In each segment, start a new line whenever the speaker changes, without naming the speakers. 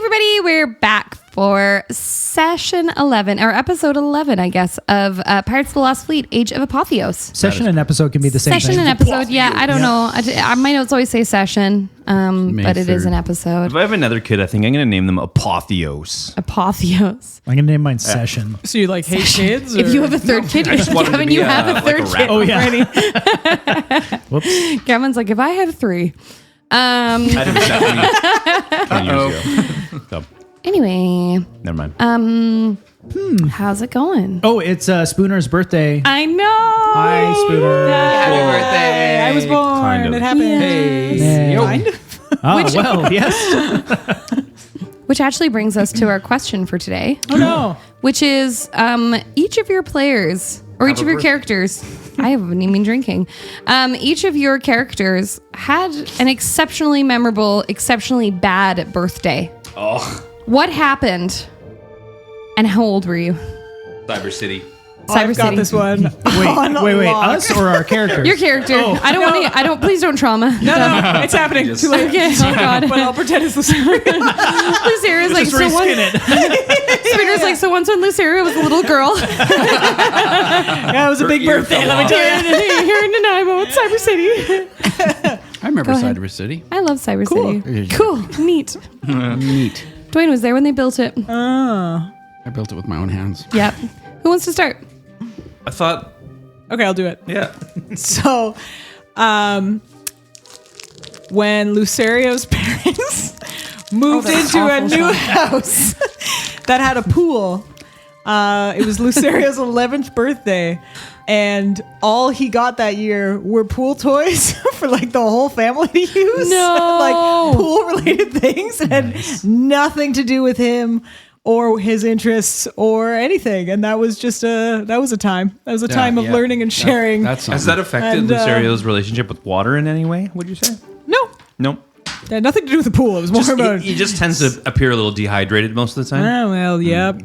everybody, we're back for session 11, or episode 11, I guess, of Pirates of the Lost Fleet, Age of Apotheos.
Session and episode can be the same thing.
Session and episode, yeah, I don't know. My notes always say session, but it is an episode.
If I have another kid, I think I'm going to name them Apotheos.
Apotheos.
I'm going to name mine Session.
So you like hate kids?
If you have a third kid,
I just wanted to
Gavin,
be
you have a third kid.
Oh, yeah.
Whoops. Gavin's like, if I have three.
I didn't set 20 years ago. So,
Anyway.
never mind.
How's it going?
Oh, it's Spooner's birthday.
I know.
Hi, Spooner.
Happy birthday! I was born.
Kind of.
It happened.
Hey.
Kind of.
Oh, well, yes.
Which actually brings us to our question for today.
Oh no!
Which is each of your players, or each of your characters, I haven't even been drinking, each of your characters had an exceptionally memorable, exceptionally bad birthday.
Oh,
What happened? And how old were you?
Cyber City.
I've got this one.
Wait. Us or our characters?
Your character. I don't want to. Please don't trauma.
No, it's happening.
Just-
Too late.
Okay. Oh God.
But I'll pretend it's Lucerio.
Luceria's like, so one. Spooner's like, so once when Luceria was a little girl.
Yeah, it was a big
ear
birthday.
fell
Let me
off.
tell you.
Here in Nanaimo, it's Cyber City.
I remember
Go ahead.
Cyber City.
I love Cyber
Cool.
City. Cool. Neat.
Neat.
Dwayne was there when they built it.
I built it with my own hands.
Yep. Who wants to start?
I thought,
Okay, I'll do it.
yeah.
So, when Lucerio's parents moved into a new house that had a pool, it was Lucerio's 11th birthday, and all he got that year were pool toys for like the whole family to use.
No.
Like pool related things that had nothing to do with him or his interests or anything. And that was just a time. That was a time of learning and sharing.
That's
Has that affected
And,
Lucerio's relationship with water in any way, would you say?
No.
Nope.
It had nothing to do with the pool. It was more about...
He just tends to appear a little dehydrated most of the time.
Oh, well, yep.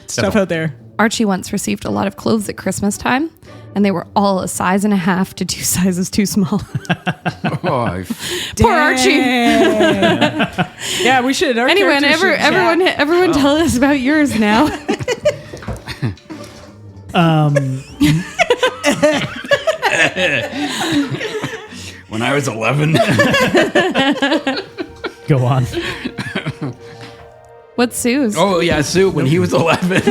Stuff out there.
Archie once received a lot of clothes at Christmas time, and they were all a size and a half to 2 sizes too small.
Oh,
Poor Archie.
Yeah, we should. Our
Anyway, and
characters should chat.
everyone tell us about yours now.
when I was 11.
Go on.
What's Sue's?
Oh yeah, Sue. When he was 11,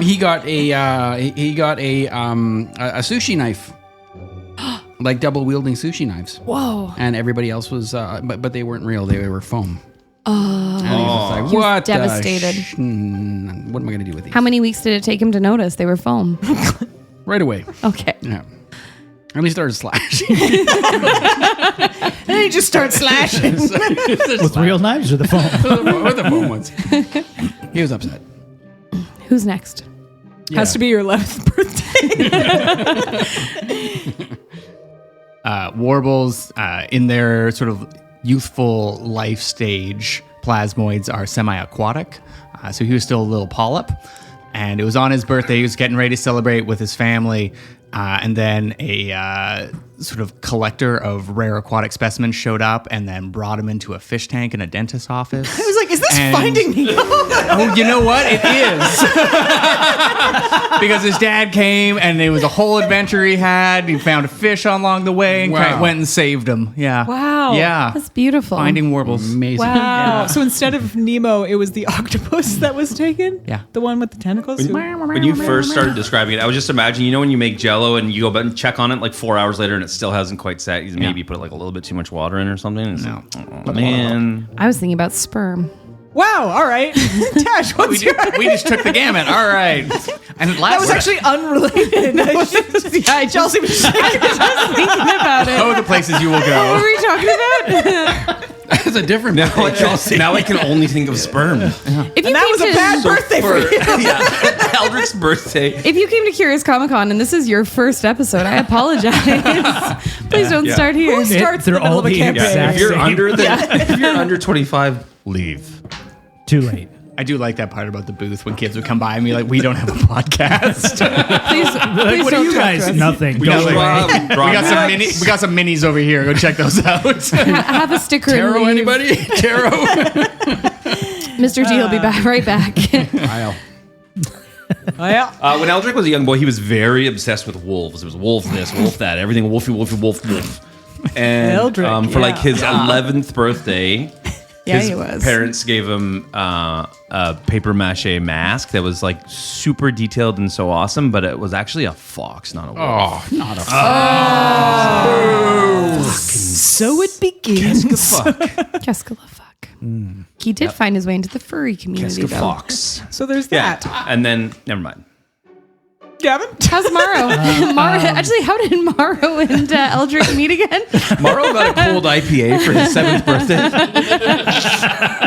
he got a sushi knife, like double wielding sushi knives.
Whoa.
And everybody else was, but they weren't real. They were foam. And he was like, what? the
devastated.
What am I going to do with these?
How many weeks did it take him to notice they were foam?
Right away.
Okay.
Yeah. And he started slashing.
And then he just starts slashing.
With real knives or the phone?
With the foam ones. He was upset.
Who's next?
Has to be your 11th birthday.
Warbles, in their sort of youthful life stage, plasmoids are semi-aquatic. So he was still a little polyp. And it was on his birthday. He was getting ready to celebrate with his family. And then a sort of collector of rare aquatic specimens showed up and then brought him into a fish tank in a dentist's office.
I was like, is this Finding Nemo?
Oh, you know what? It is. Because his dad came and it was a whole adventure he had. He found a fish along the way and
Wow.
went and saved him. Yeah.
Wow.
Yeah.
That's beautiful.
Finding Warbles.
Amazing.
Wow. So instead of Nemo, it was the octopus that was taken?
Yeah.
The one with the tentacles?
When you first started describing it, I was just imagining, you know, when you make Jello and you go back and check on it like 4 hours later and it still hasn't quite set. You maybe put like a little bit too much water in or something. And it's
No.
like, oh, man.
I was thinking about sperm.
Wow. All right. Tash, what's your...
We just took the gamut. All right. And
That was actually unrelated. Yeah, Chelsea was
Thinking about it.
Oh, the places you will
What
go.
were we talking about?
That's a different
Now I can only think of sperm.
If you
And that
came
was a
to-
bad birthday for you.
Yeah, Eldric's birthday.
If you came to Curious Comic Con and this is your first episode, I apologize. Please don't start here.
Who starts in
They're
the middle
all
of a
the
campaign?
exact
If you're
same.
under if you're under 25, leave.
Too late.
I do like that part about the booth when kids would come by and be like, "We don't have a podcast."
Please
What are
don't
you
talk
guys?
to us.
Nothing.
We
Go
got,
away.
we got some minis over here. Go check those out.
Have a sticker. and
Tarot,
leave.
anybody? Tarot?
Mr. D will be back right back.
I'll.
Oh, yeah.
When Eldric was a young boy, he was very obsessed with wolves. It was wolf this, wolf that, everything wolfy, wolfy, wolf, wolf. And
Eldric,
for like
yeah.
his 11th birthday,
Yeah,
his
he was.
parents gave him a paper mache mask that was like super detailed and so awesome, but it was actually a fox, not a wolf.
Oh, not a
So it begins.
Jessica the fuck. He did find his way into the furry community,
Jessica
though.
Fox.
So there's
Yeah.
that.
And then, never mind.
Gavin?
How's Mawrow? Actually, how did Mawrow and Eldric meet again?
Mawrow got a cold IPA for his 7th birthday.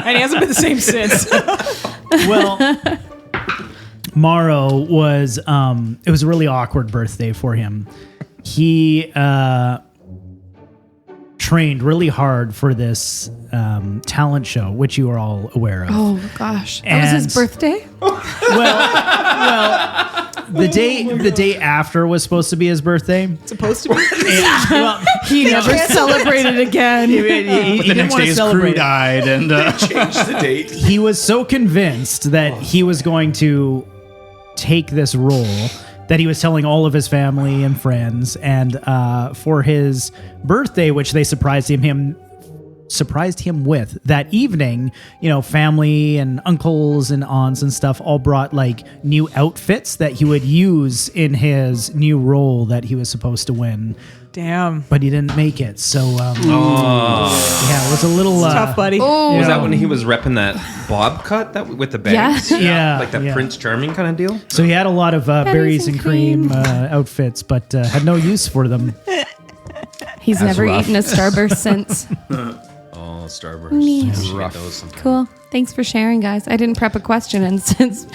And he hasn't been the same since.
Well, Mawrow was, it was a really awkward birthday for him. He trained really hard for this talent show, which you are all aware of.
Oh gosh, that was his
And-
birthday.
Well, the day after was supposed to be his birthday.
Supposed to be.
Well,
He never celebrated again.
he
The
didn't
next
want
day
to
his
celebrate
crew
it.
died, and
Changed the date.
He was so convinced that he was going to take this role that he was telling all of his family and friends. And for his birthday, which they surprised him with that evening, family and uncles and aunts and stuff all brought like new outfits that he would use in his new role that he was supposed to win.
Damn.
But he didn't make it. So, yeah, it was a little
Tough, buddy.
Oh,
Was that when he was repping that bob cut that with the bangs?
Yeah.
Like that
Yeah.
Prince Charming kind of deal?
So he had a lot of berries and cream outfits, but had no use for them.
he's never
rough.
eaten a Starburst since.
Oh, Starburst.
Neat.
Rough. Those.
Cool. Thanks for sharing, guys. I didn't prep a question, and since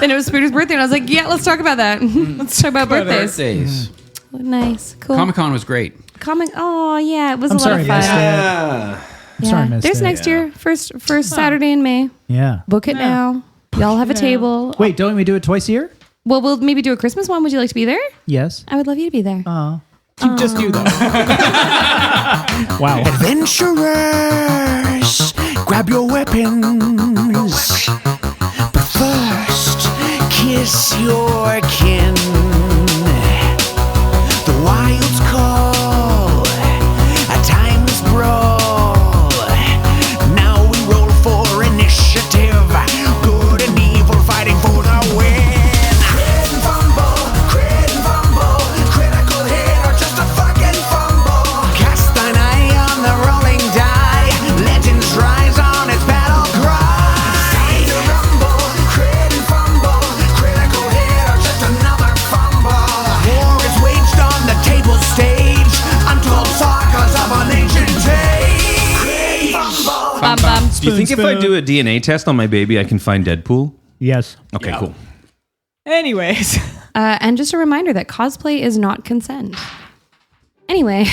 then it was Spooter's birthday, and I was like, yeah, let's talk about that. Let's talk about birthdays.
birthdays.
Nice. Cool.
Comic-Con was great.
Oh, yeah. It was
I'm
a lot
sorry,
of fun.
missed it.
Yeah.
Yeah.
Sorry, missed
There's
it.
next year. First Saturday in May.
Yeah.
Book it now. Y'all have a table.
Wait, don't we do it twice a year?
Well, we'll maybe do a Christmas one. Would you like to be there?
Yes.
I would love you to be there.
You just do that.
Wow.
Adventurers, grab your weapons. But first, kiss your kin. The wilds call, a timeless brawl. Now we roll for initiative. Good and evil fighting for the win. Crit and fumble, critical hit or just a fucking fumble. Cast thine eye on the rolling die. Legends rise on its battle cry. Time to rumble, crit and fumble, critical hit or just another fumble. War is waged on the table stage. Untold sagas of an ancient age. Crit fumble.
Bum, bum.
Do you think if I do a DNA test on my baby, I can find Deadpool?
Yes.
Okay, cool.
Anyways.
And just a reminder that cosplay is not consent. Anyway,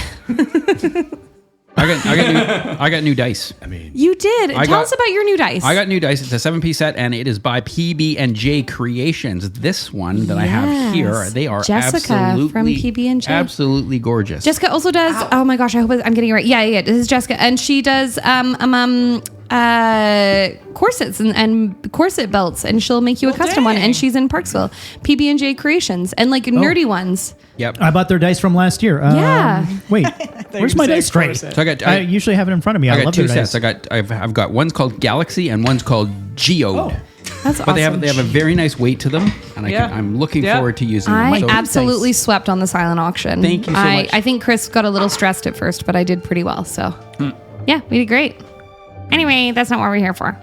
I got new dice.
you did. Tell
got-
us about your new dice.
I got new dice. It's a 7-piece set, and it is by PB&J Creations. This one that I have here,
Yes.
they are
Jessica
absolutely
from PB&J.
absolutely gorgeous.
Jessica also does. Oh my gosh, I hope I'm getting it right. Yeah. This is Jessica, and she does corsets and corset belts, and she'll make you a custom one. And she's in Parksville, PB&J Creations, and like nerdy ones.
Yep.
I bought their dice from last year.
Yeah.
Wait, where's my dice tray?
So
I usually have it in front of me. I,
I got
love
two
their
sets.
dice.
I've got one's called Galaxy and one's called Geode.
That's
But
awesome.
they have a very nice weight to them, and I'm looking forward to using them.
I
So-
absolutely swept on the silent auction.
Thank you so much.
I think Chris got a little stressed at first, but I did pretty well. So, yeah, we did great. Anyway, that's not what we're here for.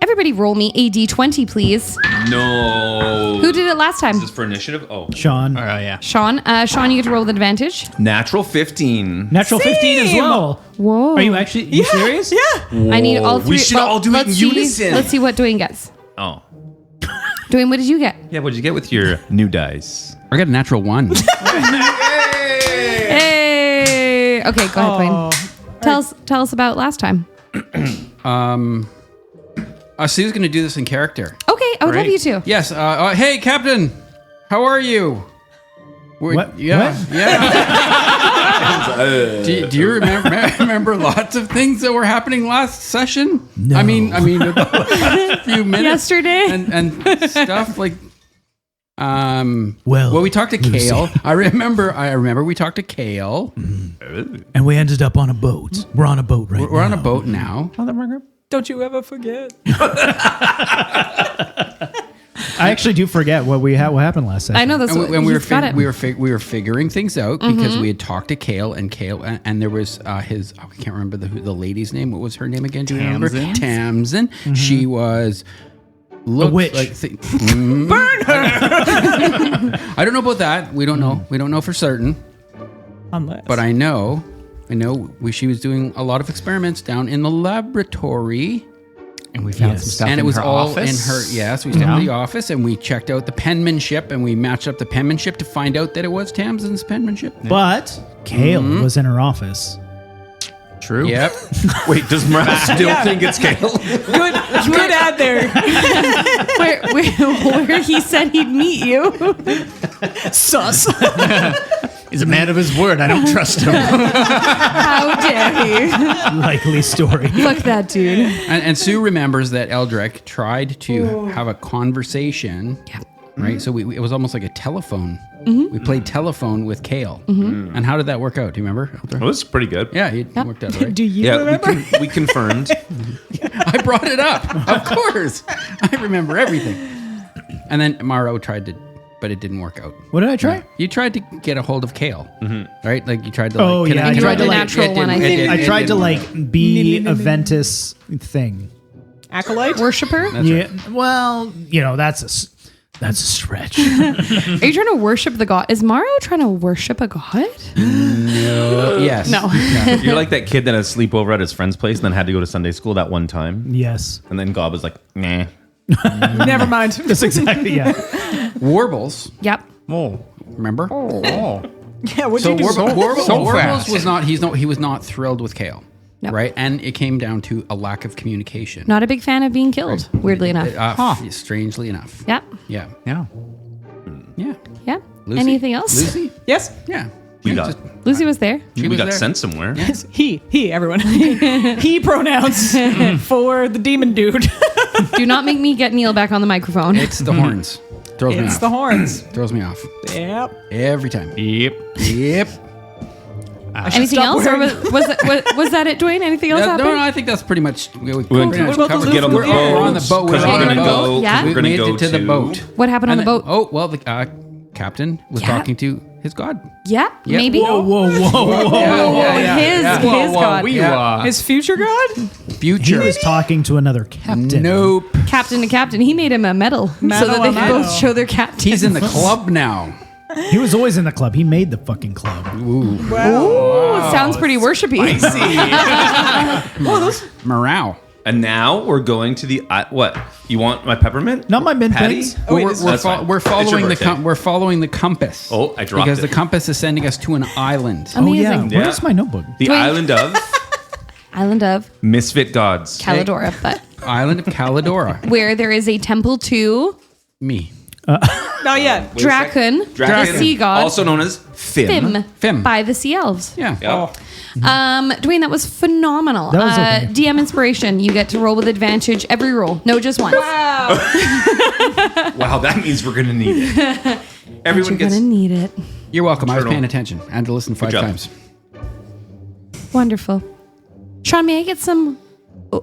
Everybody roll me a d20, please.
No.
Who did it last time?
Is this for initiative? Oh.
Sean.
yeah.
Sean. Sean, you get to roll with advantage.
Natural 15.
Natural 15 as well.
Whoa.
Are you actually serious?
Yeah.
I need all three.
We should all do it in
let's
unison.
Let's see what Dwayne gets.
Oh.
Dwayne, what did you get?
Yeah, what'd you get with your new dice?
I got a natural 1.
Hey. Okay, go ahead, Dwayne. Tell us about last time.
Sue's going to do this in character.
Okay, I would love you to.
Yes. Hey, Captain. How are you?
What?
Yeah.
What?
Yeah. do you remember lots of things that were happening last session?
No.
I mean, the last few minutes.
Yesterday.
And stuff like.
Well,
we talked to
Lucy.
Kale. I remember we talked to Kale.
And we ended up on a boat. We're on a boat right now.
We're on a boat now.
Don't you ever forget.
I actually do forget what happened last session.
I know that's what
And we
got it.
were figuring things out because we had talked to Kale and there was his I can't remember the lady's name. What was her name again? Do you remember? Tamsin. She was
A witch.
Burn her. I don't know about that. We don't know. We don't know for certain.
Unless.
But I know she was doing a lot of experiments down in the laboratory.
And we found some stuff
And
in
it was
her
all
office.
in her. Yes, we stepped into the office and we checked out the penmanship and we matched up the penmanship to find out that it was Tamsin's penmanship.
But Kale was in her office.
True.
Yep.
Wait, does Mawrow still think it's Kale?
Good ad there.
where he said he'd meet you.
Sus.
He's a man of his word. I don't trust him.
How dare he?
Likely story.
Fuck that dude.
And Sue remembers that Eldric tried to have a conversation.
Yeah.
Right? So it was almost like a telephone. We played telephone with Kale. And how did that work out? Do you remember, Eldric?
Well, this is pretty good.
Yeah, it worked out, right?
Do you
Yeah,
remember?
we confirmed.
I brought it up. Of course. I remember everything. And then Mawrow tried to, but it didn't work out.
What did I try?
You tried to get a hold of Kale, right? Like you tried to.
Oh, yeah, I tried to,
the
like,
natural one, I think.
I tried to be a Ventus thing.
Acolyte?
Worshipper?
Yeah. Well, that's a stretch.
Are you trying to worship the god? Is Mawrow trying to worship a god?
Yes.
No.
You're like that kid that had a sleepover at his friend's place and then had to go to Sunday school that one time.
Yes.
And then God was like, nah.
Never mind.
That's exactly, yeah.
Warbles.
Yep.
Oh.
Remember?
Yeah, what'd
So
you do?
Warbles
fast.
he was not thrilled with Kale.
No.
Right? And it came down to a lack of communication.
Not a big fan of being killed, weirdly enough.
Strangely enough.
Yep.
Yeah.
Yeah.
Yeah.
Yep.
Lucy?
Anything else?
Lucy?
Yes.
Yeah.
We got,
Lucy was there.
She
we
was
got
there.
sent somewhere.
He, everyone. He pronouns for the demon dude.
Do not make me get Neil back on the microphone.
It's the horns. Throws me
It's
off.
the horns.
Throws me off.
Yep.
Every time.
Yep.
Yep.
Anything
stop
else? Or
wearing-
was that it, Dwayne? Anything else
No,
happened?
I think that's pretty much. We
We're
pretty much covered
get on the
We're on the boat.
Because
We're
we're
on
going
the
to
boat.
go.
Yeah.
We're
We
going to
made
go
it to the boat.
What happened on the boat?
Oh, well, the captain was
Yeah.
talking to his god.
Yeah,
Yeah.
maybe.
Whoa.
His god.
His future god?
He
Future.
was talking to another captain.
Nope.
Captain to captain. He made him a medal so
Medal,
that they
a
could
medal.
both show their captain.
He's in the club now.
He was always in the club. He made the fucking club.
Ooh, sounds pretty worshipy.
Morale.
And now we're going to the what? You want my peppermint?
Not my mint
Patty?
things.
Oh, wait,
we're,
this-
we're,
That's fine.
we're
It's your
following the
birthday.
we're following the compass.
Oh, I dropped
because
it.
the compass is sending us to an island.
Oh, yeah.
Amazing.
Yeah.
Where's my notebook?
The
Wait.
island of
Island of
misfit gods.
Caladora, but
Island of Caladora.
where there is a temple to
Me.
Not yet.
Drakon, the sea god,
also known as Fim.
Fim.
by the sea elves.
Yeah.
Yep.
Dwayne, that was phenomenal.
That was okay.
DM inspiration. You get to roll with advantage every roll. No, just once.
Wow, that means we're gonna need it. Everyone
You're
gets.
gonna need it.
You're welcome. I was
Journal.
paying attention. I had to listen 5
job.
times.
Wonderful. Sean, may I get some?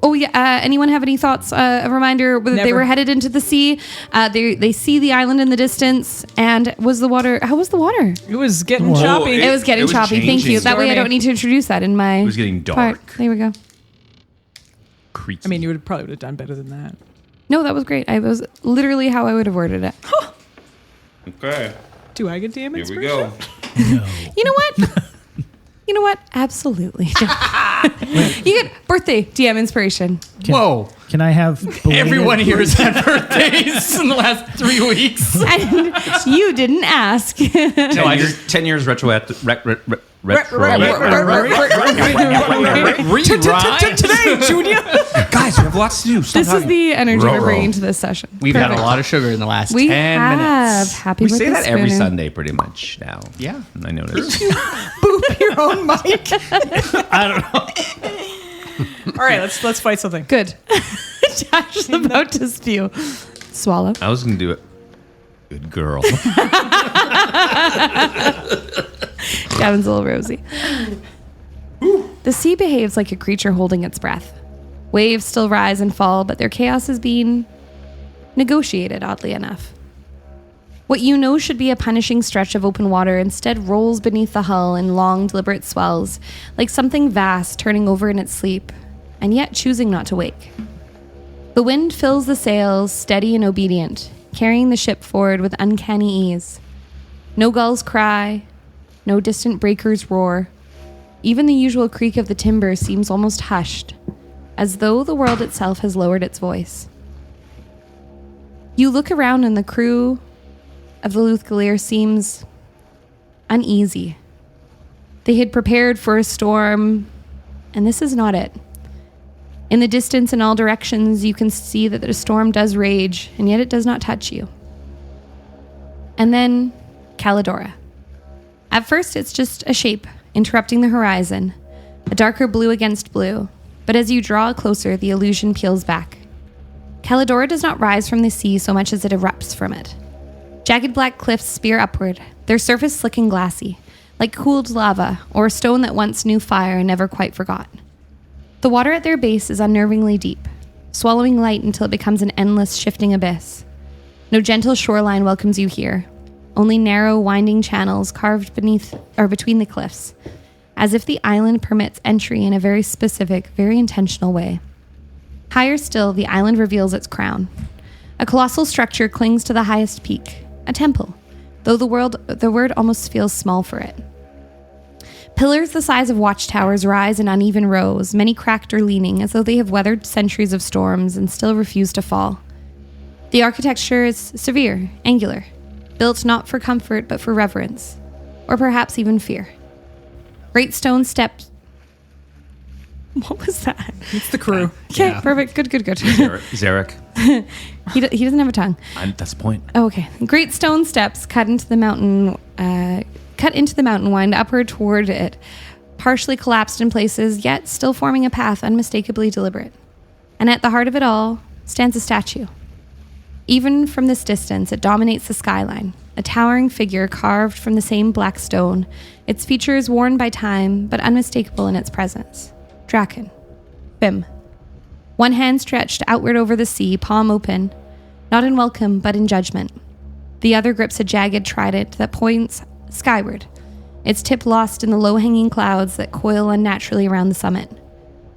Oh yeah. Anyone have any thoughts? A reminder that they
Never.
were headed into the sea. They see the island in the distance. And was the water? How was the water?
It was getting
Whoa.
choppy.
It was getting
It was
choppy. Thank you.
changing.
That way I
Stormy.
don't need to introduce that in my.
It was getting
part.
dark.
There we go.
Creaky.
I mean, you would probably would have done better than that.
No, that was great. I was literally how I would have worded it.
Okay,
Do I get DM
here we
inspiration?
go.
You know what? You know what? Absolutely. You get birthday DM inspiration.
Whoa.
Can I have belated-
Everyone here has had birthdays in the last 3 weeks.
And you didn't ask.
10 years retroactive.
Today, Junior.
Guys, we have lots to do. Stop
This is
talking.
the energy we're
Ruh-roh.
bringing to this session.
We've had a
Perfect.
lot of sugar in the last
We
10
have.
minutes.
Happy
We
birthday,
say that every
Spooner.
Sunday pretty much now.
Yeah.
I noticed.
Boop your own mic.
I don't know.
All right, let's fight something.
Good. Josh is about to spew. Swallow.
I was going to do it. Good girl.
Gavin's a little rosy. The sea behaves like a creature holding its breath. Waves still rise and fall, but their chaos is being negotiated, oddly enough. What you know should be a punishing stretch of open water instead rolls beneath the hull in long, deliberate swells, like something vast turning over in its sleep, and yet choosing not to wake. The wind fills the sails, steady and obedient, carrying the ship forward with uncanny ease. No gulls cry, no distant breakers roar. Even the usual creak of the timber seems almost hushed, as though the world itself has lowered its voice. You look around and the crew of the Luthgalier seems uneasy. They had prepared for a storm, and this is not it. In the distance, in all directions, you can see that the storm does rage, and yet it does not touch you. And then, Calidora. At first, it's just a shape interrupting the horizon, a darker blue against blue, but as you draw closer, the illusion peels back. Calidora does not rise from the sea so much as it erupts from it. Jagged black cliffs spear upward, their surface slick and glassy, like cooled lava or a stone that once knew fire and never quite forgot. The water at their base is unnervingly deep, swallowing light until it becomes an endless, shifting abyss. No gentle shoreline welcomes you here, only narrow, winding channels carved beneath or between the cliffs, as if the island permits entry in a very specific, very intentional way. Higher still, the island reveals its crown. A colossal structure clings to the highest peak, a temple, though the word almost feels small for it. Pillars the size of watchtowers rise in uneven rows, many cracked or leaning, as though they have weathered centuries of storms and still refuse to fall. The architecture is severe, angular, built not for comfort but for reverence, or perhaps even fear. Great stone steps. What was that?
It's the crew.
Okay, perfect. Good.
Zarek.
He doesn't have a tongue.
That's the point.
Oh, okay. Great stone steps cut into the mountain wind upward toward it, partially collapsed in places, yet still forming a path unmistakably deliberate. And at the heart of it all stands a statue. Even from this distance, it dominates the skyline, a towering figure carved from the same black stone, its features worn by time, but unmistakable in its presence. Draken. Bim. One hand stretched outward over the sea, palm open, not in welcome, but in judgment. The other grips a jagged trident that points skyward, its tip lost in the low-hanging clouds that coil unnaturally around the summit.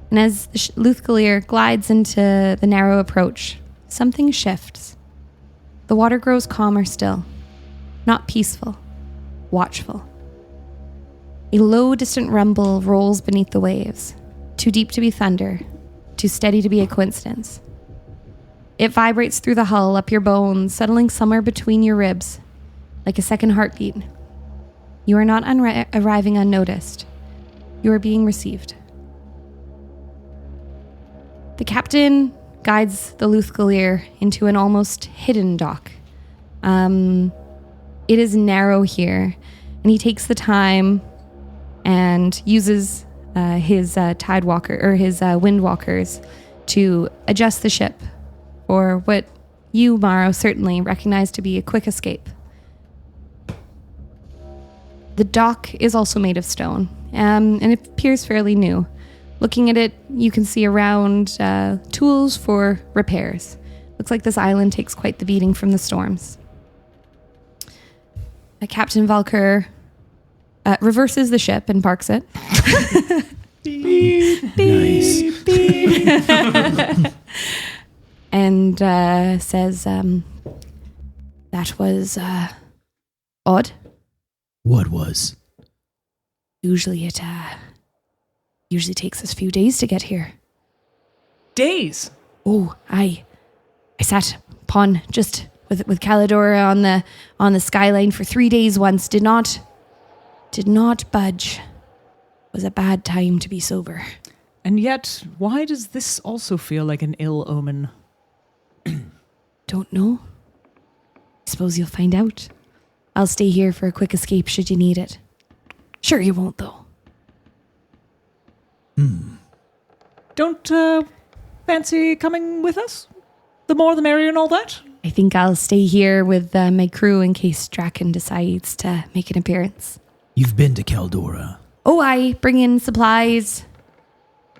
And as the Luthgalier glides into the narrow approach, something shifts. The water grows calmer still, not peaceful, watchful. A low, distant rumble rolls beneath the waves, too deep to be thunder, too steady to be a coincidence. It vibrates through the hull, up your bones, settling somewhere between your ribs, like a second heartbeat. You are not arriving unnoticed. You are being received. The captain guides the Luthgalier into an almost hidden dock. It is narrow here, and he takes the time and uses his tidewalker or his windwalkers to adjust the ship for what you, Mawrow, certainly recognize to be a quick escape. The dock is also made of stone, and it appears fairly new. Looking at it, you can see around tools for repairs. Looks like this island takes quite the beating from the storms. Captain Valkyr reverses the ship and parks it. Beep, beep, beep. And says, that was odd.
What was?
Usually it takes us a few days to get here.
Days.
Oh, I sat upon just with Calidora on the skyline for 3 days once. Did not budge. Was a bad time to be sober.
And yet, why does this also feel like an ill omen?
Don't know. I suppose you'll find out. I'll stay here for a quick escape should you need it. Sure you won't, though.
Don't fancy coming with us? The more the merrier and all that?
I think I'll stay here with my crew in case Draken decides to make an appearance.
You've been to Caldora.
Oh, I bring in supplies.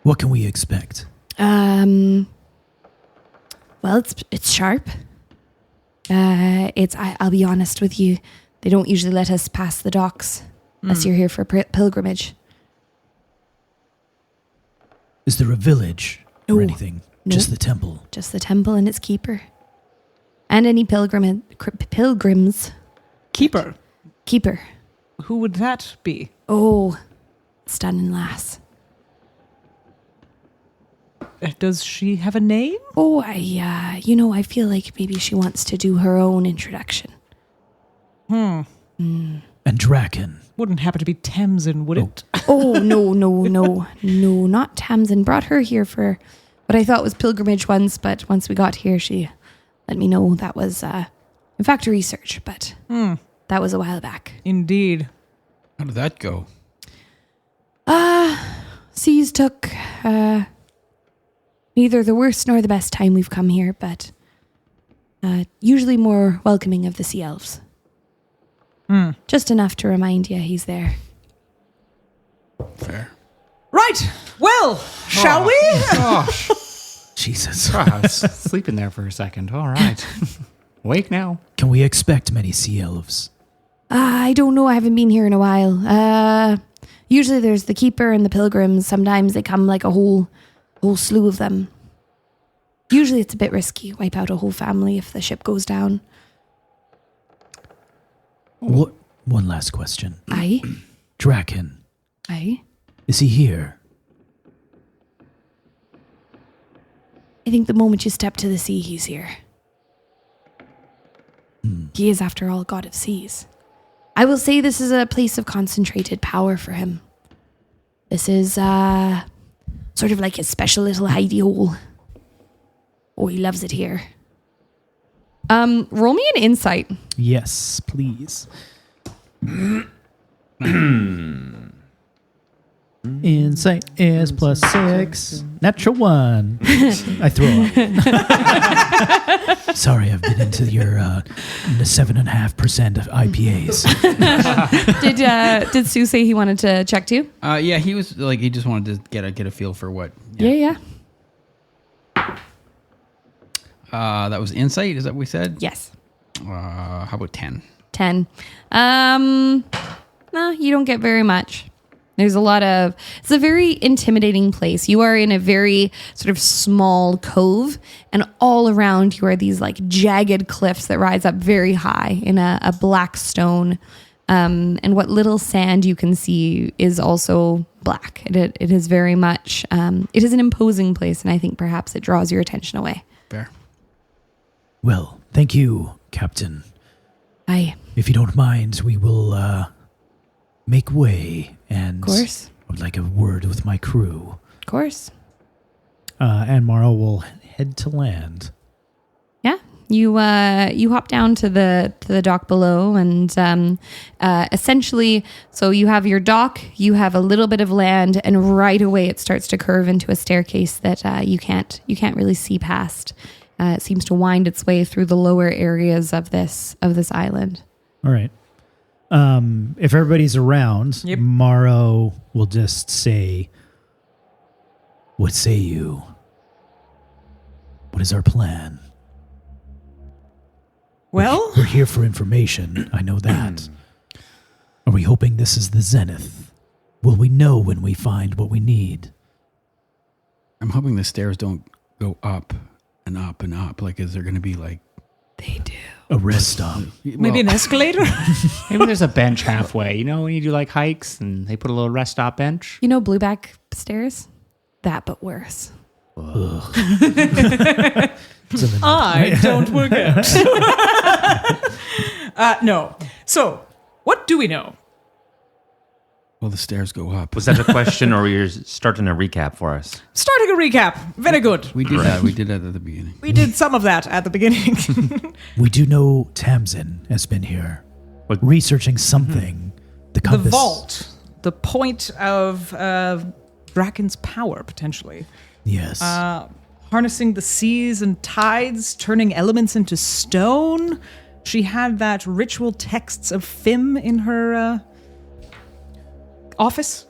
What can we expect?
Well, it's sharp. I'll be honest with you. They don't usually let us pass the docks unless you're here for pilgrimage.
Is there a village
No.
or anything?
No.
Just the temple.
Just the temple and its keeper. And any pilgrims.
Keeper.
Keeper.
Who would that be?
Oh, stunning lass.
Does she have a name?
Oh, I feel like maybe she wants to do her own introduction.
And Draken.
Wouldn't happen to be Tamsin, would it?
Oh, no, not Tamsin. Brought her here for what I thought was pilgrimage once, but once we got here, she let me know that was, in fact, research, but that was a while back.
Indeed.
How did that go?
Seas took, neither the worst nor the best time we've come here, but usually more welcoming of the sea elves. Just enough to remind you he's there.
Fair.
Right. Well, shall we?
Gosh.
Jesus.
I was sleeping there for a second. All right. Wake now.
Can we expect many sea elves?
I don't know. I haven't been here in a while. Usually there's the keeper and the pilgrims. Sometimes they come like a whole slew of them. Usually it's a bit risky. Wipe out a whole family if the ship goes down.
What? One last question.
Aye.
Draken.
Aye.
Is he here?
I think the moment you step to the sea, he's here. He is, after all, god of seas. I will say this is a place of concentrated power for him. This is sort of like his special little hidey hole. Oh, he loves it here. Roll me an insight.
Yes, please. Insight is +6. Natural 1. I throw up. Sorry, I've been into your 7.5% of IPAs.
Did Sue say he wanted to check too?
Yeah, he was like he just wanted to get a feel for what.
Yeah.
That was insight. Is that what we said?
Yes.
How about 10?
10. No, you don't get very much. There's it's a very intimidating place. You are in a very sort of small cove, and all around you are these like jagged cliffs that rise up very high in a black stone. And what little sand you can see is also black. It is very much, it is an imposing place, and I think perhaps it draws your attention away.
Fair.
Well, thank you, Captain.
Aye.
If you don't mind, we will make way. And
Of course.
I would like a word with my crew.
Of course.
And Mawrow will head to land.
Yeah. You hop down to the dock below, and essentially, so you have your dock, you have a little bit of land, and right away it starts to curve into a staircase that you can't really see past. It seems to wind its way through the lower areas of this island.
All right. If everybody's around,
Yep.
Mawrow will just say, "What say you? What is our plan?"
Well,
We're here for information. I know that. Are we hoping this is the zenith? Will we know when we find what we need?
I'm hoping the stairs don't go up and up and up. Like, is there going to be like
They do.
A rest stop.
maybe an escalator?
Maybe there's a bench halfway. You know, when you do like hikes and they put a little rest stop bench.
You know Blueback stairs? That, but worse.
I don't work out. No. So, what do we know?
Well, the stairs go up.
Was that a question, or were you starting a recap for us?
Starting a recap. Very good.
We did that. We did that at the beginning.
We did some of that at the beginning.
We do know Tamsin has been here, researching something. The
The
compass.
vault. The point of Draken's power, potentially.
Yes.
Harnessing the seas and tides, turning elements into stone. She had that ritual texts of Fim in her office.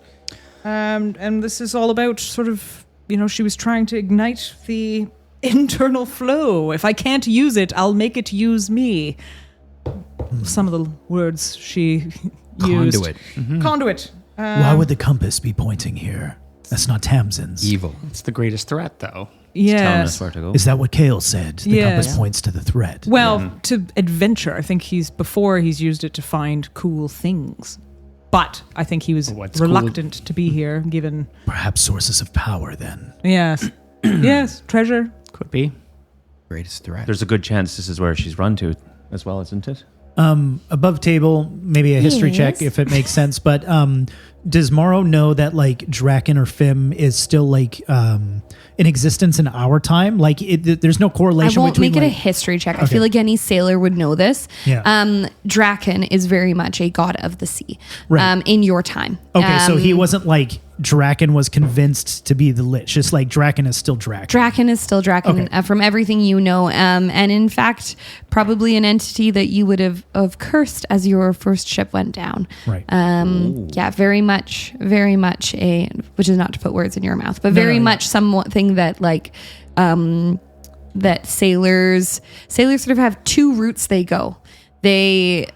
And this is all about sort of, she was trying to ignite the internal flow. If I can't use it, I'll make it use me. Some of the words she used.
Conduit.
Conduit.
Why would the compass be pointing here? That's not Tamsin's.
Evil.
It's the greatest threat, though.
Telling us
Yes.
where to go.
Is that what Kale said? The
Yes.
compass points to the threat.
Well, to adventure. I think he's used it to find cool things. But I think he was
What's
reluctant to be here, given
Perhaps sources of power then.
yes, yes, treasure.
Could be.
Greatest threat.
There's a good chance this is where she's run to as well, isn't it?
Above table, maybe a history
Yes.
check if it makes sense. But does Mawrow know that like Draken or Fim is still like in existence in our time? Like there's no
I
correlation
won't
between
make it a
like,
history check. I
Okay.
feel like any sailor would know this.
Yeah.
Draken is very much a god of the sea.
Right.
In your time.
Okay, so he wasn't like Draken was convinced to be the Lich. Just like Draken is still Draken.
Draken is still Draken
Okay.
from everything you know. And in fact, probably an entity that you would have cursed as your first ship went down.
Right.
Yeah, very much a, which is not to put words in your mouth, but very much something that like, that sailors sort of have two routes they go. They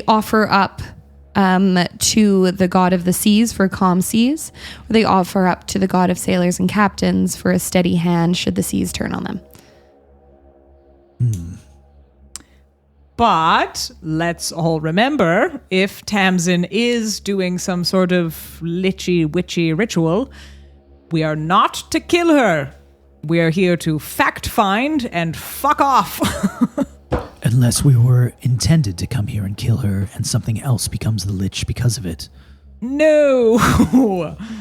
offer up to the god of the seas for calm seas, or they offer up to the god of sailors and captains for a steady hand should the seas turn on them.
But let's all remember, if Tamsin is doing some sort of lichy witchy ritual, we are not to kill her. We are here to fact find and fuck off.
Unless we were intended to come here and kill her and something else becomes the Lich because of it.
No.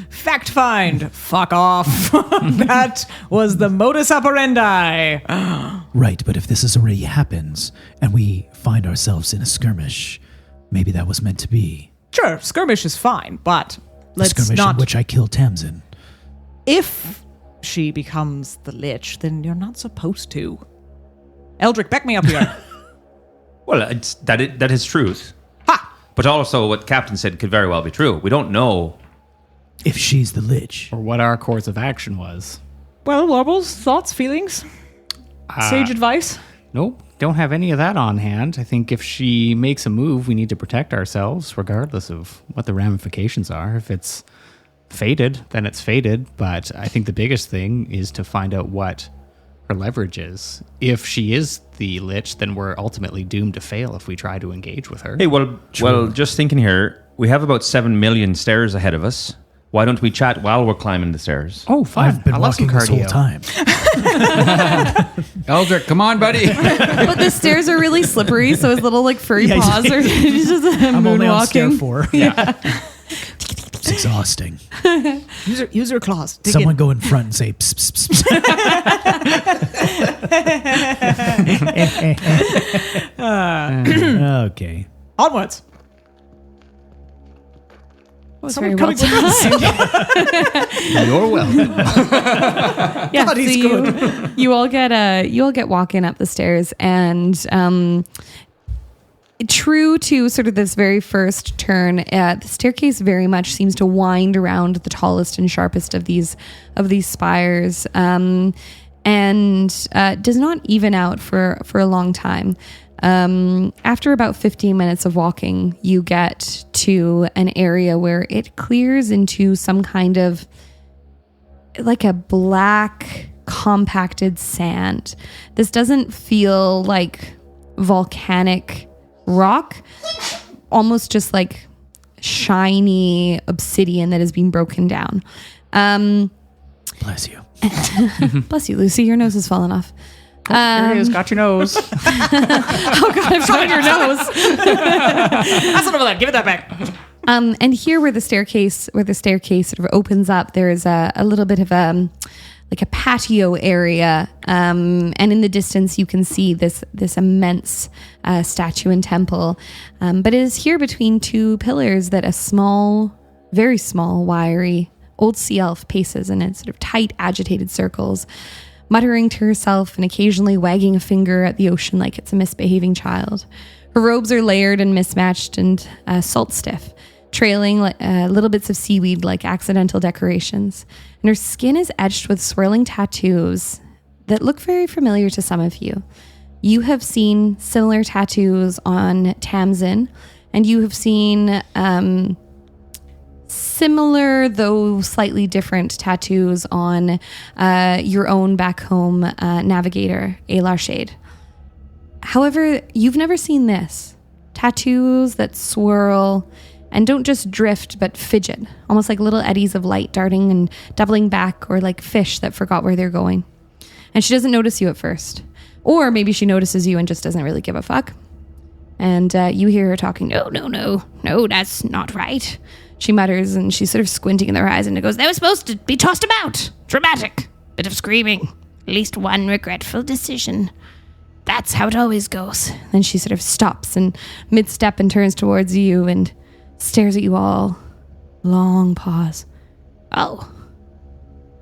Fact find. Fuck off. That was the modus operandi.
Right, but if this has already happened and we find ourselves in a skirmish, maybe that was meant to be.
Sure, skirmish is fine, but
A
let's
skirmish
not.
in which I killed Tamsin.
If she becomes the Lich, then you're not supposed to. Eldric, back me up here.
Well, that is truth.
Ha!
But also what Captain said could very well be true. We don't know.
If she's the Lich.
Or what our course of action was.
Well, Warbles, thoughts, feelings? Sage advice?
Nope, don't have any of that on hand. I think if she makes a move, we need to protect ourselves, regardless of what the ramifications are. If it's fated, then it's fated. But I think the biggest thing is to find out what her leverage is. If she is the Lich, then we're ultimately doomed to fail if we try to engage with her.
Hey, well, just thinking here, we have about 7 million stairs ahead of us. Why don't we chat while we're climbing the stairs?
Oh, fun.
I've been
I love some
walking this whole
cardio.
time.
Eldric, come on, buddy.
But the stairs are really slippery, so his little like furry
Yeah,
paws are just
I'm only on stair
moonwalking.
4. Yeah. It's exhausting.
Use your claws. Dig
Someone
in.
go in front and say, psst, psst, psst. Okay.
Onwards.
Was
Someone
very well
coming with
timed.
You're welcome.
Yeah,
God, he's
you all get walking up the stairs, and true to sort of this very first turn, the staircase very much seems to wind around the tallest and sharpest of these spires, and does not even out for a long time. After about 15 minutes of walking, you get to an area where it clears into some kind of like a black compacted sand. This doesn't feel like volcanic rock, almost just like shiny obsidian that has been broken down.
Bless you.
Bless you, Lucy. Your nose has fallen off.
Here it is. Got your nose.
Oh God, I've got your nose.
That's not over there. Give it that back.
And here where the staircase sort of opens up, there's a little bit of a patio area. And in the distance, you can see this immense statue and temple. But it is here between two pillars that a small, very small, wiry old sea elf paces in its sort of tight, agitated circles, muttering to herself and occasionally wagging a finger at the ocean like it's a misbehaving child. Her robes are layered and mismatched and salt stiff, trailing little bits of seaweed like accidental decorations. And her skin is etched with swirling tattoos that look very familiar to some of you. You have seen similar tattoos on Tamsin, and you have seen similar, though slightly different tattoos on your own back home navigator, Alar Shade. However, you've never seen this. Tattoos that swirl and don't just drift, but fidget, almost like little eddies of light darting and doubling back, or like fish that forgot where they're going. And she doesn't notice you at first. Or maybe she notices you and just doesn't really give a fuck. And you hear her talking, no, that's not right. She mutters, and she's sort of squinting in her eyes, and it goes, they were supposed to be tossed about. Dramatic. Bit of screaming. At least one regretful decision. That's how it always goes. Then she sort of stops and mid-step and turns towards you and stares at you all. Long pause. Oh,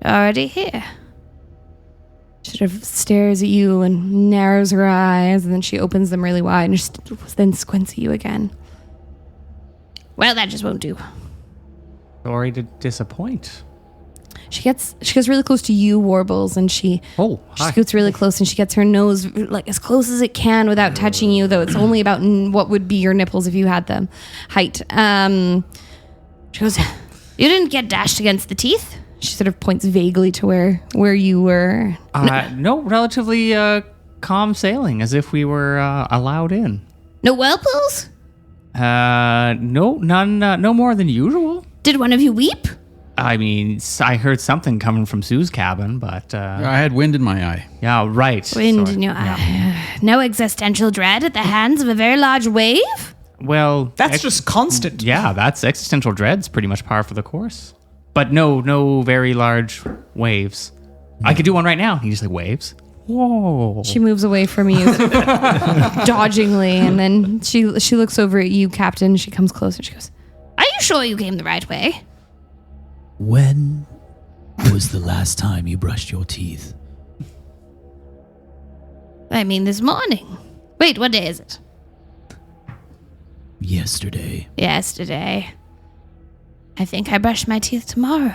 already here. She sort of stares at you and narrows her eyes, and then she opens them really wide and then squints at you again. Well, that just won't do.
Sorry to disappoint.
She goes really close to you, Warbles, and she scoots really close, and she gets her nose like as close as it can without touching you, though it's only about what would be your nipples if you had them height. She goes, you didn't get dashed against the teeth? She sort of points vaguely to where you were.
No, relatively calm sailing, as if we were allowed in.
No whirlpools?
No, none, no more than usual.
Did one of you weep?
I mean, I heard something coming from Sue's cabin, but...
I had wind in my eye.
Yeah, right.
Wind in your eye. No existential dread at the hands of a very large wave?
Well...
That's just constant.
Yeah, that's existential dread's pretty much par for the course. But no very large waves. I could do one right now. He just like waves. Whoa.
She moves away from you dodgingly, and then she looks over at you, Captain. She comes closer. She goes, are you sure you came the right way?
When was the last time you brushed your teeth?
I mean, this morning. Wait, what day is it?
Yesterday.
Yesterday. I think I brush my teeth tomorrow.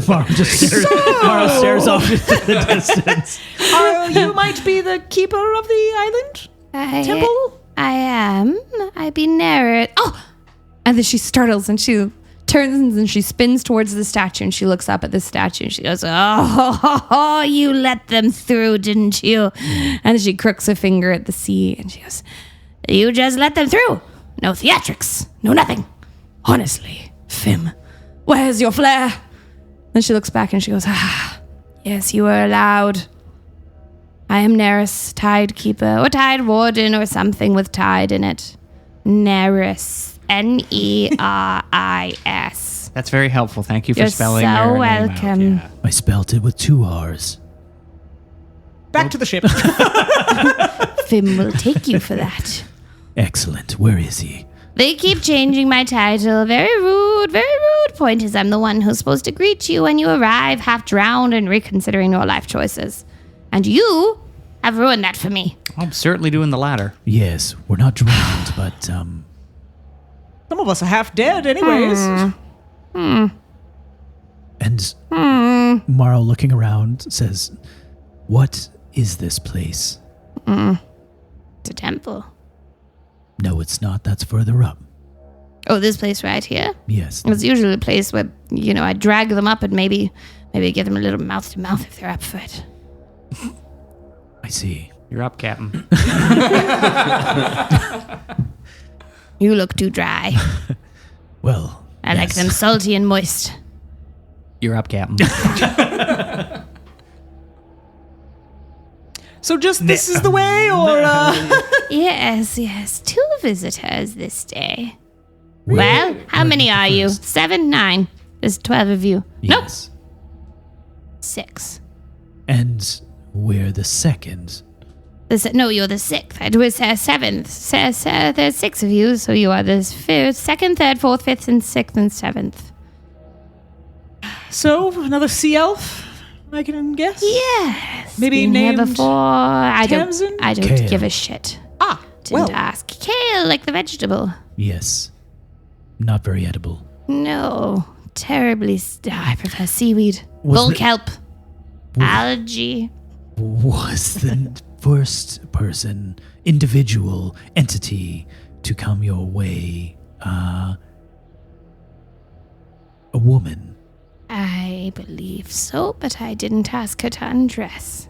Mawrow stares off into the distance.
You might be the keeper of the island? Temple?
I am. I be near it. Oh! And then she startles and she turns and she spins towards the statue and she looks up at the statue and she goes, oh, you let them through, didn't you? And she crooks a finger at the sea and she goes, you just let them through. No theatrics. No nothing. Honestly, Fim, where's your flair? Then she looks back and she goes, yes, you were allowed. I am Neris, Tide Keeper, or Tide Warden, or something with tide in it. Neris. Neris.
That's very helpful. Thank you for
You're
spelling
so
your name
welcome.
out. Yeah.
I spelt it with 2 R's.
Back to the ship.
Fim will take you for that.
Excellent. Where is he?
They keep changing my title. Very rude, very rude. Point is, I'm the one who's supposed to greet you when you arrive, half drowned and reconsidering your life choices. And you have ruined that for me.
I'm certainly doing the latter.
Yes, we're not drowned, but
Some of us are half dead anyways.
and Mawrow, looking around, says, "What is this place?"
It's a temple.
No, it's not. That's further up.
Oh, this place right here?
Yes.
It's usually a place where, I drag them up and maybe give them a little mouth to mouth if they're up for it.
I see.
You're up, Captain.
You look too dry.
Well,
I like them salty and moist.
You're up, Captain.
So just this is the way, or
Yes. 2 visitors this day. Well, how many are you? 7, 9. There's 12 of you.
Yes.
Nope. 6.
And we're the second.
No, you're the 6th. It was 7th. There's 6 of you, so you are the 2nd, 3rd, 4th, 5th, and 6th, and 7th.
so another sea elf? I can guess.
Yes.
Maybe
been here
named
before. I
Tamsin?
don't
Kale.
give a shit. Didn't
well.
ask. Kale, like the vegetable.
Yes. Not very edible.
No. Terribly. I prefer seaweed.
Was
Bull
the-
kelp. Algae.
Was the first person, individual, entity to come your way a woman?
I believe so, but I didn't ask her to undress.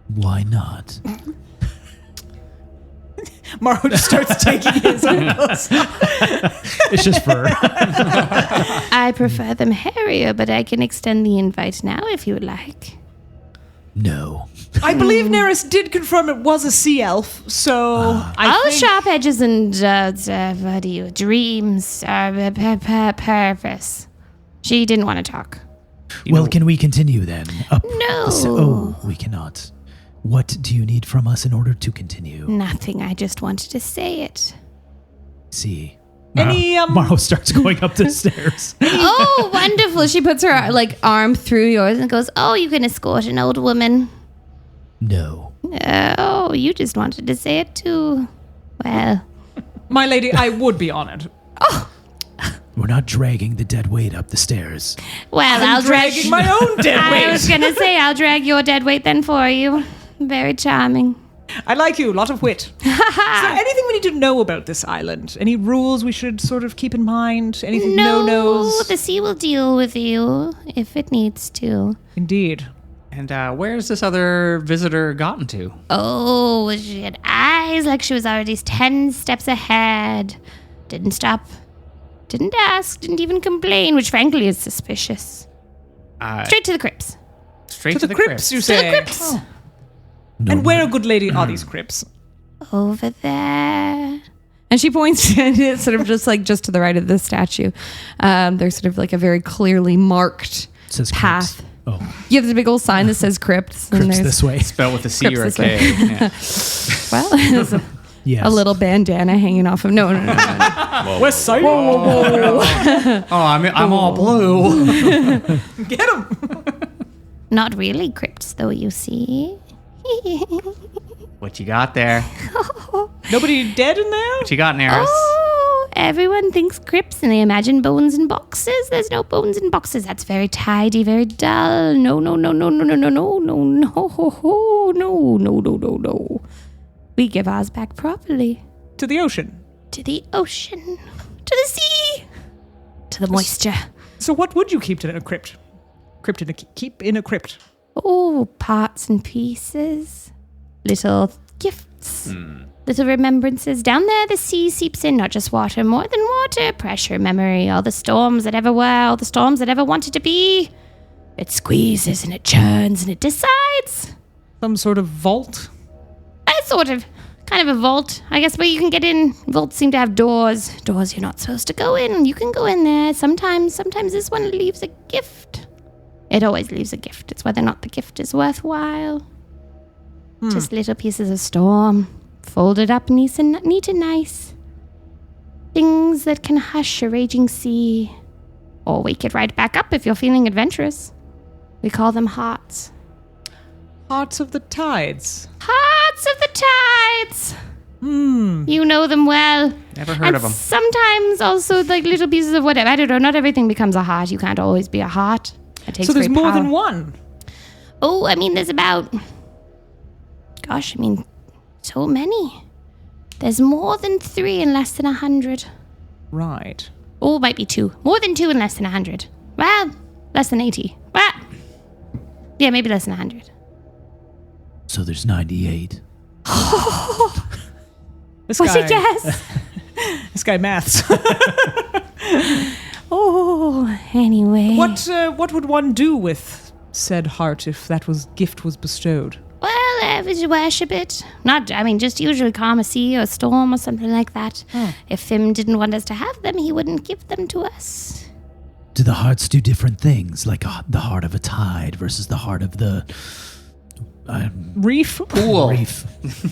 Why not?
Mawrow just starts taking his uncles.
It's just fur.
I prefer them hairier, but I can extend the invite now if you would like.
No.
I believe Neris did confirm it was a sea elf, so I
All
think
sharp edges and dreams are purpose. She didn't want to talk.
Well, can we continue then? Up
No.
Oh, we cannot. What do you need from us in order to continue?
Nothing. I just wanted to say it.
See.
any
Mawrow starts going up the stairs.
Oh, wonderful. She puts her arm through yours and goes, "Oh, you can escort an old woman."
No.
Oh, you just wanted to say it too. Well,
my lady, I would be honored.
We're not dragging the dead weight up the stairs.
I'll drag
Dragging my own dead
I was
weight.
gonna say I'll drag your dead weight then for you. Very charming.
I like you. A lot of wit. Is there anything we need to know about this island? Any rules we should sort of keep in mind? Anything no-nos?
The sea will deal with you if it needs to.
Indeed.
And where's this other visitor gotten to?
Oh, she had eyes like she was already 10 steps ahead. Didn't stop. Didn't ask. Didn't even complain, which frankly is suspicious. Straight to the crypts.
Straight
To the crypts, you say?
Crypts.
And where, good lady, are these crypts?
Over there.
And she points to sort of just to the right of the statue. There's sort of like a very clearly marked
It says
path.
crypts. Oh,
You have the big old sign that says crypts. and
crypts
there's,
this way.
Spelled with a C or a
Crypts
K.
this
Yeah.
Well, there's
Yes.
a little bandana hanging off of. No.
West side.
Oh, I'm all blue.
Get him.
Not really crypts, though, you see.
What you got there?
Nobody dead in there?
What you got, Neris?
Oh, everyone thinks crypts and they imagine bones in boxes. There's no bones in boxes. That's very tidy, very dull. No. We give ours back properly.
To the ocean.
To the ocean. To the sea. To the moisture.
So what would you keep in a crypt? Keep in a crypt.
Oh, parts and pieces. Little gifts. Little remembrances. Down there, the sea seeps in not just water, more than water. Pressure, memory, all the storms that ever were, all the storms that ever wanted to be. It squeezes and it churns and it decides.
Some sort of vault.
Sort of. Kind of a vault, I guess, where you can get in. Vaults seem to have doors. Doors you're not supposed to go in. You can go in there. Sometimes this one leaves a gift. It always leaves a gift. It's whether or not the gift is worthwhile. Just little pieces of storm, folded up neat and nice. Things that can hush a raging sea. Or wake it right back up if you're feeling adventurous. We call them hearts.
Hearts of the tides.
Hearts of the tides! You know them well.
Never heard of them.
Sometimes also like little pieces of whatever. I don't know. Not everything becomes a heart. You can't always be a heart. It takes
So there's
great
more
power.
than one.
Oh, I mean, there's about... Gosh, I mean, so many. There's more than 3 and less than 100.
Right.
Oh, might be 2. More than 2 and less than 100. Well, less than 80. Well, yeah, maybe less than 100.
So there's 98.
This
What's
guy,
your guess?
This guy maths.
Oh, anyway.
What would one do with said heart if that gift was bestowed?
Well,
we worship it. Just usually calm a sea or a storm or something like that. If Fim didn't want us to have them, he wouldn't give them to us.
Do the hearts do different things, like the heart of a tide versus the heart of the
Reef?
Pool.
reef,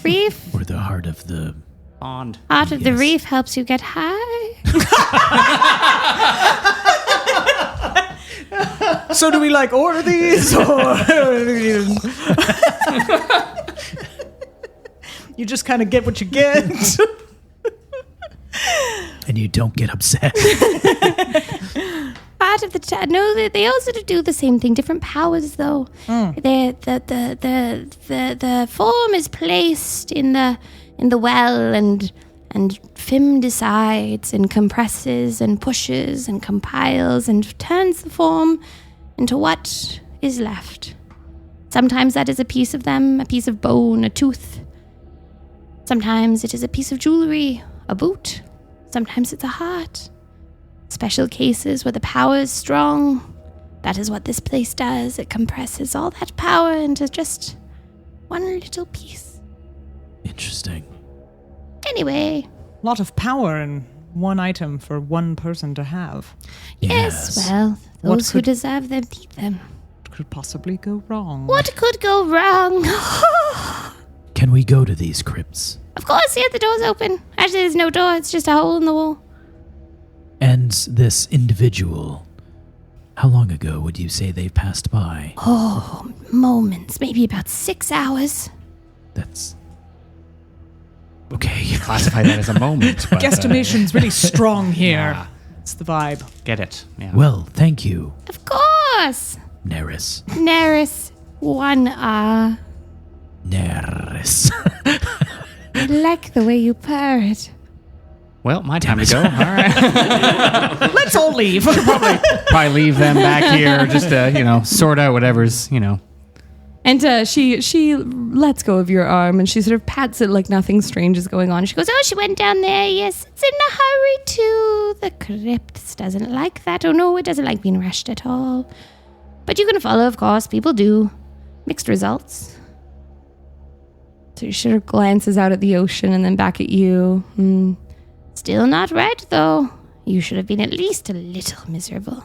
Reef?
or the heart of the?
Pond.
Heart of the
Yes.
reef helps you get high.
So do we order these or you just kind of get what you get?
And you don't get upset.
Part of the no, they also do the same thing. Different powers, though. The form is placed in the well, and Fim decides and compresses and pushes and compiles and turns the form into what is left. Sometimes that is a piece of them, a piece of bone, a tooth. Sometimes it is a piece of jewelry, a boot. Sometimes it's a heart. Special cases where the power is strong. That is what this place does. It compresses all that power into just one little piece.
Interesting.
Anyway,
A lot of power in one item for one person to have.
yes, well,
What
those who
could-
deserve them need them.
What could possibly go wrong?
What could go wrong?
Can we go to these crypts?
Of course, yeah, the door's open. Actually, there's no door. It's just a hole in the wall.
And this individual, how long ago would you say they've passed by?
Oh, moments, maybe about 6 hours.
That's okay.
Classify that as a moment. But,
Guesstimation's really strong here.
Yeah.
It's the vibe.
Get it. Yeah.
Well, thank you,
Of course.
Neris.
Neris, 1R.
Neris.
I like the way you purr it.
Well, my time to go. All right.
Let's all leave.
Probably leave them back here just to, sort out whatever's,
And she lets go of your arm and she sort of pats it like nothing strange is going on. She goes,
Oh, she went down there. Yes, it's in a hurry to the crypts. Doesn't like that. Oh, no, it doesn't like being rushed at all. But you can follow, of course. People do. Mixed results.
so she sort of glances out at the ocean and then back at you.
Still not right, though. You should have been at least a little miserable.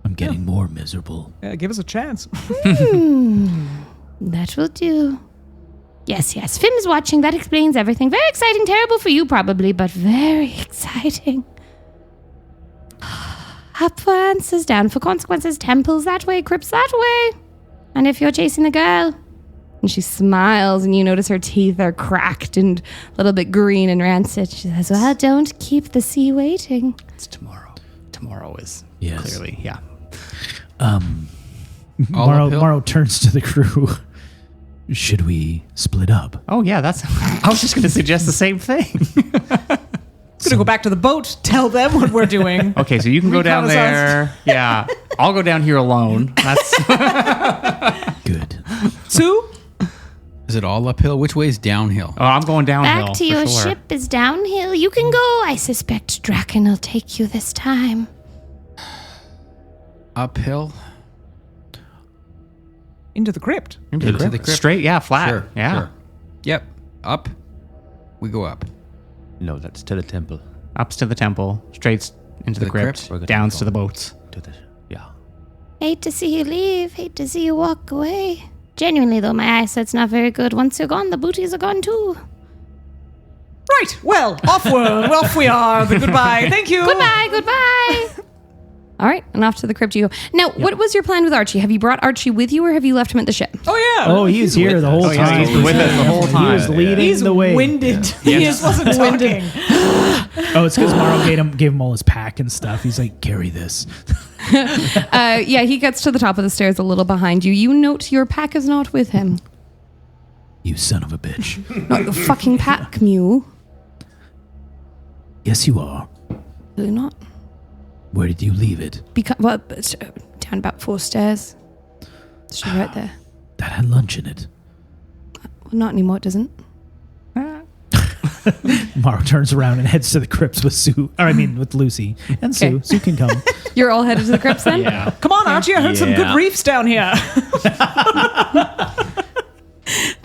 I'm getting more miserable.
Give us a chance.
That will do. Yes, Fim is watching. That explains everything. Very exciting. Terrible for you, probably, but very exciting. Up for answers, down for consequences. Temples that way, crypts that way. And if you're chasing the girl...
And she smiles and you notice her teeth are cracked and a little bit green and rancid. She says,
Well, don't keep the sea waiting.
It's tomorrow. Tomorrow is
Yes.
clearly, yeah.
Mawrow turns to the crew.
Should we split up?
Oh, yeah, I was just going to suggest the same thing.
Gonna go back to the boat, tell them what we're doing.
Okay, so you can go down
Reconnaissance.
there. Yeah. I'll go down here alone. That's
Good.
Sue?
Is it all uphill? Which way is downhill?
Oh, I'm going downhill.
Back to
for
your
sure.
ship is downhill. You can go. I suspect Draken will take you this time.
Uphill?
Into the crypt.
Into the crypt. Straight, yeah, flat.
Sure.
Yeah.
Sure. Yep. Up. We go up.
No, that's to the temple.
Ups to the temple, straight into the
the
crypt,
crypt?
downs to the boats.
To the yeah.
Hate to see you leave. Hate to see you walk away. Genuinely, though, my eyesight's not very good. Once you're gone, the booties are gone too.
Right. Well, off we are. But goodbye. Thank you.
Goodbye.
all right, and off to the crypt you go. Now, what was your plan with Archie? Have you brought Archie with you or have you left him at the ship?
Oh, yeah.
Oh, he's here the whole
Oh, yeah,
time.
he's been with us the whole
He
time.
was leading
He's
the way.
winded. He just wasn't talking.
Oh, it's because Mawrow gave him all his pack and stuff. He's like, carry this.
Yeah, he gets to the top of the stairs a little behind you. You note your pack is not with him.
You son of a bitch.
Not the fucking pack mule.
Yes, you are.
Really not.
Where did you leave it?
Down about 4 stairs. It's just right there.
That had lunch in it.
Well, not anymore, it doesn't.
Mawrow turns around and heads to the crypts with Sue. Or I mean, with Lucy and Sue.
Okay.
Sue can come.
You're all headed to the crypts then?
Yeah.
Come on, Archie. I heard some good
Yeah.
reefs down here.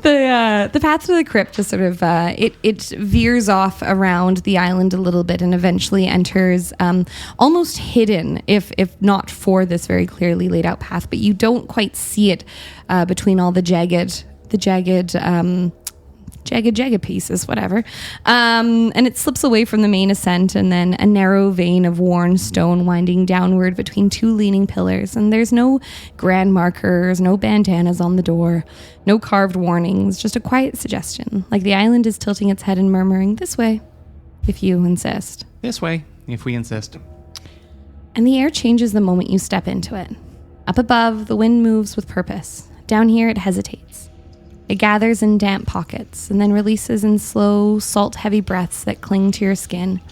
The path to the crypt just sort of it veers off around the island a little bit and eventually enters almost hidden, if not for this very clearly laid out path. But you don't quite see it between all the jagged pieces, whatever. And it slips away from the main ascent, and then a narrow vein of worn stone winding downward between two leaning pillars. And there's no grand markers, no bandanas on the door, no carved warnings, just a quiet suggestion, like the island is tilting its head and murmuring, "This way, if you insist."
This way, if we insist.
And the air changes the moment you step into it. Up above, the wind moves with purpose. Down here, it hesitates. It gathers in damp pockets and then releases in slow, salt-heavy breaths that cling to your skin.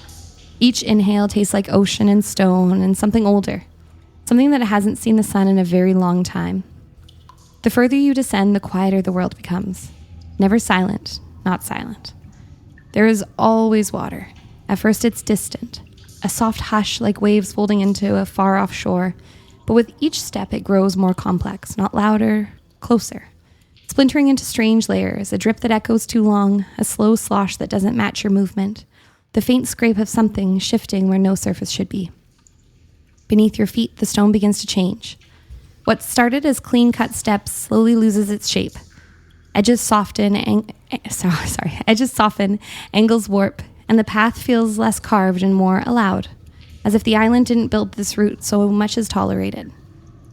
Each inhale tastes like ocean and stone and something older, something that hasn't seen the sun in a very long time. The further you descend, the quieter the world becomes. Never silent, not silent. There is always water. At first it's distant, a soft hush like waves folding into a far-off shore, but with each step it grows more complex, not louder, closer. Splintering into strange layers, a drip that echoes too long, a slow slosh that doesn't match your movement, the faint scrape of something shifting where no surface should be. Beneath your feet, the stone begins to change. What started as clean-cut steps slowly loses its shape. Edges soften, angles warp, and the path feels less carved and more allowed, as if the island didn't build this route so much as tolerated.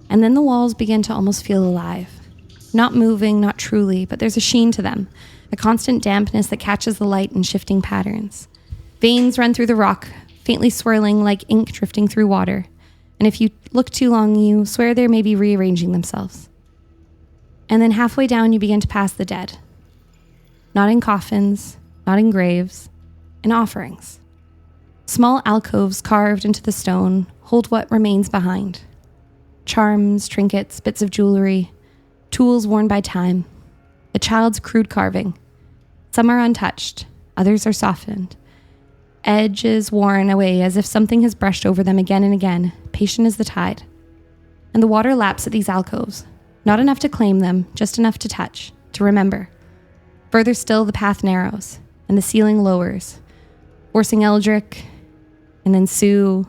And then the walls begin to almost feel alive. Not moving, not truly, but there's a sheen to them, a constant dampness that catches the light in shifting patterns. Veins run through the rock, faintly swirling like ink drifting through water, and if you look too long, you swear they may be rearranging themselves. And then halfway down, you begin to pass the dead. Not in coffins, not in graves, in offerings. Small alcoves carved into the stone hold what remains behind. Charms, trinkets, bits of jewelry, tools worn by time, a child's crude carving. Some are untouched, others are softened. Edges worn away as if something has brushed over them again and again, patient as the tide. And the water laps at these alcoves, not enough to claim them, just enough to touch, to remember. Further still, the path narrows, and the ceiling lowers, forcing Eldric, and then Sue,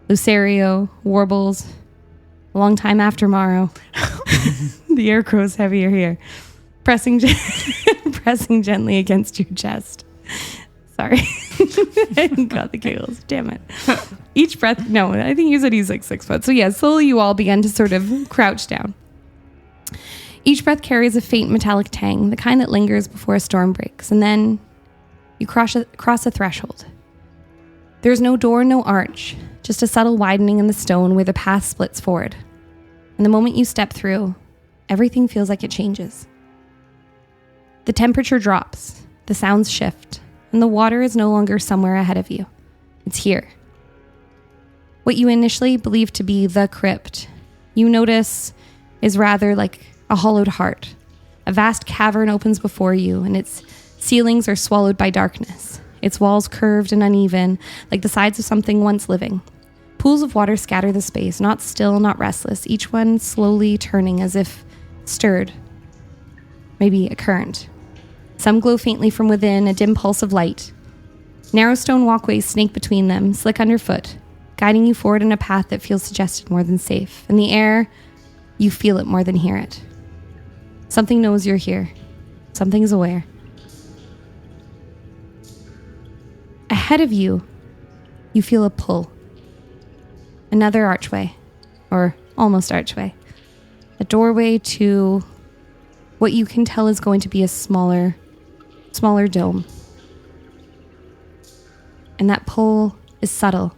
Lucerio, Warbles, a long time after Mawrow. The air grows heavier here. Pressing gently against your chest. Sorry. I got the giggles. Damn it. Each breath, no, I think you said he's like 6 foot. So yeah, slowly you all begin to sort of crouch down. Each breath carries a faint metallic tang, the kind that lingers before a storm breaks. And then you cross a threshold. There's no door, no arch, just a subtle widening in the stone where the path splits forward. And the moment you step through, everything feels like it changes. The temperature drops, the sounds shift, and the water is no longer somewhere ahead of you. It's here. What you initially believed to be the crypt, you notice is rather like a hollowed heart. A vast cavern opens before you, and its ceilings are swallowed by darkness. Its walls curved and uneven, like the sides of something once living. Pools of water scatter the space, not still, not restless, each one slowly turning as if stirred. Maybe a current. Some glow faintly from within, a dim pulse of light. Narrow stone walkways snake between them, slick underfoot, guiding you forward in a path that feels suggested more than safe. In the air, you feel it more than hear it. Something knows you're here. Something is aware. Ahead of you, you feel a pull. Another archway, or almost archway. A doorway to what you can tell is going to be a smaller dome. And that pull is subtle.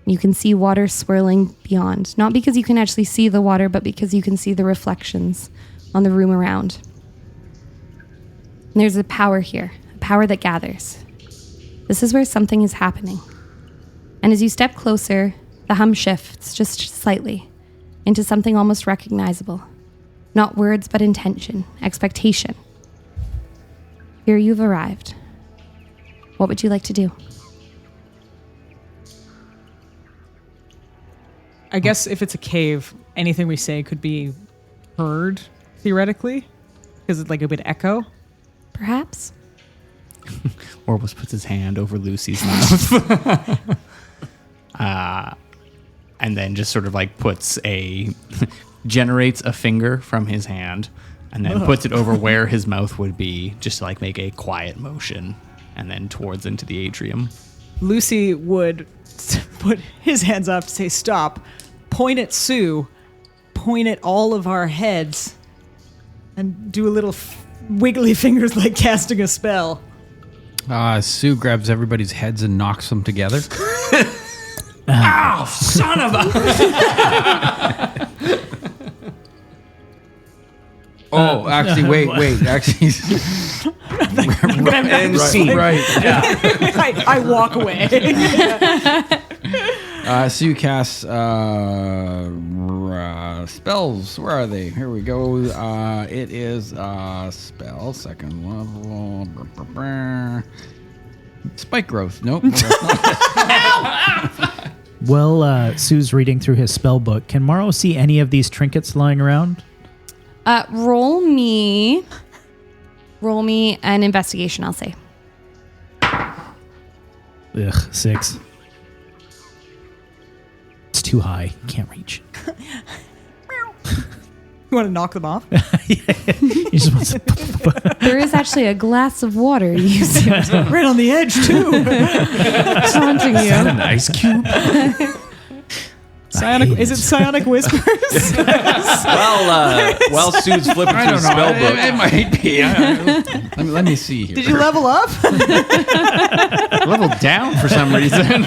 You can see water swirling beyond, not because you can actually see the water, but because you can see the reflections on the room around. And there's a power here, a power that gathers. This is where something is happening. And as you step closer, the hum shifts just slightly into something almost recognizable. Not words, but intention, expectation. Here you've arrived. What would you like to do?
I guess if it's a cave, anything we say could be heard, theoretically. Because it would echo.
Perhaps.
Warbles puts his hand over Lucy's mouth. And then just sort of generates a finger from his hand and then puts it over where his mouth would be, just to make a quiet motion, and then towards into the atrium.
Lucy would put his hands up, say stop, point at Sue, point at all of our heads, and do a little wiggly fingers like casting a spell.
Sue grabs everybody's heads and knocks them together.
Ow, son of a...
Oh, actually, wait. Actually,
End scene.
right.
I walk away.
Sue casts spells. Where are they? Here we go. It is spell, second level. Spike growth. Nope.
Well, Sue's reading through his spell book. Can Mawrow see any of these trinkets lying around?
Roll me an investigation, I'll say.
Ugh, 6. It's too high. Can't reach.
You want to knock them off?
He just wants to
There is actually a glass of water you see
Right on the edge, too.
taunting you.
An ice cube?
Is it Psionic Whispers?
While Sue's flipping through the spell book,
It might be. Let me see here.
Did you level up?
Level down for some reason.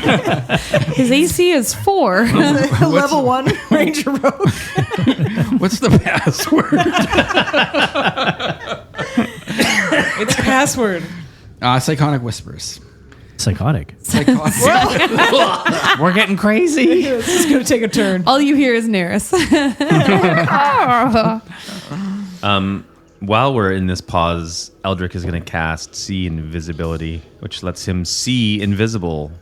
His AC is 4.
Level 1 Ranger Rogue.
What's the password?
It's password.
Psychonic Whispers.
psychotic.
We're getting crazy.
This is going to take a turn.
All you hear is Neris.
While we're in this pause, Eldric is going to cast See Invisibility, which lets him see invisible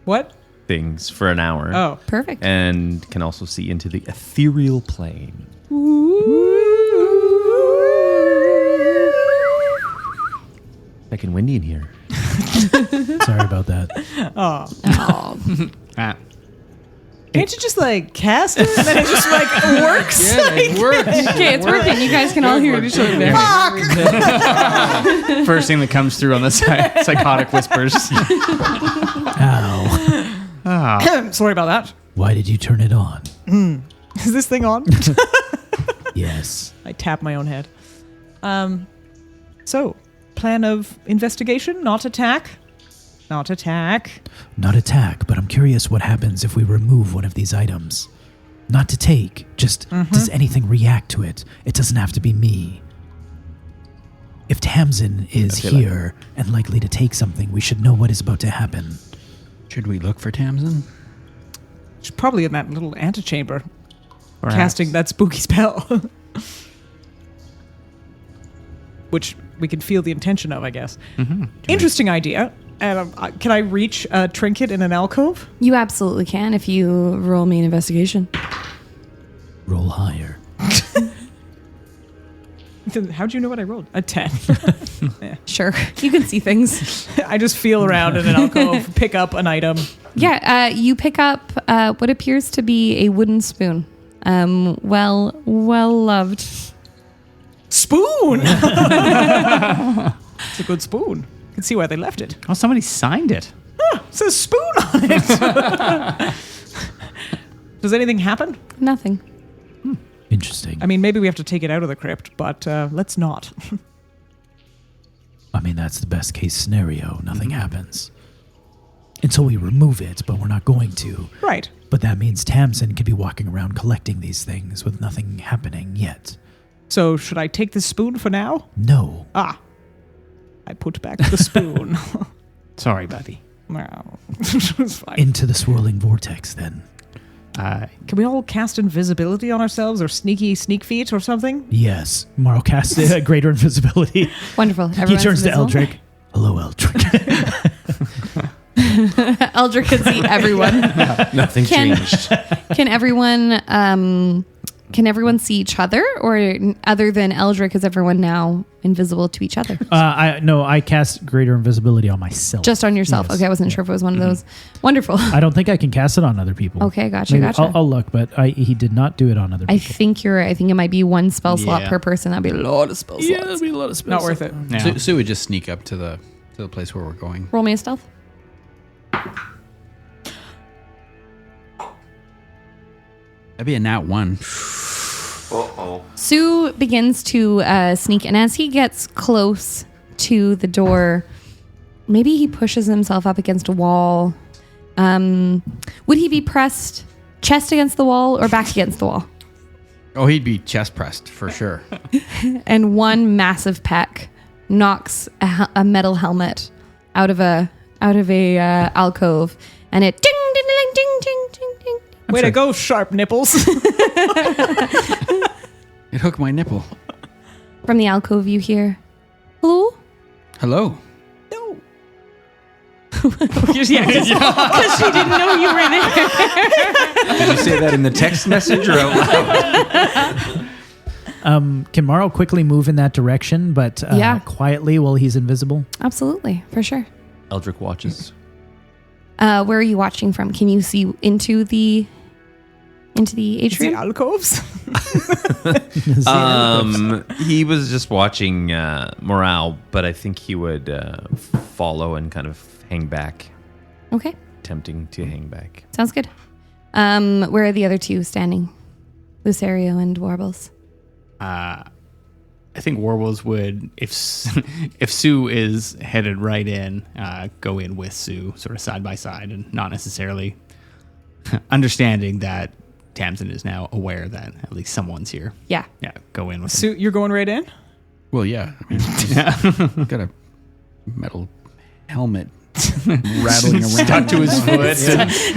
What?
things for an hour.
Oh.
Perfect.
And can also see into the ethereal plane. Like in windy in here.
Sorry about that.
Can't you just cast it and then it just works?
Yeah, it works.
Okay, it's working. You guys can all hear each other there.
First thing that comes through on the psychotic whispers.
Ow.
Sorry about that.
Why did you turn it on?
Is this thing on?
Yes.
I tap my own head. So, plan of investigation, not attack. Not attack.
Not attack, but I'm curious what happens if we remove one of these items. Not to take, just does anything react to it? It doesn't have to be me. If Tamsin is here and likely to take something, we should know what is about to happen.
Should we look for Tamsin?
She's probably in that little antechamber. Casting that spooky spell. Which we can feel the intention of, I guess. Interesting idea. Can I reach a trinket in an alcove?
You absolutely can if you roll me an investigation.
Roll higher.
How'd you know what I rolled? A 10.
Sure. You can see things.
I just feel around in an alcove, pick up an item.
Yeah, you pick up what appears to be a wooden spoon. Well loved.
Spoon! It's a good spoon. You can see why they left it.
Oh, somebody signed it.
It says spoon on it. Does anything happen?
Nothing.
Interesting.
I mean, maybe we have to take it out of the crypt, but let's not.
I mean, that's the best case scenario. Nothing happens. Until we remove it, but we're not going to.
Right.
But that means Tamsin could be walking around collecting these things with nothing happening yet.
So should I take this spoon for now?
No.
I put back the spoon.
Sorry, buddy.
No, it's fine.
Into the swirling vortex, then.
Can we all cast invisibility on ourselves or sneak feet or something?
Yes. Mawrow casts greater invisibility.
Wonderful.
He
Everyone's
turns to
invisible.
Eldric. Hello, Eldric.
Eldric can see everyone.
Nothing changed.
Can everyone can everyone see each other, or other than Eldric, is everyone now invisible to each other?
I cast greater invisibility on myself.
Just on yourself.
Yes.
Okay, I wasn't sure if it was one of those. Wonderful.
I don't think I can cast it on other people.
Okay, gotcha,
Maybe
gotcha.
I'll look, but he did not do it on other people.
I think you're right. I think it might be one spell slot
Yeah.
per person. That'd be a lot of spell slots.
Yeah, that'd be a lot of
Not worth it.
Yeah.
Sue would just sneak up to the place where we're going.
Roll me a stealth.
That'd be a nat 1.
Sue begins to sneak, and as he gets close to the door, maybe he pushes himself up against a wall. Would he be pressed chest against the wall or back against the wall?
Oh, he'd be chest pressed for sure.
And one massive peck knocks a metal helmet out of a alcove, and it ding ding ding ding ding ding ding.
Way to go, sharp nipples.
It hooked my nipple.
From the alcove, you hear, "Hello."
Hello.
No.
Because she didn't know you were there.
Did you say that in the text message or out loud?
Can Mawrow quickly move in that direction, but quietly while he's invisible?
Absolutely, for sure.
Eldric watches.
Where are you watching from? Can you see into the
See
atrium?
alcoves?
He was just watching Mawrow, but I think he would follow and kind of hang back,
Okay,
attempting to hang back.
sounds good. Where are the other two standing? Lucerio and Warbles.
I think Warbles would, if Sue is headed right in, go in with Sue, sort of side by side, and not necessarily understanding that Tamsin is now aware that at least someone's here.
Yeah.
Yeah, go in with him.
Sue, you're going right in?
Well, yeah. I mean, got a metal helmet rattling around.
Stuck to his foot.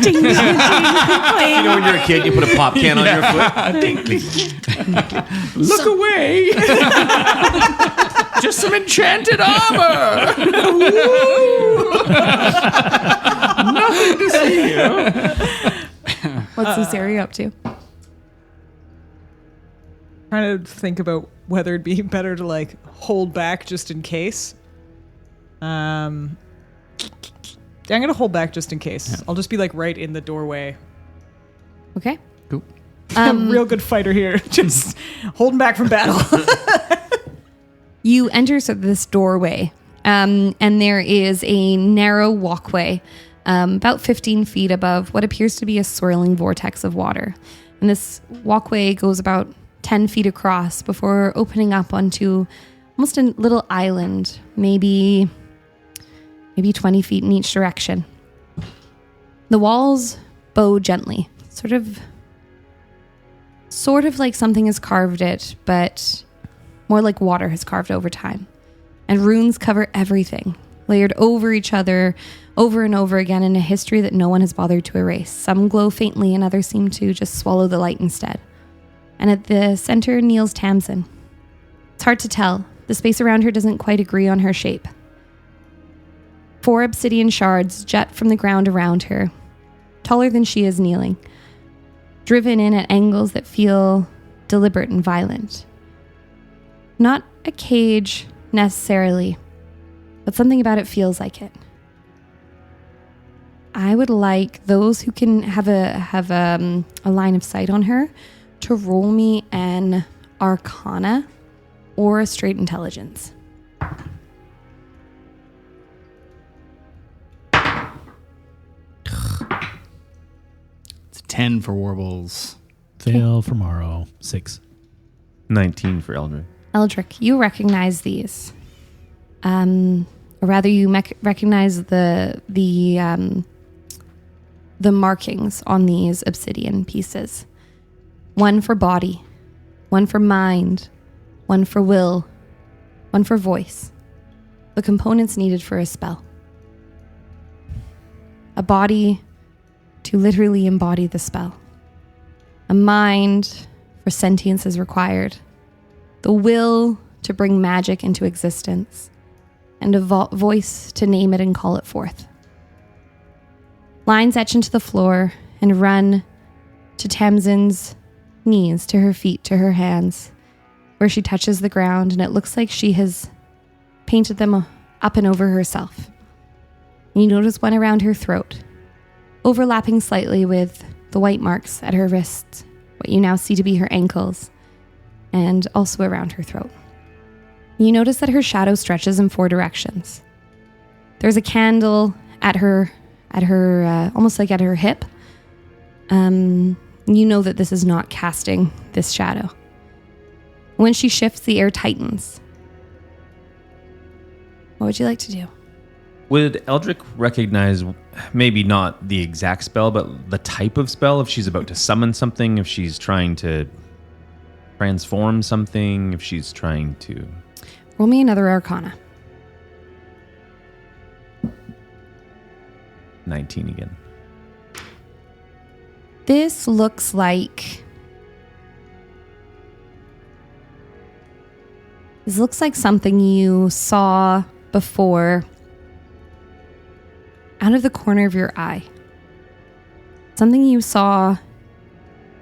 Ding, ding, ding.
You know when you're a kid, you put a pop can on your foot?
Look away! Just some enchanted armor! Nothing to see here.
What's Lucerio up to?
Trying to think about whether it'd be better to like hold back just in case. I'm gonna hold back just in case. I'll just be like right in the doorway.
Okay.
Cool.
I'm a real good fighter here. Just holding back from battle.
You enter this doorway, and there is a narrow walkway about 15 feet above what appears to be a swirling vortex of water. And this walkway goes about 10 feet across before opening up onto almost a little island, maybe 20 feet in each direction. The walls bow gently, sort of like something has carved it, but more like water has carved over time. And runes cover everything, layered over each other, over and over again in a history that no one has bothered to erase. Some glow faintly and others seem to just swallow the light instead. And at the center kneels Tamsin. It's hard to tell. The space around her doesn't quite agree on her shape. 4 obsidian shards jut from the ground around her, taller than she is kneeling, driven in at angles that feel deliberate and violent. Not a cage necessarily, but something about it feels like it. I would like those who can have a line of sight on her to roll me an Arcana or a straight intelligence.
It's a 10 for Warbles.
Fail for Mawrow. 6.
19 for Eldric.
Eldric, you recognize these. Or rather, you recognize the markings on these obsidian pieces. One for body, one for mind, one for will, one for voice. The components needed for a spell. A body to literally embody the spell. A mind for sentience is required. The will to bring magic into existence. And a voice to name it and call it forth. Lines etch into the floor and run to Tamsin's knees, to her feet, to her hands, where she touches the ground, and it looks like she has painted them up and over herself. And you notice one around her throat, overlapping slightly with the white marks at her wrists, what you now see to be her ankles, and also around her throat. You notice that her shadow stretches in 4 directions. There's a candle at her almost like at her hip. You know that this is not casting this shadow. When she shifts, the air tightens. What would you like to do?
Would Eldric recognize, maybe not the exact spell, but the type of spell? If she's about to summon something, if she's trying to transform something, if she's trying to...
Roll me another Arcana.
19 again.
This looks like something you saw before out of the corner of your eye. Something you saw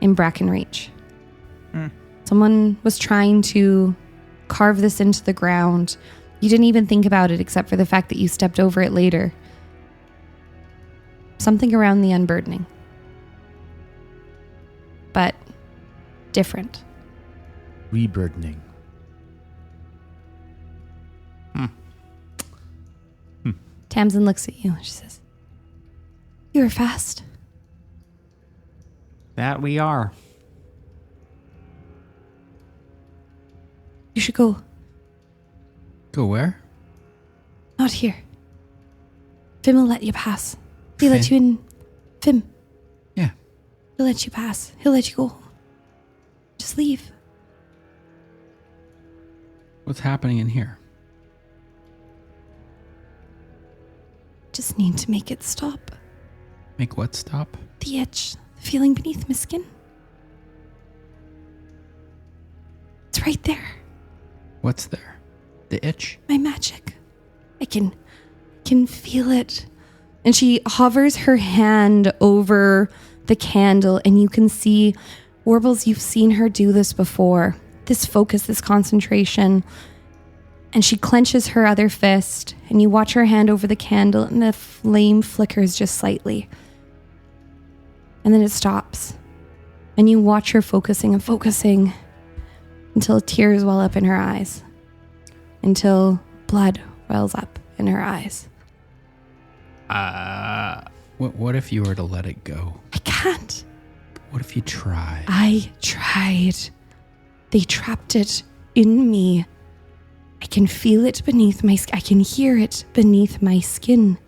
in Brackenreach. Someone was trying to carve this into the ground. You didn't even think about it except for the fact that you stepped over it later. Something around the unburdening. But different.
Reburdening.
Tamsin looks at you and she says, "You were fast."
That we are.
You should go.
Go where?
Not here. Fim will let you pass. He'll let you in. Fim.
Yeah.
He'll let you pass. He'll let you go home. Just leave.
What's happening in here?
Just need to make it stop.
Make what stop?
The itch. The feeling beneath my skin. It's right there.
What's there? The itch?
My magic. I can feel it. And she hovers her hand over the candle, and you can see, Warbles, you've seen her do this before. This focus, this concentration. And she clenches her other fist, and you watch her hand over the candle, and the flame flickers just slightly. And then it stops. And you watch her focusing and focusing until tears well up in her eyes. Until blood wells up in her eyes.
What if you were to let it go?
I can't.
What if you tried?
I tried. They trapped it in me. I can feel it beneath my skin. I can hear it beneath my skin.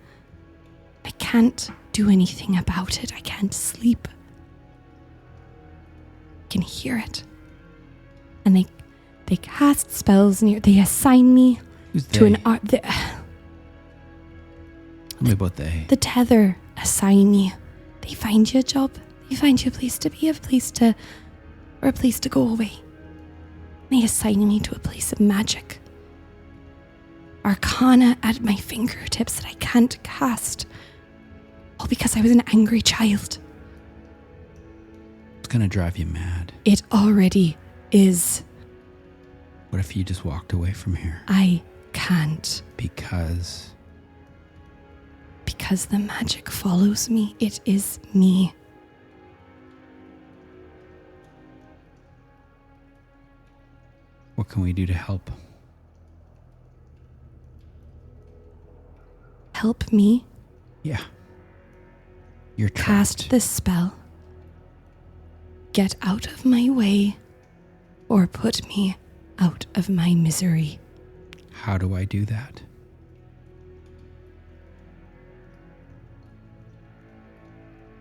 I can't do anything about it. I can't sleep. I can hear it. And they cast spells near. They assign me to an art.
Tell me about they.
The tether assign you. They find you a job. They find you a place to be, or a place to go away. They assign me to a place of magic. Arcana at my fingertips that I can't cast. All because I was an angry child.
It's gonna drive you mad.
It already is.
What if you just walked away from here?
I can't.
Because
the magic follows me. It is me.
what can we do to help?
Help me
Yeah. You're
cast
trapped.
this spell. Get out of my way, or put me out of my misery.
How do I do that?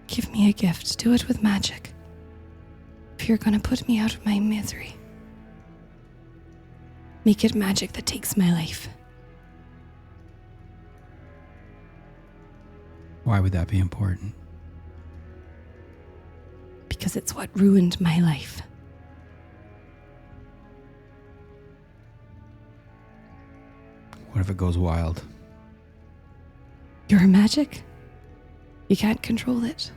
Give me a gift. Do it with magic. If you're gonna put me out of my misery, make it magic that takes my life.
Why would that be important?
Because it's what ruined my life.
What if it goes wild?
Your magic? You can't control it.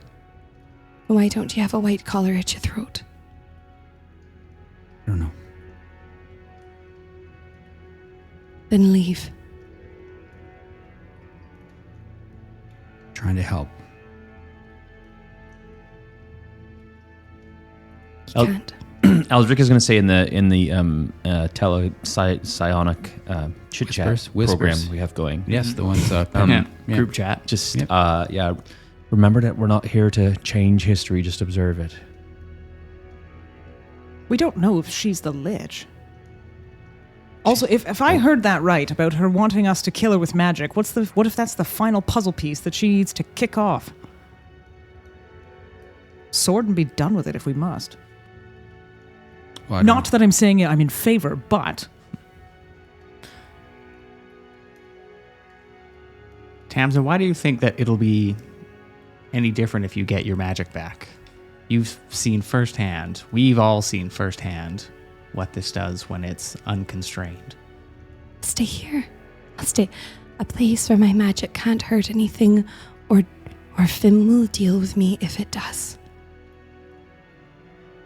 Why don't you have a white collar at your throat?
Then leave.
Trying to help.
You can't.
Eldric is going to say in the psionic chit chat
Whispers.
program we have going.
Yes, the ones
Group chat.
Just
Yep.
remember that we're not here to change history, just observe it.
We don't know if she's the Lich. Also, if I heard that right about her wanting us to kill her with magic, what if that's the final puzzle piece that she needs to kick off? Sword and be done with it if we must.
Well,
Not that I'm saying I'm in favor, but
Tamsin, why do you think that it'll be any different if you get your magic back? You've seen firsthand, we've all seen firsthand what this does when it's unconstrained.
Stay here. I'll stay. A place where my magic can't hurt anything, or Fim will deal with me if it does.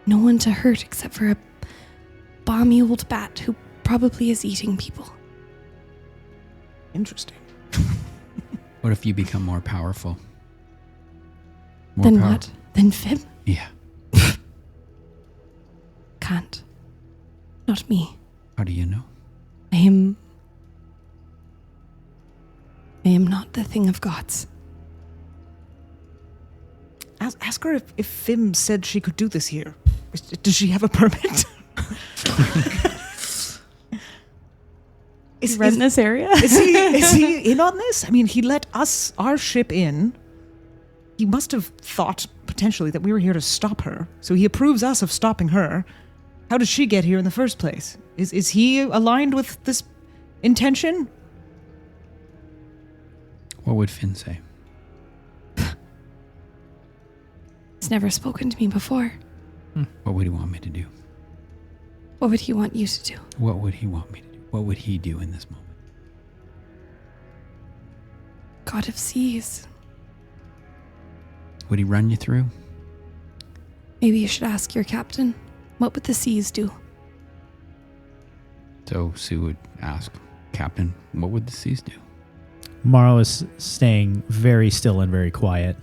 No one to hurt except for a balmy old bat who probably is eating people.
interesting.
What if you become more powerful?
Then what? Then Fim?
Yeah.
Can't. Not me.
How do you know?
I am not the thing of gods.
Ask her if Fim said she could do this here. Does she have a permit?
Is in this area?
Is he in on this? I mean, he let our ship in. He must have thought potentially that we were here to stop her. So he approves us of stopping her. How did she get here in the first place? Is he aligned with this intention?
What would Finn say?
He's never spoken to me before.
What would he want me to do?
What would he want you to do?
What would he want me to do? What would he do in this moment?
God of seas.
Would he run you through?
Maybe you should ask your captain. What would the seas do?
So Sue would ask, Captain, what would the seas do?
Mawrow is staying very still and very quiet.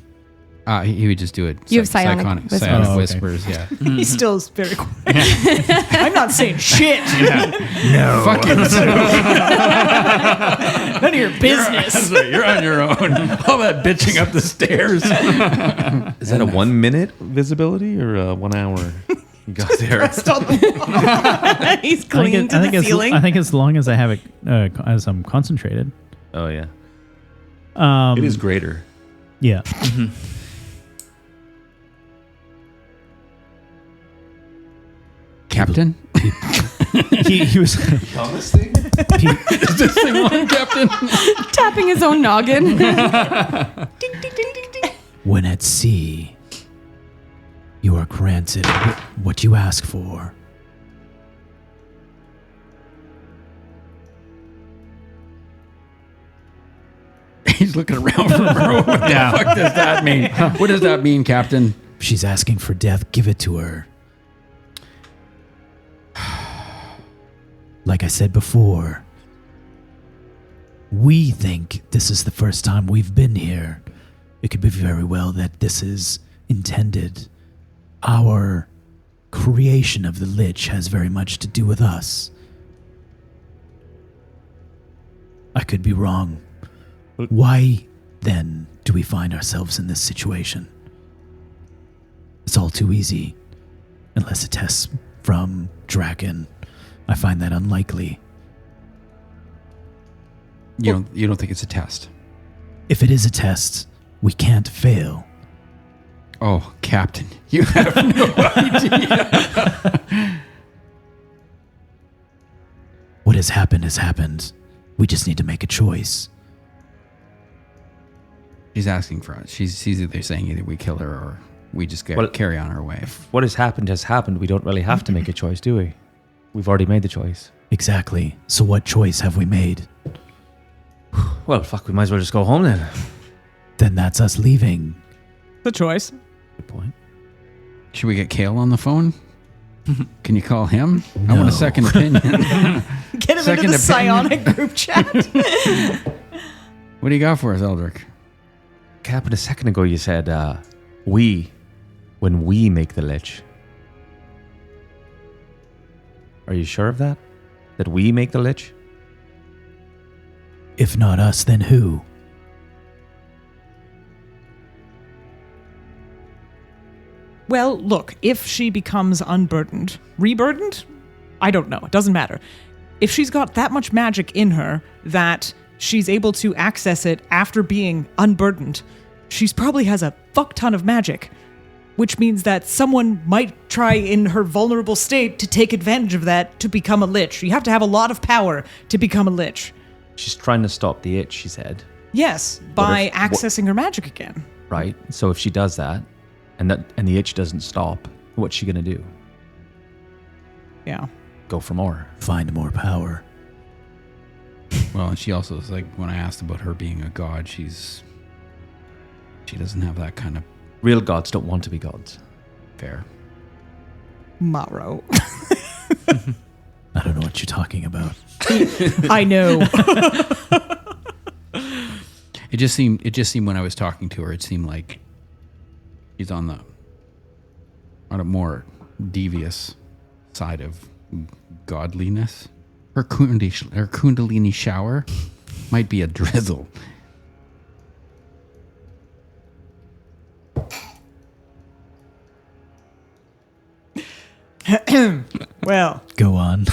He would just do it.
You have psionic whispers.
Psionic
Oh, okay.
whispers, yeah.
He still is very quiet. I'm not saying shit.
No. Fucking
None of your business.
You're on your own. All that bitching up the stairs.
Is that a 1 minute visibility or a 1 hour? You got there.
He's clinging to the ceiling.
I think as long as I have it, as I'm concentrated.
Oh yeah,
Um,
it is greater.
Yeah.
Captain?
he was.
On this thing?
Is this thing on, Captain?
Tapping his own noggin.
When at sea, you are granted what you ask for.
He's looking around for her. What the fuck does that mean? What does that mean, Captain?
She's asking for death, give it to her. Like I said before, we think this is the first time we've been here. It could be very well that this is intended. Our creation of the Lich has very much to do with us. I could be wrong. Why, then, do we find ourselves in this situation? It's all too easy. Unless a test from Draken. I find that unlikely.
You don't think it's a test?
If it is a test, we can't fail.
Oh, Captain, you have no idea.
What has happened has happened. We just need to make a choice.
She's asking for us. She's either saying either we kill her or we just carry on our way.
What has happened has happened. We don't really have to make a choice, do we? We've already made the choice.
Exactly. So what choice have we made?
Well, fuck, we might as well just go home then.
Then that's us leaving.
The choice.
Good point.
Should we get Kale on the phone? Can you call him? I want a second opinion.
Get him into the psionic group chat.
What do you got for us, Eldric?
Captain, a second ago you said, when we make the lich. Are you sure of that? That we make the lich?
If not us, then who?
Well, look, if she becomes unburdened, reburdened? I don't know. It doesn't matter. If she's got that much magic in her that she's able to access it after being unburdened, she's probably has a fuck ton of magic, which means that someone might try in her vulnerable state to take advantage of that to become a lich. You have to have a lot of power to become a lich.
She's trying to stop the itch, she said.
Yes, by accessing her magic again.
Right? So if she does that, and the itch doesn't stop, what's she going to do?
Yeah.
Go for more.
Find more power.
Well, and she also is like, when I asked about her being a god, she doesn't have that kind of
Real gods don't want to be gods.
fair.
Mawrow.
I don't know what you're talking about.
I know.
It just seemed when I was talking to her, it seemed like she's on a more devious side of godliness. Her kundalini shower might be a drizzle.
Well,
Go on.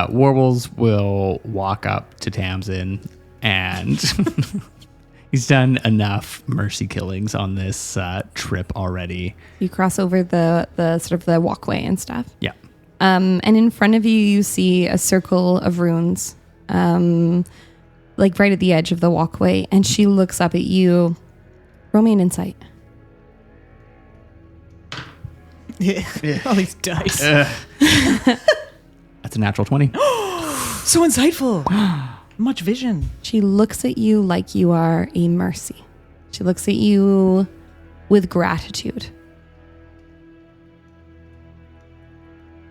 Warbles will walk up to Tamsin, and he's done enough mercy killings on this trip already.
You cross over the sort of the walkway and stuff.
Yeah.
And in front of you, you see a circle of runes, like right at the edge of the walkway. And she looks up at you. Roll me an insight.
all these dice.
That's a natural 20.
So insightful. Much vision.
She looks at you like you are a mercy. She looks at you with gratitude.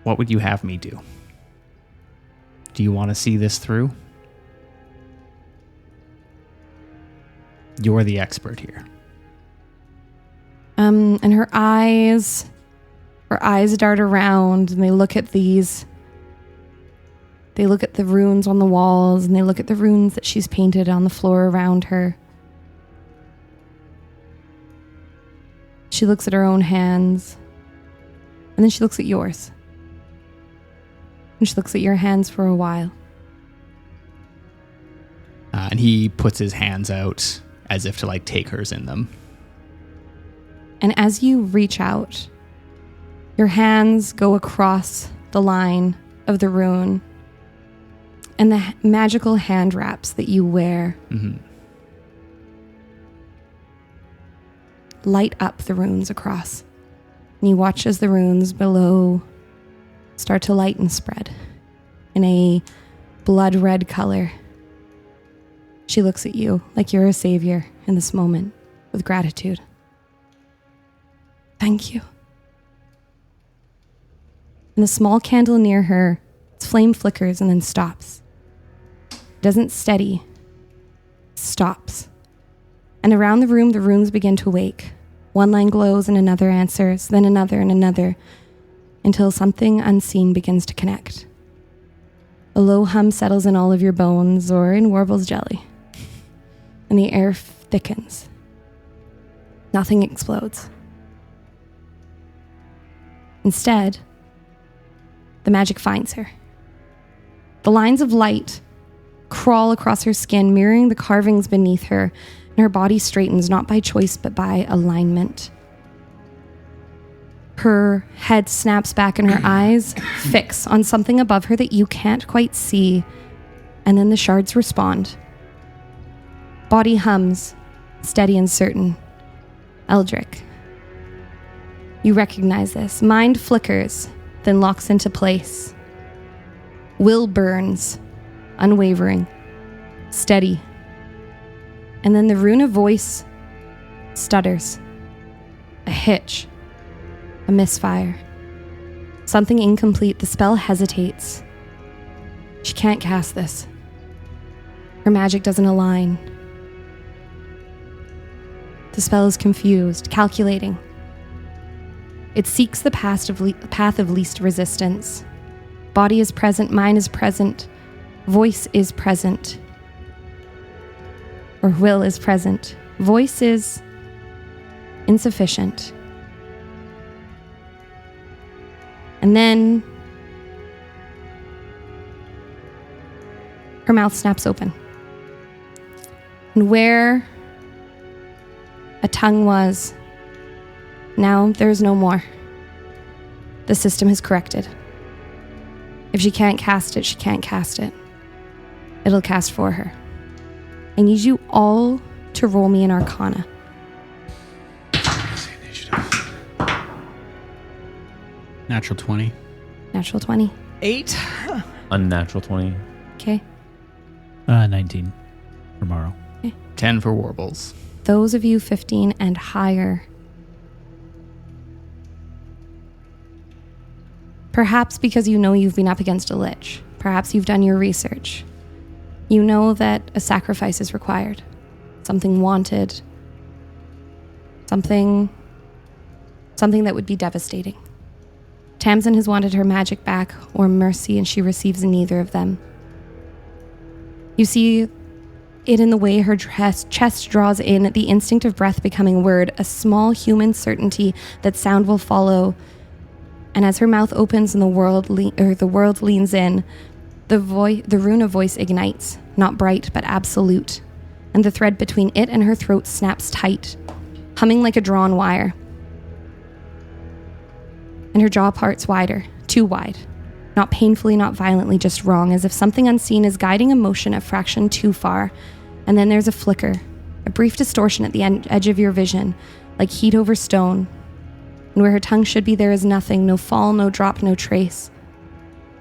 What would you have me do? Do you want to see this through? You're the expert here.
And her eyes dart around and they look at these. They look at the runes on the walls and they look at the runes that she's painted on the floor around her. She looks at her own hands. And then she looks at yours. And she looks at your hands for a while.
And he puts his hands out as if to like take hers in them.
And as you reach out, your hands go across the line of the rune. And the magical hand wraps that you wear light up the runes across. And you watch as the runes below start to light and spread in a blood red color. She looks at you like you're a savior in this moment with gratitude. Thank you. And the small candle near her, its flame flickers and then stops. It doesn't steady. It stops. And around the room, the runes begin to wake. One line glows and another answers, then another and another, until something unseen begins to connect. A low hum settles in all of your bones or in Warbles jelly. And the air thickens. Nothing explodes. Instead, the magic finds her. The lines of light crawl across her skin, mirroring the carvings beneath her, and her body straightens not by choice but by alignment. Her head snaps back and her eyes fix on something above her that you can't quite see, and then the shards respond. Body hums, steady and certain. Eldric. You recognize this. Mind flickers, then locks into place. Will burns, unwavering, steady. And then the rune of voice stutters. A hitch. A misfire. Something incomplete. The spell hesitates. She can't cast this. Her magic doesn't align. The spell is confused, calculating. It seeks the path of least resistance. Body is present, mind is present, voice is present. Or will is present. Voice is insufficient. And then her mouth snaps open. And where a tongue was, now there is no more. The system has corrected. If she can't cast it, she can't cast it. It'll cast for her. I need you all to roll me an Arcana.
Natural 20.
Natural 20.
8.
Unnatural 20.
Okay.
19 for Mawrow.
10 for Warbles.
Those of you 15 and higher. Perhaps because you know you've been up against a lich. Perhaps you've done your research. You know that a sacrifice is required. Something wanted. Something that would be devastating. Tamsin has wanted her magic back or mercy, and she receives neither of them. You see it in the way her chest draws in, the instinct of breath becoming word, a small human certainty that sound will follow. And as her mouth opens and the world leans in, the rune of voice ignites, not bright but absolute, and the thread between it and her throat snaps tight, humming like a drawn wire. And her jaw parts wider, too wide. Not painfully, not violently, just wrong, as if something unseen is guiding a motion a fraction too far. And then there's a flicker, a brief distortion at the edge of your vision, like heat over stone. And where her tongue should be, there is nothing, no fall, no drop, no trace.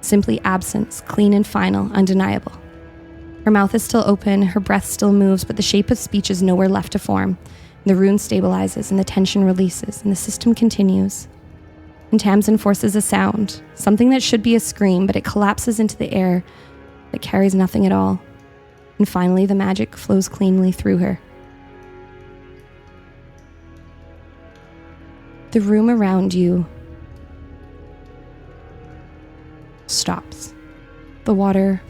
Simply absence, clean and final, undeniable. Her mouth is still open, her breath still moves, but the shape of speech is nowhere left to form. The rune stabilizes, and the tension releases, and the system continues. And Tamsin forces a sound, something that should be a scream, but it collapses into the air that carries nothing at all. And finally, the magic flows cleanly through her. The room around you stops. The water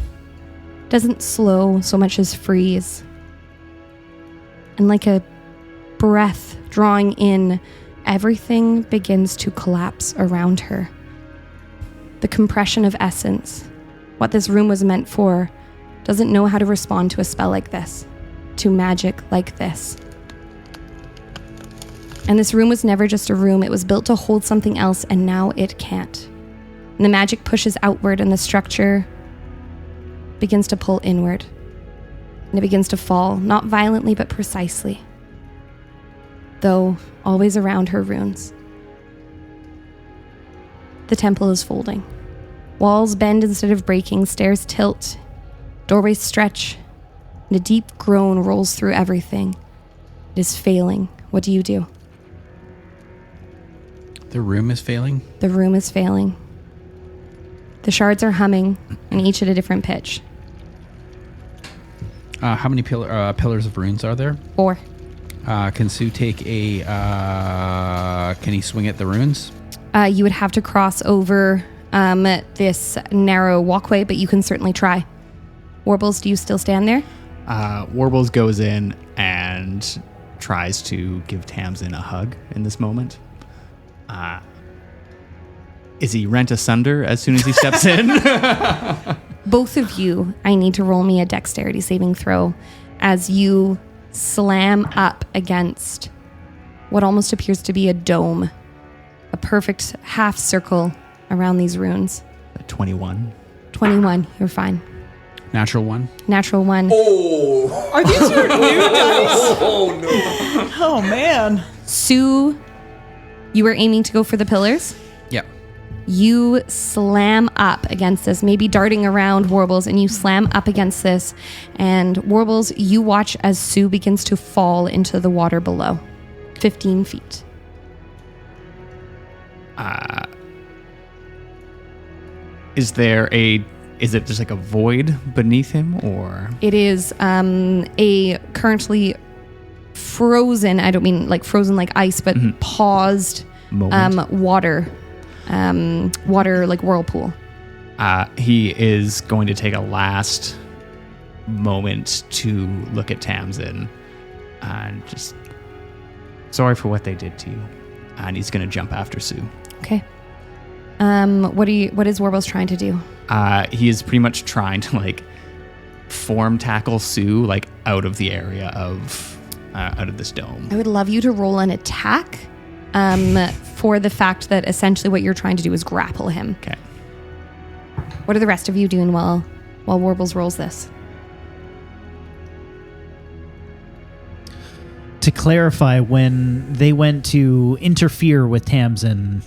doesn't slow so much as freeze. And like a breath drawing in, everything begins to collapse around her. The compression of essence, what this room was meant for, doesn't know how to respond to a spell like this, to magic like this. And this room was never just a room, it was built to hold something else, and now it can't. And the magic pushes outward, and the structure begins to pull inward. And it begins to fall, not violently, but precisely. Though always around her runes. The temple is folding. Walls bend instead of breaking, stairs tilt, doorways stretch, and a deep groan rolls through everything. It is failing. What do you do?
The room is failing?
The room is failing. The shards are humming, and each at a different pitch.
How many pillars of runes are there?
4.
Can Sue take a... can he swing at the runes?
You would have to cross over this narrow walkway, but you can certainly try. Warbles, do you still stand there?
Warbles goes in and tries to give Tamsin a hug in this moment. Is he rent asunder as soon as he steps in?
Both of you, I need to roll me a dexterity saving throw as you slam up against what almost appears to be a dome, a perfect half circle around these runes.
21.
21, you're fine.
Natural 1.
Natural 1.
Are these your new dice? Oh, no. Oh, man.
Sue, you were aiming to go for the pillars?
Yep.
You slam up against this, maybe darting around Warbles, and you slam up against this. And Warbles, you watch as Sue begins to fall into the water below, 15 feet.
Is it just like a void beneath him, or?
It is a currently frozen, I don't mean like frozen like ice, but paused water like whirlpool.
He is going to take a last moment to look at Tamsin and just sorry for what they did to you. And he's going to jump after Sue.
Okay. What is Warbles trying to do?
He is pretty much trying to like form tackle Sue like out of the area of out of this dome.
I would love you to roll an attack for the fact that essentially what you're trying to do is grapple him.
Okay.
What are the rest of you doing while Warbles rolls this?
To clarify, when they went to interfere with Tamsin,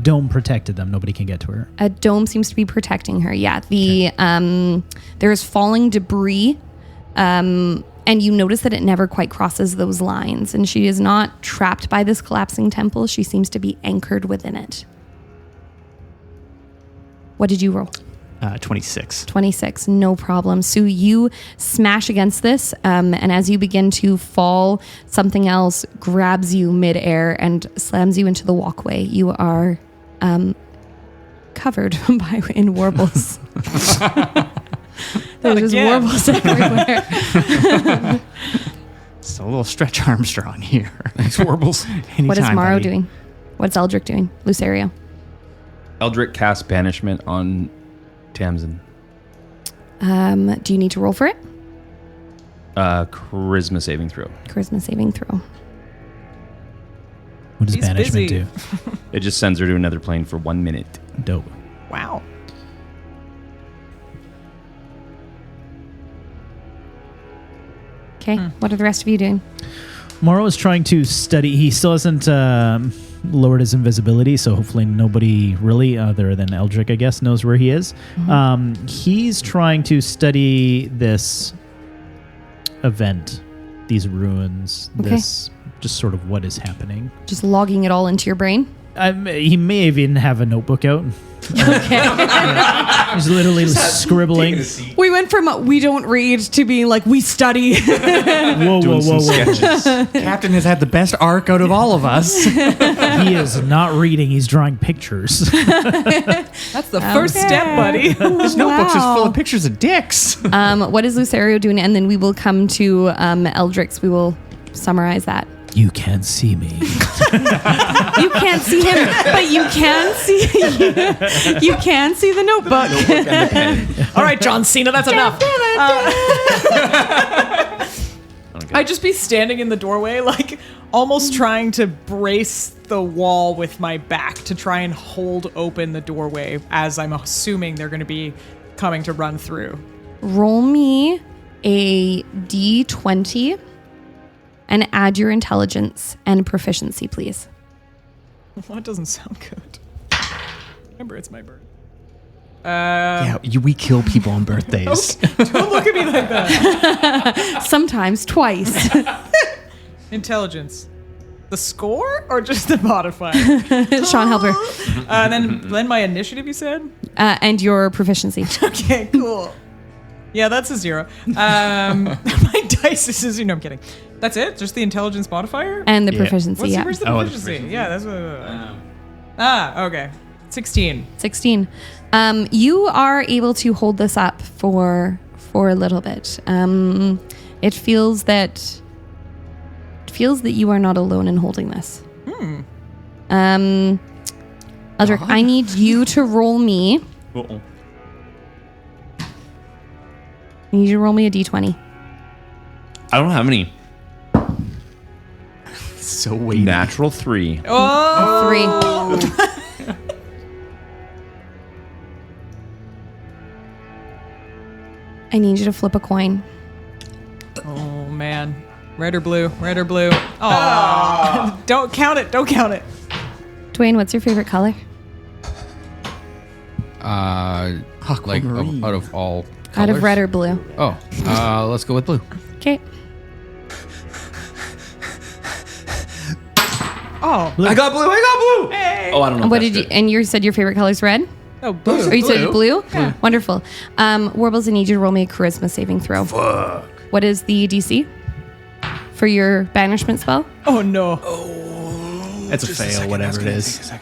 Dome protected them. Nobody can get to her.
A dome seems to be protecting her. Yeah. There is falling debris, and you notice that it never quite crosses those lines. And she is not trapped by this collapsing temple. She seems to be anchored within it. What did you roll?
26.
26, no problem. So you smash against this, and as you begin to fall, something else grabs you midair and slams you into the walkway. You are covered in warbles. There's just warbles everywhere.
So a little Stretch Armstrong here.
Thanks, Warbles.
What is
Anytime,
Mawrow
buddy.
doing? What's Eldric doing? Lucerio.
Eldric casts banishment on Tamsin.
Do you need to roll for it?
Charisma saving throw.
Charisma saving throw.
What does
He's
banishment
busy.
do?
It just sends her to another plane for 1 minute.
Dope.
Wow.
Okay. What are the rest of you doing?
Mawrow is trying to study. He still hasn't lowered his invisibility, so hopefully nobody really, other than Eldric, I guess, knows where he is. He's trying to study this event, these ruins,
Okay.
this just sort of what is happening.
Just logging it all into your brain?
He may even have a notebook out. He's literally scribbling.
We went from we don't read to being like we study.
Whoa.
Sketches.
Captain has had the best arc out of all of us.
He is not reading. He's drawing pictures.
That's the first step, buddy.
His notebook's just full of pictures of dicks.
What is Lucerio doing? And then we will come to Eldric's. We will summarize that.
You can't see me.
You can't see him, but you can see you can see the notebook.
Notebook and the pen.
All right, John Cena, that's enough. I'd just be standing in the doorway, like almost trying to brace the wall with my back to try and hold open the doorway as I'm assuming they're going to be coming to run through.
Roll me a D20 and add your intelligence and proficiency, please.
Well, that doesn't sound good. Remember, it's my birthday.
Yeah, we kill people on birthdays.
Don't look at me like that.
Sometimes twice.
Intelligence. The score or just the modifier?
Sean, help her.
Then my initiative, you said?
And your proficiency.
Okay, cool. Yeah, that's a 0. My dice is a 0. No, I'm kidding. That's it? Just the intelligence modifier?
And the
Yeah.
proficiency, yeah.
Where's the
Oh, the
proficiency? Yeah, that's what. Okay. 16.
16. You are able to hold this up for a little bit. It feels that you are not alone in holding this. Eldric, I need you to roll me.
Uh-oh.
I need you to roll me a d20.
I don't have any.
So weighty.
Natural 3.
Oh!
3. I need you to flip a coin.
Oh, man. Red or blue? Red or blue? Oh. Don't count it. Don't count it.
Dwayne, what's your favorite color?
Like out of all colors?
Out of red or blue?
Oh, let's go with blue.
Okay.
Oh.
I got blue. Oh, I don't know.
What did you? And you said your favorite color is red.
Oh, blue.
Or you said blue? Yeah. Wonderful. Warbles, I need you to roll me a charisma saving throw.
Fuck.
What is the DC for your banishment spell?
Oh, no.
It's a fail, whatever it is.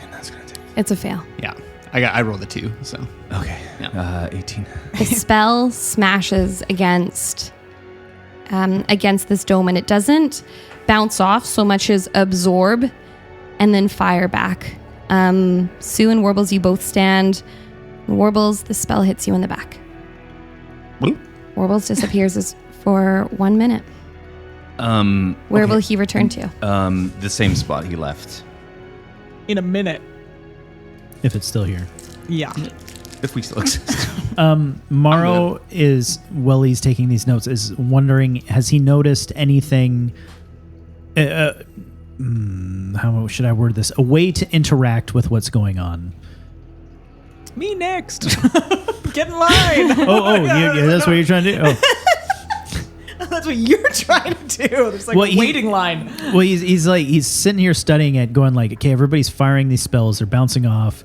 It's a fail.
Yeah. I rolled a 2, so.
Okay. 18.
The spell smashes against this dome, and it doesn't bounce off so much as absorb and then fire back. Sue and Warbles, you both stand. Warbles, the spell hits you in the back.
Bloop.
Warbles disappears for 1 minute. Where will he return to?
The same spot he left.
In a minute.
If it's still here.
Yeah.
If we still exist.
Mawrow is, while he's taking these notes, is wondering, has he noticed anything? How should I word this? A way to interact with what's going on.
Me next. Get in line.
That's what you're trying to do? Oh.
That's what you're trying to do. There's like a waiting line.
Well, he's sitting here studying it, going like, okay, everybody's firing these spells, they're bouncing off.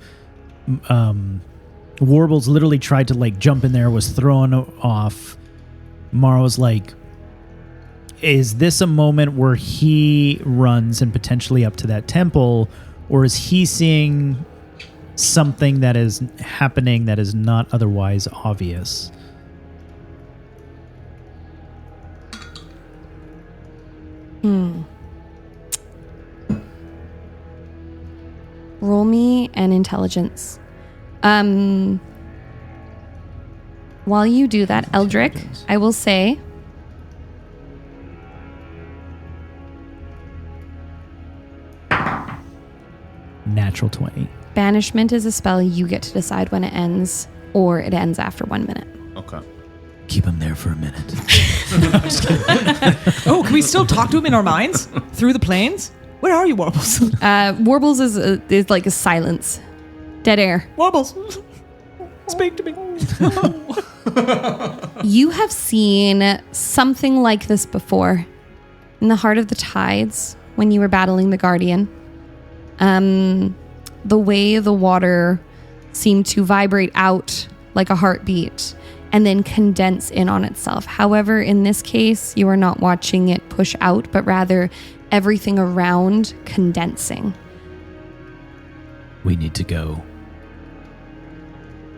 Warbles literally tried to like jump in there, was thrown off. Mawrow's like, is this a moment where he runs and potentially up to that temple, or is he seeing something that is happening that is not otherwise obvious?
Roll me an intelligence. While you do that, Eldric, I will say,
Natural 20.
banishment is a spell you get to decide when it ends, or it ends after 1 minute.
Okay.
Keep him there for a minute.
Oh, can we still talk to him in our minds? Through the planes? Where are you, Warbles?
Warbles is like a silence. Dead air.
Warbles. Speak to me.
You have seen something like this before. In the heart of the tides, when you were battling the Guardian. The way the water seemed to vibrate out like a heartbeat and then condense in on itself. However, in this case, you are not watching it push out, but rather everything around condensing.
We need to go.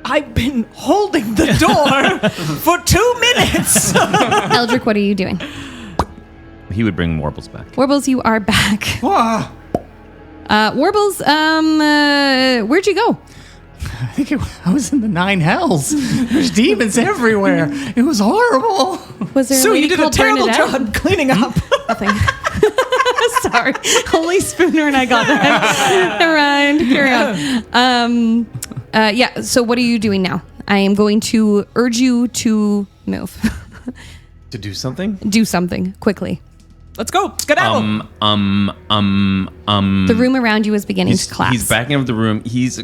I've been holding the door for 2 minutes.
Eldric, what are you doing?
He would bring Warbles back.
Warbles, you are back. Warbles, where'd you go?
I think I was in the 9 hells. There's demons everywhere. It was horrible.
Was there
So
a lady
you did a
called
terrible
Bernadette?
job cleaning up.
Nothing. Sorry. Only Spooner and I got that. Never mind. Carry on. Yeah, so what are you doing now? I am going to urge you to move.
To do something?
Do something quickly.
Let's go. Skedaddle.
The room around you is beginning to collapse.
He's backing up the room. She's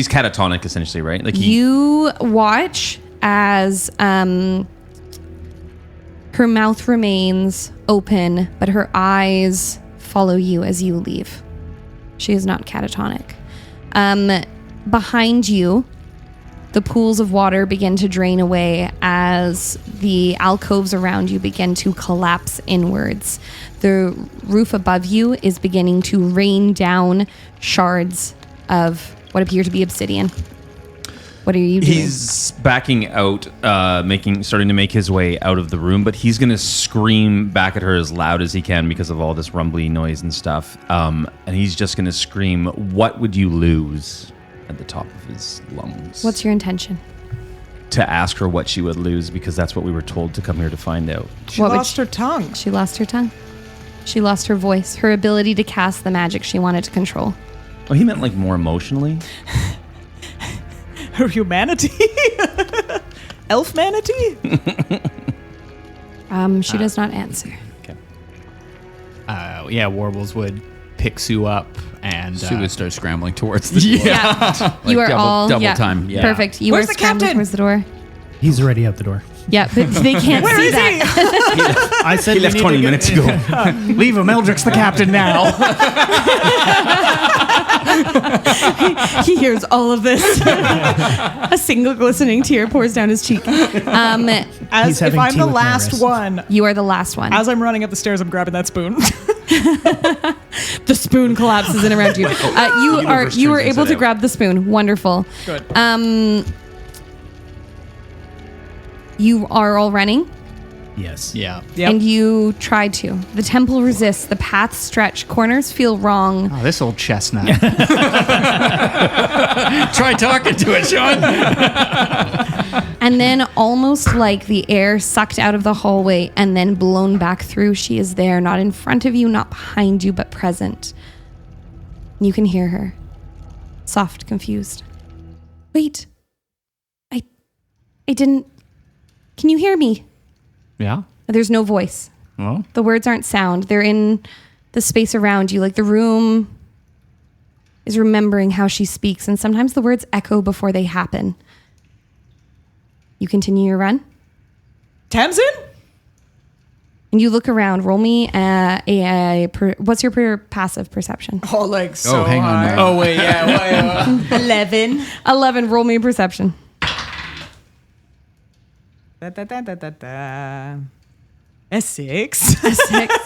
catatonic essentially, right? Like
you watch as her mouth remains open, but her eyes follow you as you leave. She is not catatonic. Behind you, the pools of water begin to drain away as the alcoves around you begin to collapse inwards. The roof above you is beginning to rain down shards of what appear to be obsidian. What are you doing?
He's backing out, starting to make his way out of the room, but he's going to scream back at her as loud as he can because of all this rumbly noise and stuff. And he's just going to scream, "What would you lose?" at the top of his lungs.
What's your intention?
To ask her what she would lose, because that's what we were told to come here to find out.
She lost her tongue.
She lost her tongue. She lost her voice, her ability to cast the magic she wanted to control.
Oh, he meant like more emotionally?
Her humanity? Elf manatee?
She does not answer.
Okay.
Yeah, Warbles would pick Sue up and
Sue would start scrambling towards the door.
Yeah. You are
double
all
time. Yeah.
Perfect. You
Where's
are
the
scrambling
captain?
towards the door.
He's already out the door.
Yeah, but they can't see that.
I said
He left 20 minutes ago.
Leave him. Eldric's the captain now.
He hears all of this. A single glistening tear pours down his cheek.
He's
If
having
I'm
tea
the
with
last
Maris.
one,
You are the last one.
as I'm running up the stairs, I'm grabbing that spoon.
The spoon collapses in around you. You are able to grab the spoon. Wonderful.
Good.
You are all running,
Yes.
Yeah.
Yep.
and you try to. The temple resists. The paths stretch. Corners feel wrong.
Oh, this old chestnut.
Try talking to it, Sean.
And then, almost like the air sucked out of the hallway and then blown back through, she is there, not in front of you, not behind you, but present. You can hear her. Soft, confused. Wait. I didn't... Can you hear me?
Yeah.
There's no voice.
Well,
The words aren't sound. They're in the space around you. Like the room is remembering how she speaks, and sometimes the words echo before they happen. You continue your run,
Tamsin?
and you look around. Roll me what's your passive perception?
Oh, like so
hang on,
high.
Mawrow.
oh wait, yeah.
11.
11. Roll me perception.
A 6.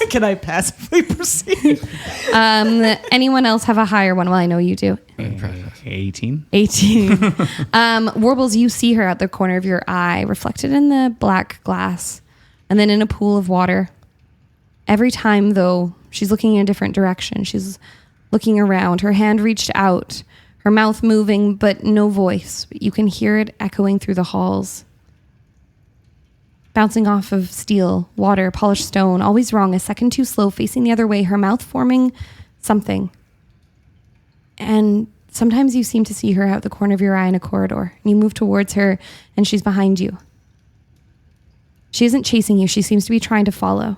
Can I passively proceed?
Anyone else have a higher one? Well, I know you do.
18.
18. Warbles, you see her at the corner of your eye, reflected in the black glass, and then in a pool of water. Every time, though, she's looking in a different direction. She's looking around, her hand reached out, her mouth moving, but no voice. You can hear it echoing through the halls. Bouncing off of steel, water, polished stone, always wrong, a second too slow, facing the other way, her mouth forming something. And sometimes you seem to see her out the corner of your eye in a corridor. And you move towards her, and she's behind you. She isn't chasing you. She seems to be trying to follow,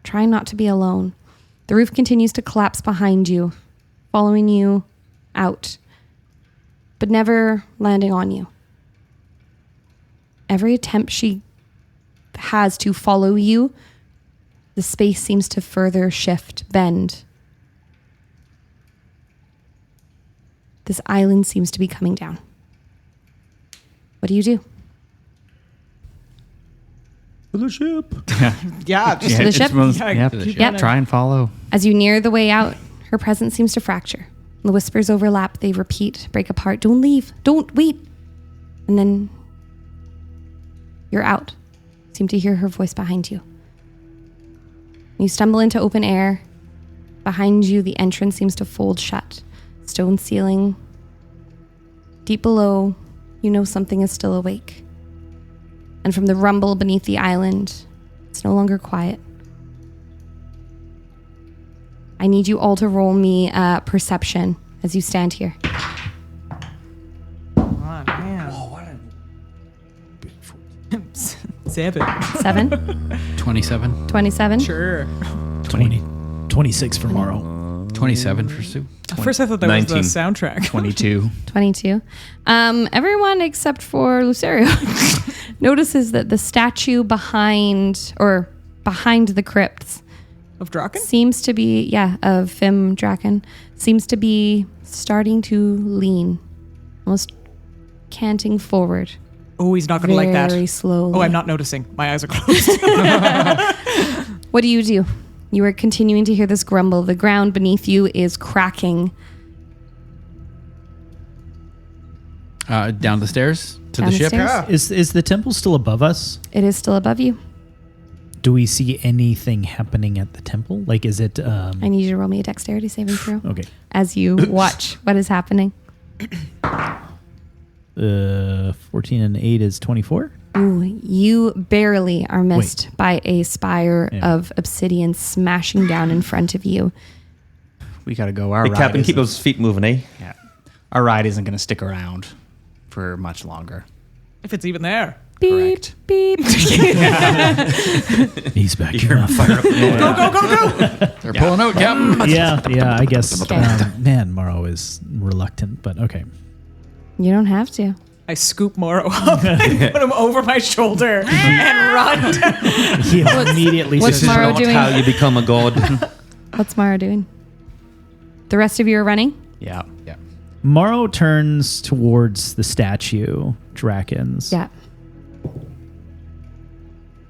trying not to be alone. The roof continues to collapse behind you, following you out, but never landing on you. Every attempt she has to follow you, the space seems to further shift, bend. This island seems to be coming down. What do you do?
For the ship.
Yeah, just
to the ship?
Yeah,
keep
Yep.
try and follow.
As you near the way out, her presence seems to fracture. The whispers overlap, they repeat, break apart. Don't leave. Don't wait. And then you're out. Seem to hear her voice behind you. You stumble into open air. Behind you, the entrance seems to fold shut. Stone ceiling. Deep below, you know something is still awake. And from the rumble beneath the island, it's no longer quiet. I need you all to roll me perception as you stand here.
Oh, man. 7.
7,
27.
27.
Sure.
26 for Mawrow.
27 for Sue.
At first I thought that
19.
was the soundtrack.
22.
22. Everyone except for Lucerio notices that the statue behind the crypts
Of Draken?
seems to be, of Fim Draken, seems to be starting to lean, almost canting forward.
Oh, he's not going to like that.
Very slowly.
Oh, I'm not noticing. My eyes are closed.
What do? You are continuing to hear this grumble. The ground beneath you is cracking.
Down the stairs to
Down
the
the
ship.
stairs?
Is the temple still above us?
It is still above you.
Do we see anything happening at the temple? Like, is it?
I need you to roll me a dexterity saving throw
Okay.
as you watch what is happening.
14 and 8 is 24.
Ooh, you barely are missed by a spire
Yeah.
of obsidian smashing down in front of you.
We got to go. Our
Hey,
ride
Captain, keep
isn't-
those feet moving, eh?
Yeah. Our ride isn't going to stick around for much longer.
If it's even there.
Beep,
Correct.
beep.
He's back
You're
enough.
fire up.
They're pulling out, Captain.
Yeah, I guess.
Okay.
Man, Mawrow is reluctant, but okay.
You don't have to.
I scoop Mawrow up and put him over my shoulder and run.
He immediately
what's
says,
Mawrow
Not
doing?
how you become a god.
What's Mawrow doing? The rest of you are running?
Yeah.
Yeah.
Mawrow turns towards the statue, Drakens,
Yeah.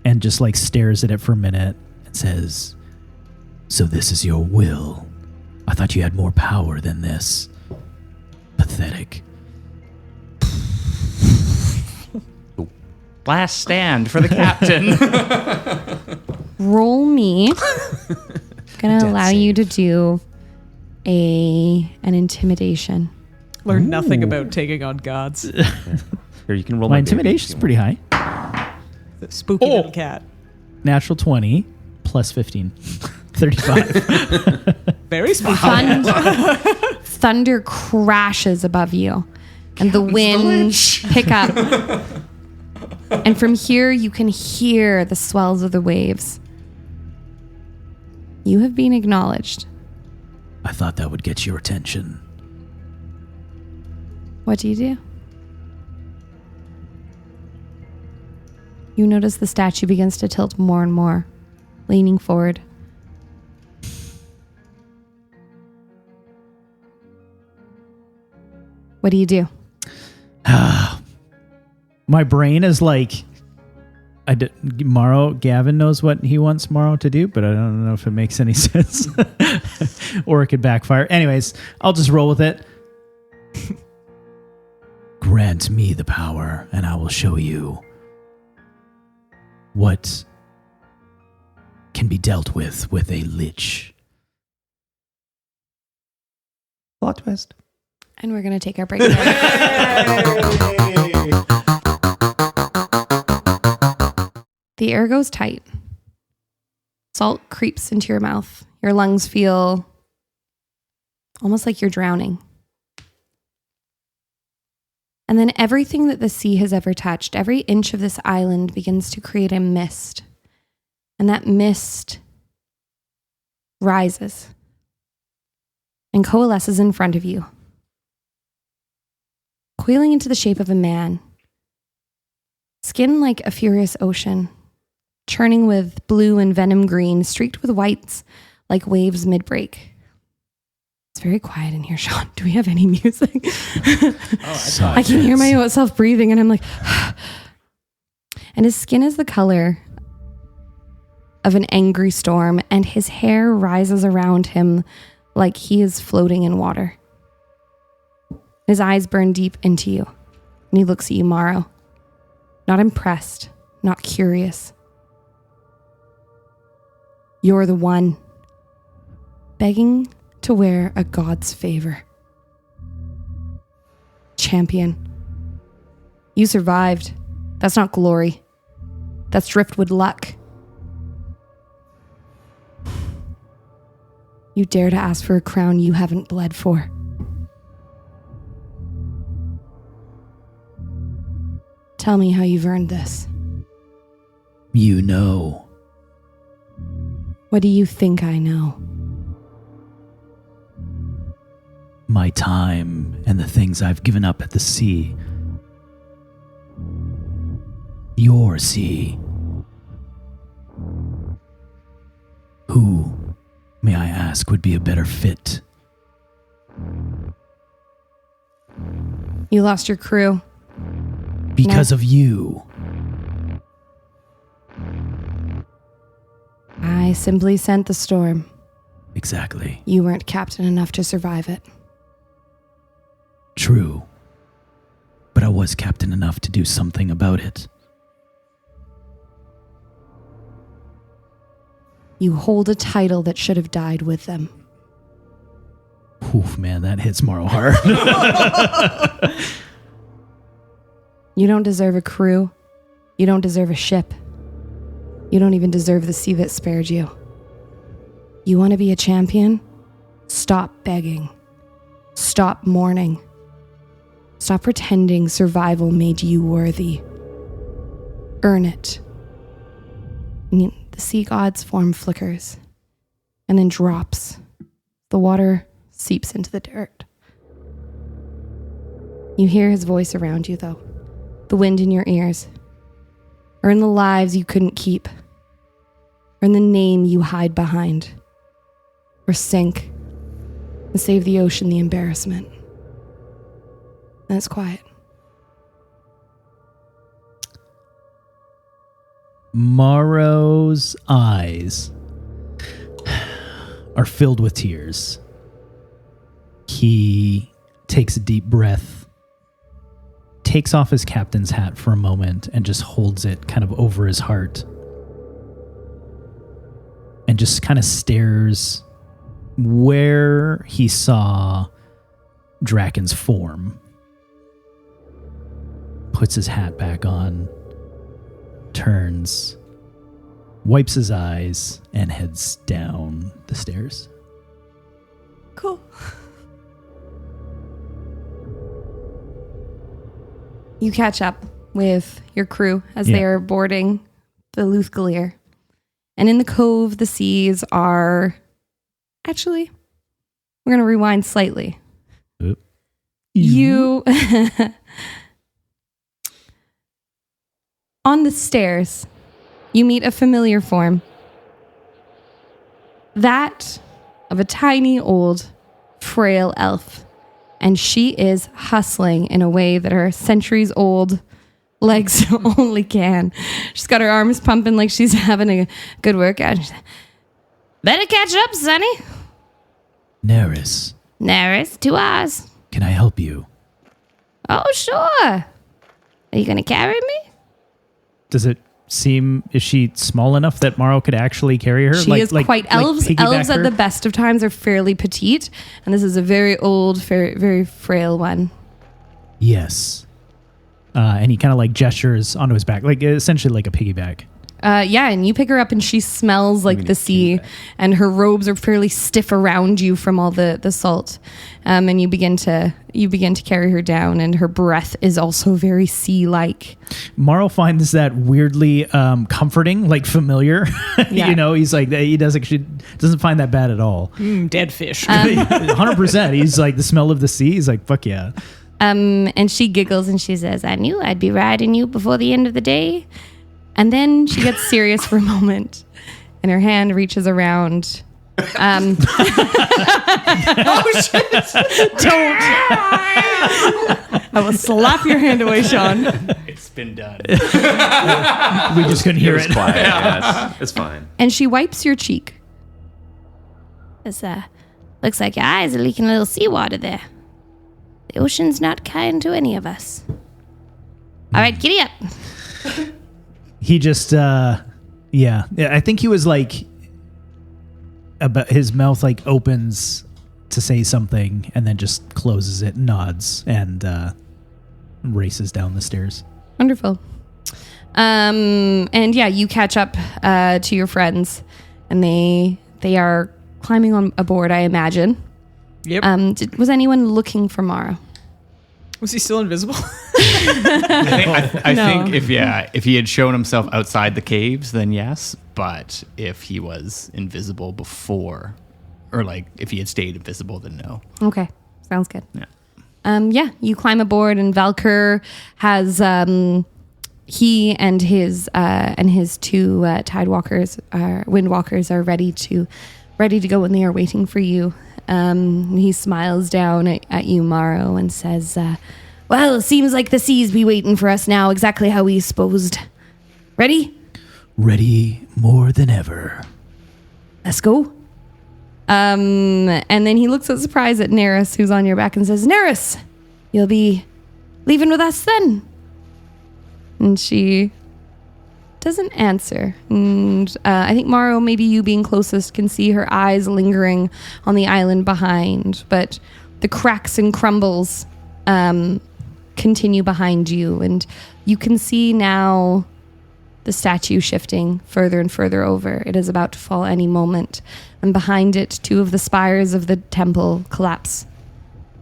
and just like stares at it for a minute and says,
So this is your will. I thought you had more power than this. Pathetic.
Last stand for the captain.
Roll me. Gonna allow you to do an intimidation.
Learn nothing about taking on gods.
Here, you can roll
my
my
intimidation's pretty high.
The spooky little cat.
Natural 20 plus 15. 35.
Very spooky.
Thunder crashes above you, and the winds pick up. And from here, you can hear the swells of the waves. You have been acknowledged.
I thought that would get your attention.
What do you do? You notice the statue begins to tilt more and more, leaning forward. What do you do?
My brain is like, Gavin knows what he wants Mawrow to do, but I don't know if it makes any sense. Or it could backfire. Anyways, I'll just roll with it.
Grant me the power, and I will show you what can be dealt with a lich.
Plot twist.
And we're going to take our break. The air goes tight. Salt creeps into your mouth. Your lungs feel almost like you're drowning. And then everything that the sea has ever touched, every inch of this island begins to create a mist. And that mist rises and coalesces in front of you, coiling into the shape of a man. Skin like a furious ocean, churning with blue and venom green, streaked with whites like waves mid-break. It's very quiet in here, Sean. Do we have any music? I can hear myself breathing, and I'm like... And his skin is the color of an angry storm, and his hair rises around him like he is floating in water. His eyes burn deep into you, and he looks at you, Mawrow. Not impressed, not curious. You're the one begging to wear a god's favor. Champion. You survived. That's not glory. That's driftwood luck. You dare to ask for a crown you haven't bled for. Tell me how you've earned this.
You know.
What do you think I know?
My time and the things I've given up at the sea. Your sea. Who, may I ask, would be a better fit?
You lost your crew.
Because of you.
I simply sent the storm.
Exactly.
You weren't captain enough to survive it.
True. But I was captain enough to do something about it.
You hold a title that should have died with them.
Oof, man, that hits Mawrow hard.
You don't deserve a crew. You don't deserve a ship. You don't even deserve the sea that spared you. You want to be a champion? Stop begging. Stop mourning. Stop pretending survival made you worthy. Earn it. And the sea god's form flickers and then drops. The water seeps into the dirt. You hear his voice around you, though. The wind in your ears. Or in the lives you couldn't keep. Or in the name you hide behind. Or sink and save the ocean the embarrassment. And it's quiet.
Mawrow's eyes are filled with tears. He takes a deep breath, takes off his captain's hat for a moment, and just holds it kind of over his heart. And just kind of stares where he saw Draken's form. Puts his hat back on, turns, wipes his eyes, and heads down the stairs.
Cool. You catch up with your crew as they are boarding the Luthgalier. And in the cove, the seas are... Actually, we're going to rewind slightly.
Oop.
You... On the stairs, you meet a familiar form. That of a tiny, old, frail elf. And she is hustling in a way that her centuries-old legs only can. She's got her arms pumping like she's having a good workout. Better catch up, Sonny.
Neris,
Neris, 2 hours.
can I help you?
Oh, sure. Are you going to carry me?
Does it seem... Is she small enough that Mawrow could actually carry her?
She is quite... Elves at the best of times are fairly petite. And this is a very old, very, very frail one.
Yes.
And he kind of like gestures onto his back, like essentially like a piggyback.
Yeah, and you pick her up and she smells like the sea, and her robes are fairly stiff around you from all the salt. And you begin to carry her down, and her breath is also very sea-like.
Mawrow finds that weirdly comforting, like familiar.
Yeah.
You know, he's like, he doesn't find that bad at all.
Dead fish.
100%. He's like, the smell of the sea. He's like, fuck yeah.
And she giggles and she says, I knew I'd be riding you before the end of the day.
And then she gets serious for a moment, and her hand reaches around. Oh shit! Don't! I will slap your hand away, Sean.
It's been done.
We just couldn't hear it.
Quiet. Yeah, it's fine.
And she wipes your cheek.
This, looks like your eyes are leaking a little seawater there. The ocean's not kind to any of us. All right, giddy up.
He just, yeah. I think he was like, about his mouth like opens to say something and then just closes it, nods, and races down the stairs.
Wonderful. And yeah, you catch up to your friends, and they are climbing on aboard, I imagine.
Yep.
Was anyone looking for Mawrow?
Was he still invisible?
I
No.
think if he had shown himself outside the caves, then yes. But if he was invisible before, or like if he had stayed invisible, then no.
Okay, sounds good.
Yeah.
Yeah, you climb aboard, and Valkyr has he and his 2 tidewalkers, windwalkers, are ready to go, and they are waiting for you. He smiles down at you, Mawrow, and says, well, it seems like the seas be waiting for us now, exactly how we supposed. Ready?
Ready more than ever.
Let's go. And then he looks at surprise at Neris, who's on your back, and says, Neris, you'll be leaving with us then? And she doesn't answer. And I think Mawrow, maybe you being closest, can see her eyes lingering on the island behind, but the cracks and crumbles continue behind you, and you can see now the statue shifting further and further over. It is about to fall any moment, and behind it, 2 of the spires of the temple collapse.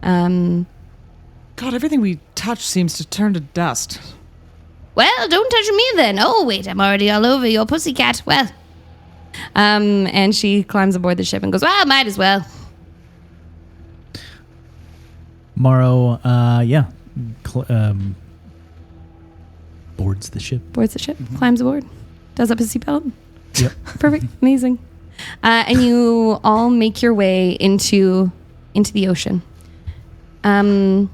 God, everything we touch seems to turn to dust.
Well, don't touch me then. Oh, wait, I'm already all over your pussycat. Well.
And she climbs aboard the ship and goes, well, might as well.
Mawrow,
boards the ship.
Boards the ship, climbs aboard, does up his seatbelt.
Yep.
Perfect, amazing. And you all make your way into the ocean. And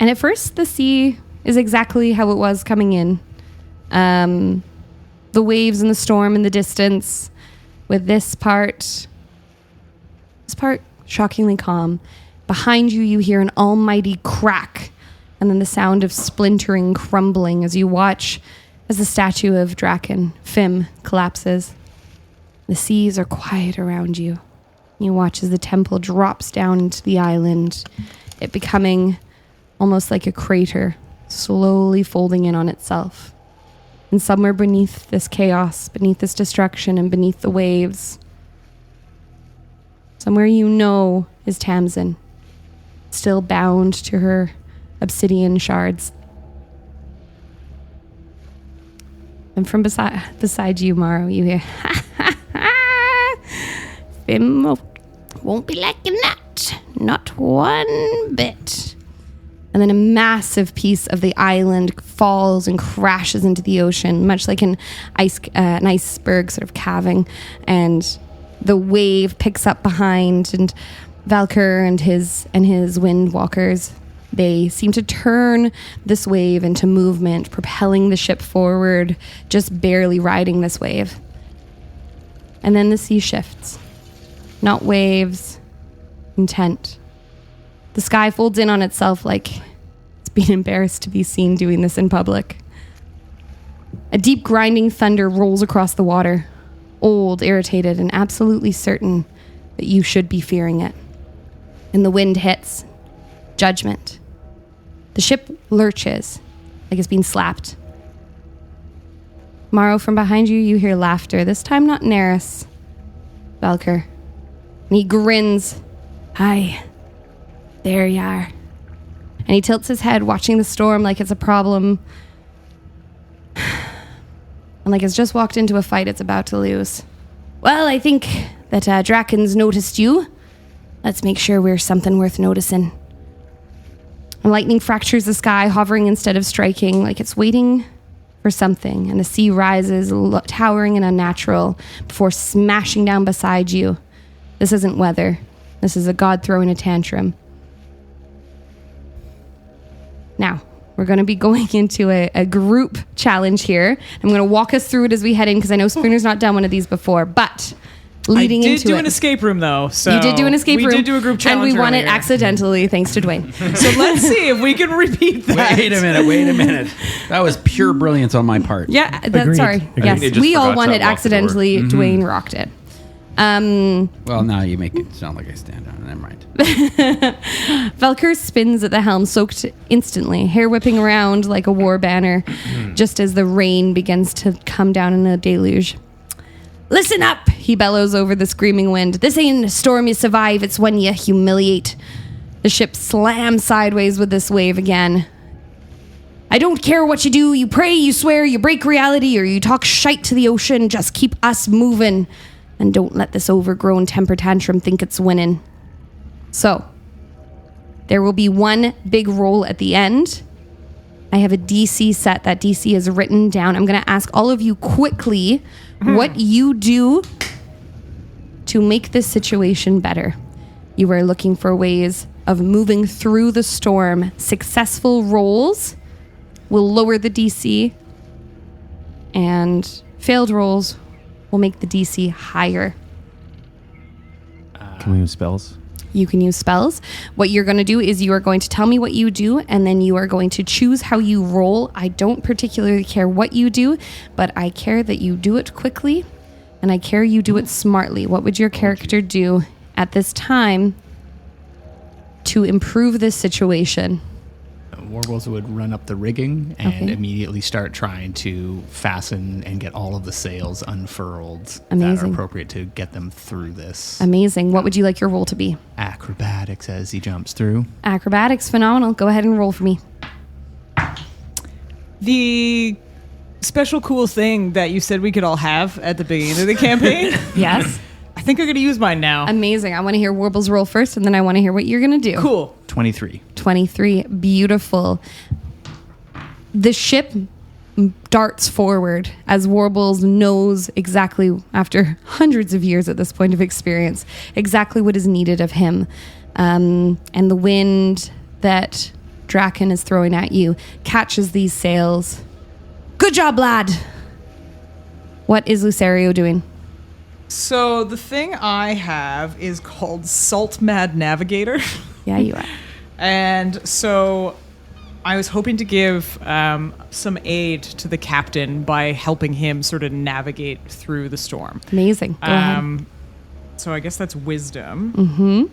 at first, the sea is exactly how it was coming in. The waves and the storm in the distance, with this part shockingly calm. Behind you, you hear an almighty crack, and then the sound of splintering crumbling as you watch as the statue of Draken, Fim, collapses. The seas are quiet around you. You watch as the temple drops down into the island, it becoming almost like a crater, slowly folding in on itself. And somewhere beneath this chaos, beneath this destruction, and beneath the waves, somewhere you know is Tamsin, still bound to her obsidian shards. And from beside you, Mawrow, you hear,
Fim won't be liking that. Not one bit.
and then a massive piece of the island falls and crashes into the ocean, much like an iceberg sort of calving, and the wave picks up behind, and Valkyr and his windwalkers, they seem to turn this wave into movement, propelling the ship forward, just barely riding this wave. And then the sea shifts. Not waves, intent. The sky folds in on itself like it's being embarrassed to be seen doing this in public. A deep grinding thunder rolls across the water, old, irritated, and absolutely certain that you should be fearing it. And the wind hits. Judgment. The ship lurches like it's being slapped. Mawrow, from behind you, you hear laughter. This time not Neris. Valkyr. And he grins. Hi. There you are. And he tilts his head, watching the storm like it's a problem. And like it's just walked into a fight it's about to lose. Well, I think that Draken's noticed you. Let's make sure we're something worth noticing. And lightning fractures the sky, hovering instead of striking, like it's waiting for something. And the sea rises, towering and unnatural, before smashing down beside you. This isn't weather. This is a god throwing a tantrum. Now, we're going to be going into a group challenge here. I'm going to walk us through it as we head in, because I know Spooner's not done one of these before, but leading into it.
I did do an escape room, though. So
you did do an escape room.
We did do a group challenge
and we won it
earlier.
accidentally, thanks to Dwayne.
So let's see if we can repeat that.
Wait a minute. That was pure brilliance on my part.
Yeah,
Agreed.
sorry.
Agreed.
Yes,
They just
we all
forgot
won
to
it
lock the door.
accidentally. Dwayne rocked it.
Well, now you make it sound like I stand on. Never mind.
Valkyr spins at the helm, soaked instantly, hair whipping around like a war banner, just as the rain begins to come down in a deluge. Listen up, he bellows over the screaming wind. This ain't a storm you survive, it's one you humiliate. The ship slams sideways with this wave again. I don't care what you do, you pray, you swear, you break reality, or you talk shite to the ocean, just keep us moving. And don't let this overgrown temper tantrum think it's winning. So, there will be one big roll at the end. I have a DC set. That DC is written down. I'm going to ask all of you quickly what you do to make this situation better. You are looking for ways of moving through the storm. Successful rolls will lower the DC, and failed rolls will make the DC higher.
Can we use spells?
You can use spells. What you're going to do is you are going to tell me what you do, and then you are going to choose how you roll. I don't particularly care what you do, but I care that you do it quickly, and I care you do it smartly. What would your character do at this time to improve this situation?
Warbles would run up the rigging and
Okay.
immediately start trying to fasten and get all of the sails unfurled that
Amazing.
are appropriate to get them through this.
Amazing. What would you like your roll to be?
Acrobatics as he jumps through.
Acrobatics, phenomenal. Go ahead and roll for me.
The special cool thing that you said we could all have at the beginning of the campaign,
Yes.
I think I'm going to use mine now.
Amazing. I want to hear Warbles roll first, and then I want to hear what you're going to do.
Cool.
23.
23. Beautiful. The ship darts forward as Warbles knows exactly, after hundreds of years at this point of experience, exactly what is needed of him. And the wind that Draken is throwing at you catches these sails. Good job, lad. What is Lucerio doing?
So the thing I have is called Salt Mad Navigator.
Yeah, you are.
And so I was hoping to give some aid to the captain by helping him sort of navigate through the storm.
Amazing. Go ahead.
So I guess that's wisdom.
Mm-hmm.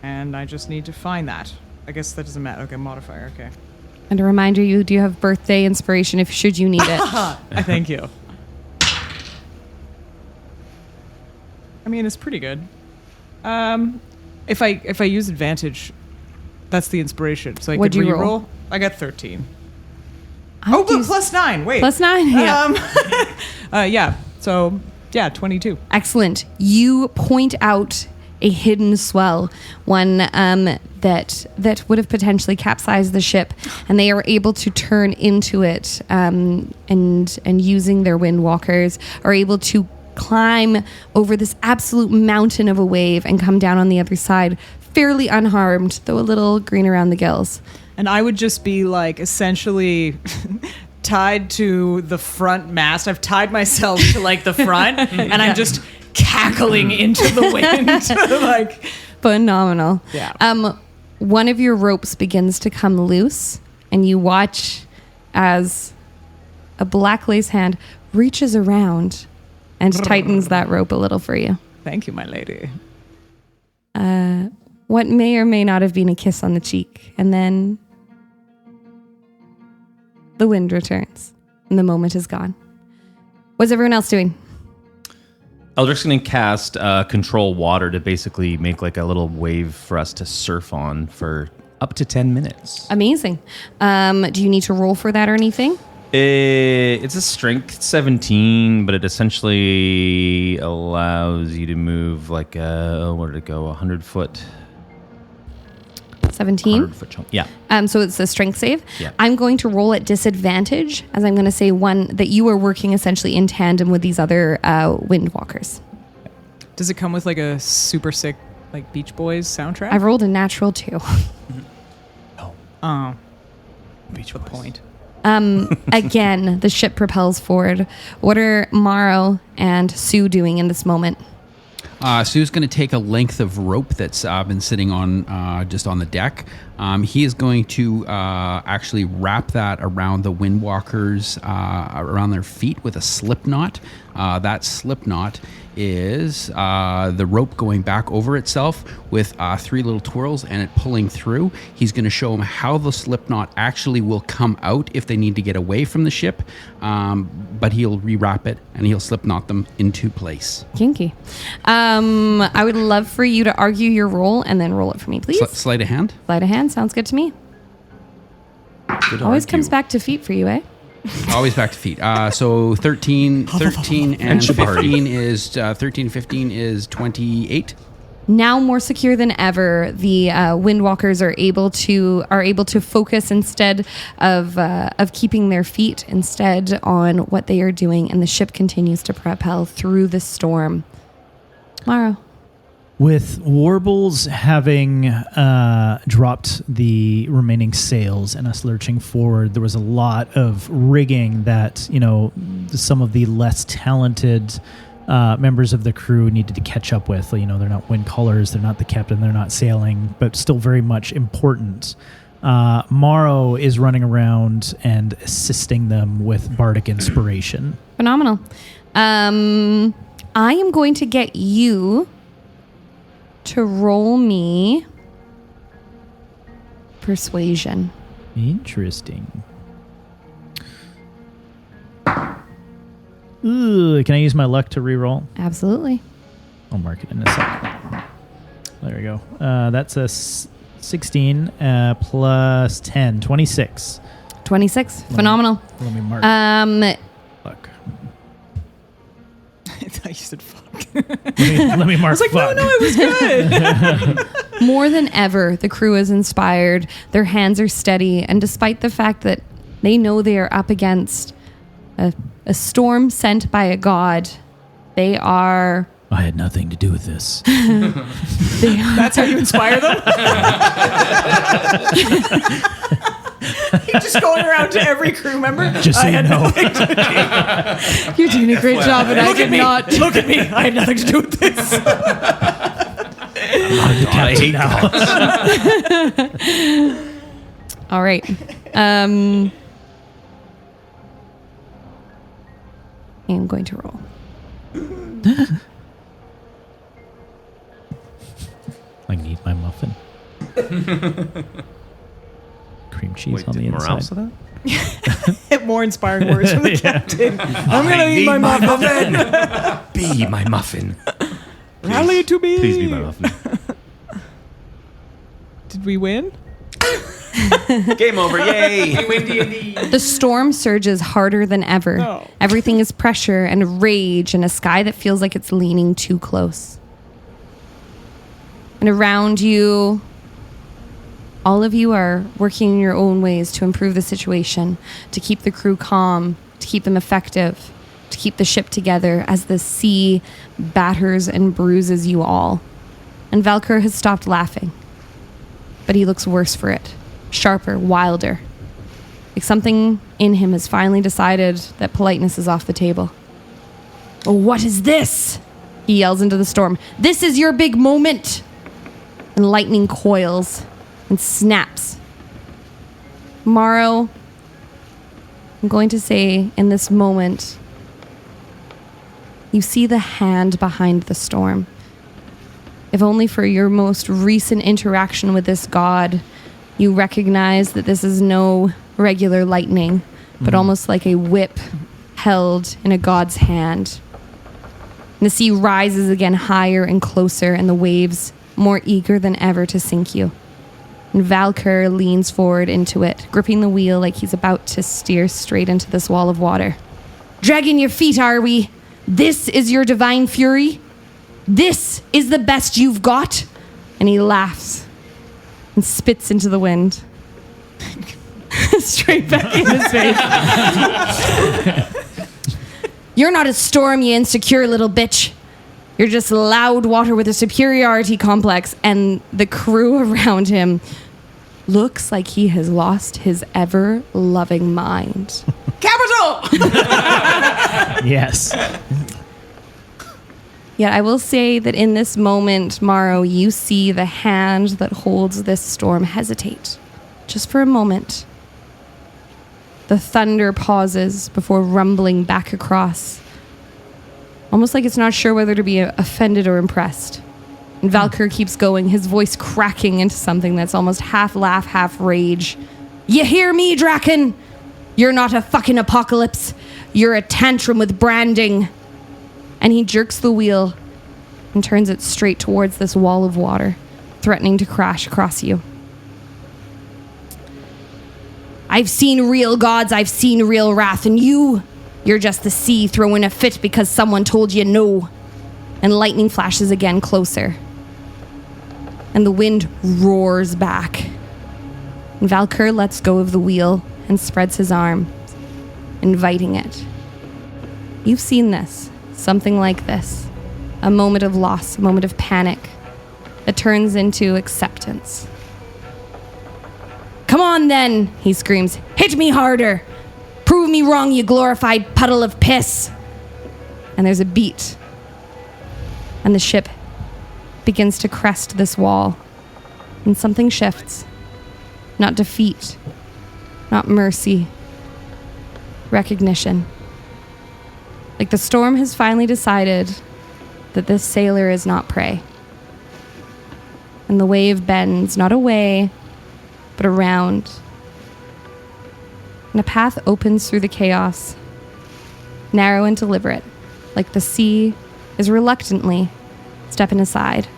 And I just need to find that. I guess that doesn't matter. Okay, modifier. Okay.
And a reminder, you do have birthday inspiration if should you need it.
I thank you. I mean, it's pretty good. If I use advantage, that's the inspiration. So I
What'd
could
you
reroll.
roll?
I got 13.
I would
Good,
use-
+9. Wait.
+9. Yeah.
Yeah. So yeah, 22.
Excellent. You point out a hidden swell, one that would have potentially capsized the ship, and they are able to turn into it, and using their windwalkers are able to climb over this absolute mountain of a wave and come down on the other side fairly unharmed, though a little green around the gills.
And I would just be like essentially tied to the front mast. I've tied myself to like the front, and I'm just cackling into the wind. Like
Phenomenal.
Yeah.
One of your ropes begins to come loose, and you watch as a black lace hand reaches around and tightens that rope a little for you.
Thank you, my lady.
What may or may not have been a kiss on the cheek, and then the wind returns, and the moment is gone. What's everyone else doing?
Eldric's going to cast Control Water to basically make like a little wave for us to surf on for up to 10 minutes.
Amazing. Do you need to roll for that or anything?
It's a strength 17, but it essentially allows you to move like where did it go? 100 foot.
17?
100 foot chunk. Yeah.
So it's a strength save.
Yeah.
I'm going to roll at disadvantage, as I'm going to say one that you are working essentially in tandem with these other windwalkers.
Does it come with like a super sick like Beach Boys soundtrack?
I've rolled a natural 2.
Oh,
Beach
the point.
Again, the ship propels forward. What are Mawrow and Sue doing in this moment?
Sue's going to take a length of rope that's been sitting on just on the deck. He is going to actually wrap that around the windwalkers, around their feet with a slip knot. That slip knot is the rope going back over itself with 3 little twirls and it pulling through. He's going to show them how the slip knot actually will come out if they need to get away from the ship, but he'll rewrap it and he'll slip knot them into place.
Kinky. I would love for you to argue your roll and then roll it for me, please.
Sleight of hand?
Sleight of hand sounds good to me. Always comes back to feet for you, eh?
Always back to feet. So 13 and 15 is 13, 15 is 28.
Now more secure than ever, the windwalkers are able to focus instead of keeping their feet instead on what they are doing, and the ship continues to propel through the storm. Mawrow.
With Warbles having dropped the remaining sails and us lurching forward, there was a lot of rigging that, some of the less talented members of the crew needed to catch up with. They're not wind callers, they're not the captain, they're not sailing, but still very much important. Mawrow is running around and assisting them with bardic inspiration.
Phenomenal. I am going to get you to roll me persuasion.
Interesting. Ooh, can I use my luck to reroll?
Absolutely.
I'll mark it in a second. There we go. That's a 16 plus 10, 26.
26. Phenomenal.
Let me mark luck.
I thought you said fuck.
Let me mark
I was like,
fuck.
no, it was good.
More than ever, the crew is inspired. Their hands are steady. And despite the fact that they know they are up against a storm sent by a god, they are...
I had nothing to do with this.
That's how you inspire them? You're just going around to every crew member.
Just so you know.
You're doing a great job, and I did not.
Look at me. I had nothing to do with this.
I'm the captain now.
All right. I'm going to roll.
I need my muffin. Cream cheese
Wait,
on the
did Mawrow
inside.
say that?
More inspiring words from the captain. I'm going to eat my muffin.
Be my muffin.
Rally to me.
Please be my muffin.
Did we win?
Game over, yay!
The storm surges harder than ever.
No.
Everything is pressure and rage and a sky that feels like it's leaning too close. And around you, all of you are working in your own ways to improve the situation, to keep the crew calm, to keep them effective, to keep the ship together as the sea batters and bruises you all. And Valkyr has stopped laughing, but he looks worse for it. Sharper, wilder. Like something in him has finally decided that politeness is off the table. Oh, what is this? He yells into the storm. This is your big moment. And lightning coils and snaps. Mawrow, I'm going to say in this moment, you see the hand behind the storm. If only for your most recent interaction with this god, you recognize that this is no regular lightning, but almost like a whip held in a god's hand. And the sea rises again higher and closer, and the waves more eager than ever to sink you. And Valkyr leans forward into it, gripping the wheel like he's about to steer straight into this wall of water. Dragging your feet, are we? This is your divine fury? This is the best you've got? And he laughs and spits into the wind. Straight back in his face. You're not a storm, you insecure little bitch. You're just loud water with a superiority complex, and the crew around him looks like he has lost his ever-loving mind.
Capital!
Yes.
Yet I will say that in this moment, Mawrow, you see the hand that holds this storm hesitate. Just for a moment. The thunder pauses before rumbling back across. Almost like it's not sure whether to be offended or impressed. And Valkyr keeps going, his voice cracking into something that's almost half laugh, half rage. You hear me, Draken? You're not a fucking apocalypse. You're a tantrum with branding. And he jerks the wheel and turns it straight towards this wall of water, threatening to crash across you. I've seen real gods, I've seen real wrath, and you're just the sea throwing a fit because someone told you no. And lightning flashes again closer. And the wind roars back. And Valkyr lets go of the wheel and spreads his arm, inviting it. You've seen this. Something like this. A moment of loss, a moment of panic that turns into acceptance. Come on then, he screams. Hit me harder. Prove me wrong, you glorified puddle of piss. And there's a beat. And the ship begins to crest this wall. And something shifts. Not defeat. Not mercy. Recognition. Like the storm has finally decided that this sailor is not prey. And the wave bends, not away, but around. And a path opens through the chaos, narrow and deliberate, like the sea is reluctantly stepping aside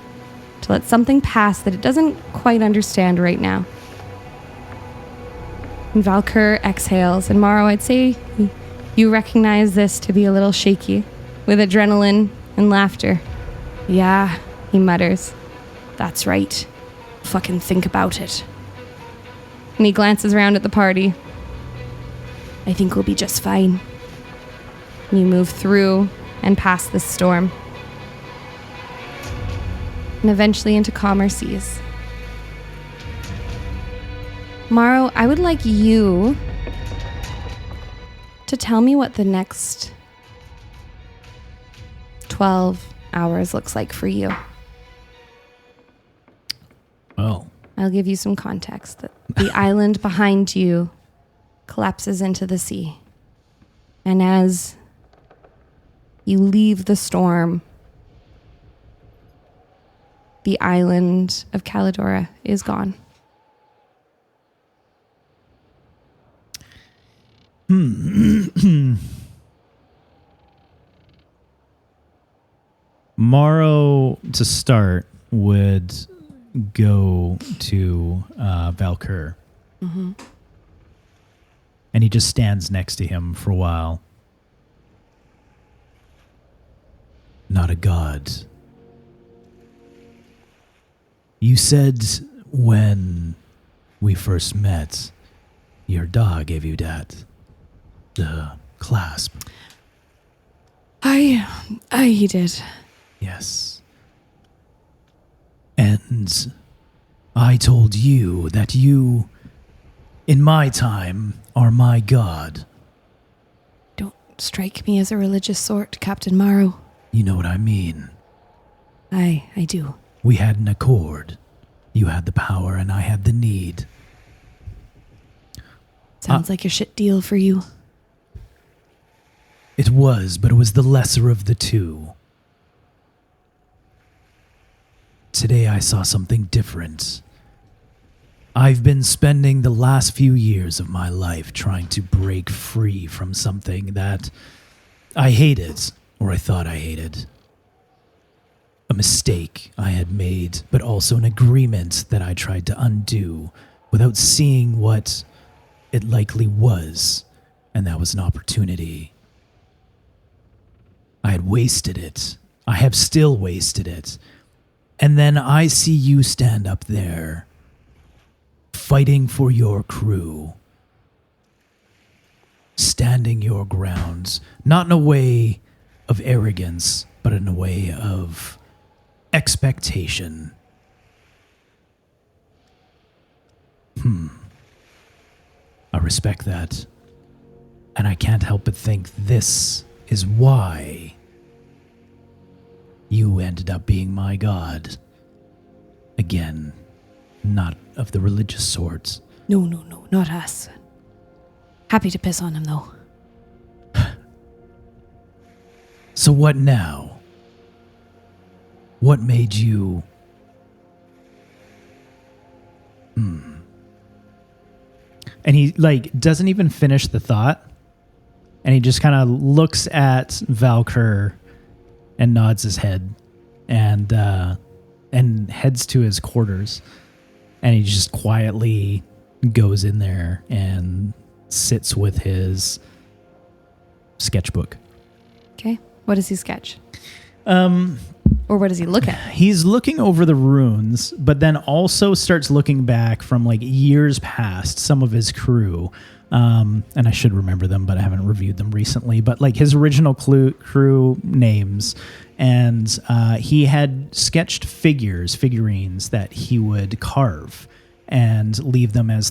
to let something pass that it doesn't quite understand right now. And Valkyr exhales, and Mawrow, I'd say you recognize this to be a little shaky, with adrenaline and laughter. Yeah, he mutters. That's right. fucking think about it. And he glances around at the party. I think we'll be just fine. And you move through and past this storm. And eventually into calmer seas. Mawrow, I would like you to tell me what the next 12 hours looks like for you.
Well,
I'll give you some context. The island behind you collapses into the sea. And as you leave the storm, the island of Calidora is gone.
Mawrow, to start, would go to Valkyr.
Mm-hmm.
And he just stands next to him for a while. Not a god. You said when we first met, your dog gave you that. The clasp.
He did.
Yes. And I told you that you, in my time, are my god.
Don't strike me as a religious sort, Captain Mawrow.
You know what I mean.
I do.
We had an accord. You had the power and I had the need.
Sounds like a shit deal for you.
It was, but it was the lesser of the two. Today I saw something different. I've been spending the last few years of my life trying to break free from something that I hated, or I thought I hated. A mistake I had made, but also an agreement that I tried to undo without seeing what it likely was, and that was an opportunity. I had wasted it. I have still wasted it. And then I see you stand up there, fighting for your crew, standing your grounds, not in a way of arrogance, but in a way of expectation. I respect that. And I can't help but think this is why you ended up being my god. Again, not of the religious sort.
No, not us. Happy to piss on him, though.
So what now? What made you...
And he, doesn't even finish the thought. And he just kind of looks at Valkyr and nods his head and heads to his quarters. And he just quietly goes in there and sits with his sketchbook.
Okay. What does he sketch? Or what does he look at?
He's looking over the runes, but then also starts looking back from years past, some of his crew. And I should remember them, but I haven't reviewed them recently. But his original crew names. And he had sketched figurines that he would carve and leave them as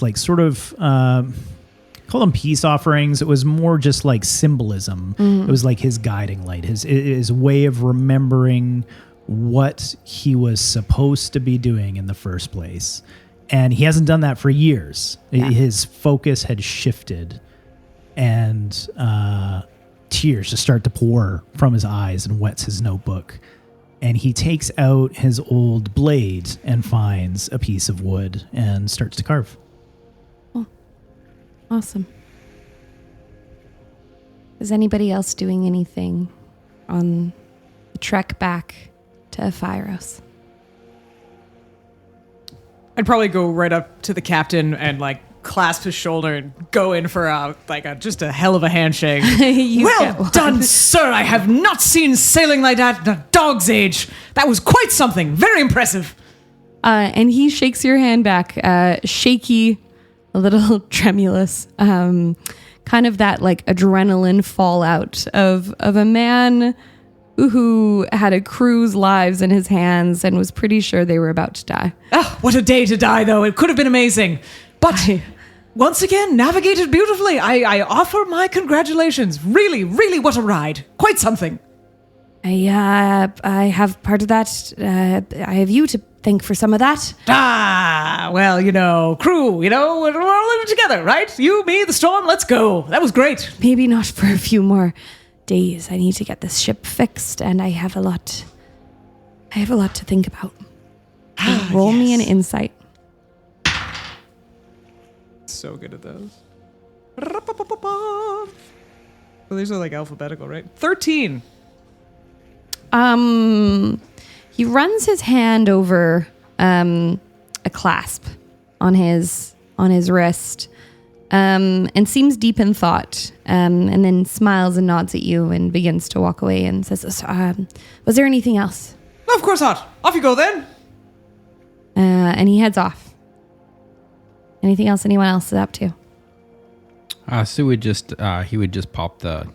call them peace offerings. It was more just symbolism. It was his guiding light, his way of remembering what he was supposed to be doing in the first place. And he hasn't done that for years. Yeah. His focus had shifted, and tears just start to pour from his eyes and wets his notebook. And he takes out his old blade and finds a piece of wood and starts to carve.
Awesome. Is anybody else doing anything on the trek back to Apotheos?
I'd probably go right up to the captain and clasp his shoulder and go in for just a hell of a handshake. Well done, sir. I have not seen sailing like that in a dog's age. That was quite something. Very impressive.
And he shakes your hand back, shaky, a little tremulous, kind of that like adrenaline fallout of a man who had a crew's lives in his hands and was pretty sure they were about to die.
Oh, what a day to die, though. It could have been amazing. But once again, navigated beautifully. I offer my congratulations. Really, really, what a ride. Quite something.
I have part of that. I have you to thank for some of that.
Well, crew, we're all in it together, right? You, me, the storm, let's go. That was great.
Maybe not for a few more days. I need to get this ship fixed, and I have a lot to think about.
Roll me an insight.
So good at those. Well, these are like alphabetical, right? 13.
He runs his hand over a clasp on his wrist, and seems deep in thought, and then smiles and nods at you and begins to walk away and says, was there anything else?
Of course not. Off you go then.
And he heads off. Anything else anyone else is up to?
Sue would just pop the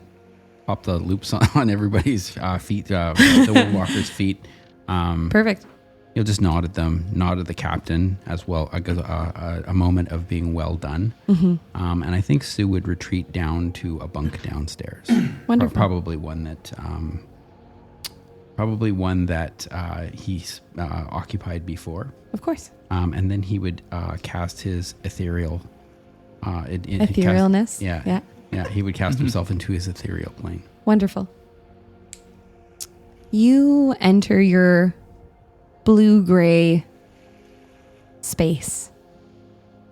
loops on everybody's feet, the Woodwalker's feet.
Perfect.
He'll just nod at them, nod at the captain as well. A moment of being well done.
Mm-hmm.
And I think Sue would retreat down to a bunk downstairs.
Wonderful.
Probably one that he's occupied before.
Of course.
And then he would cast his ethereal.
Etherealness.
Yeah. He would cast himself into his ethereal plane.
Wonderful. You enter your blue-gray space.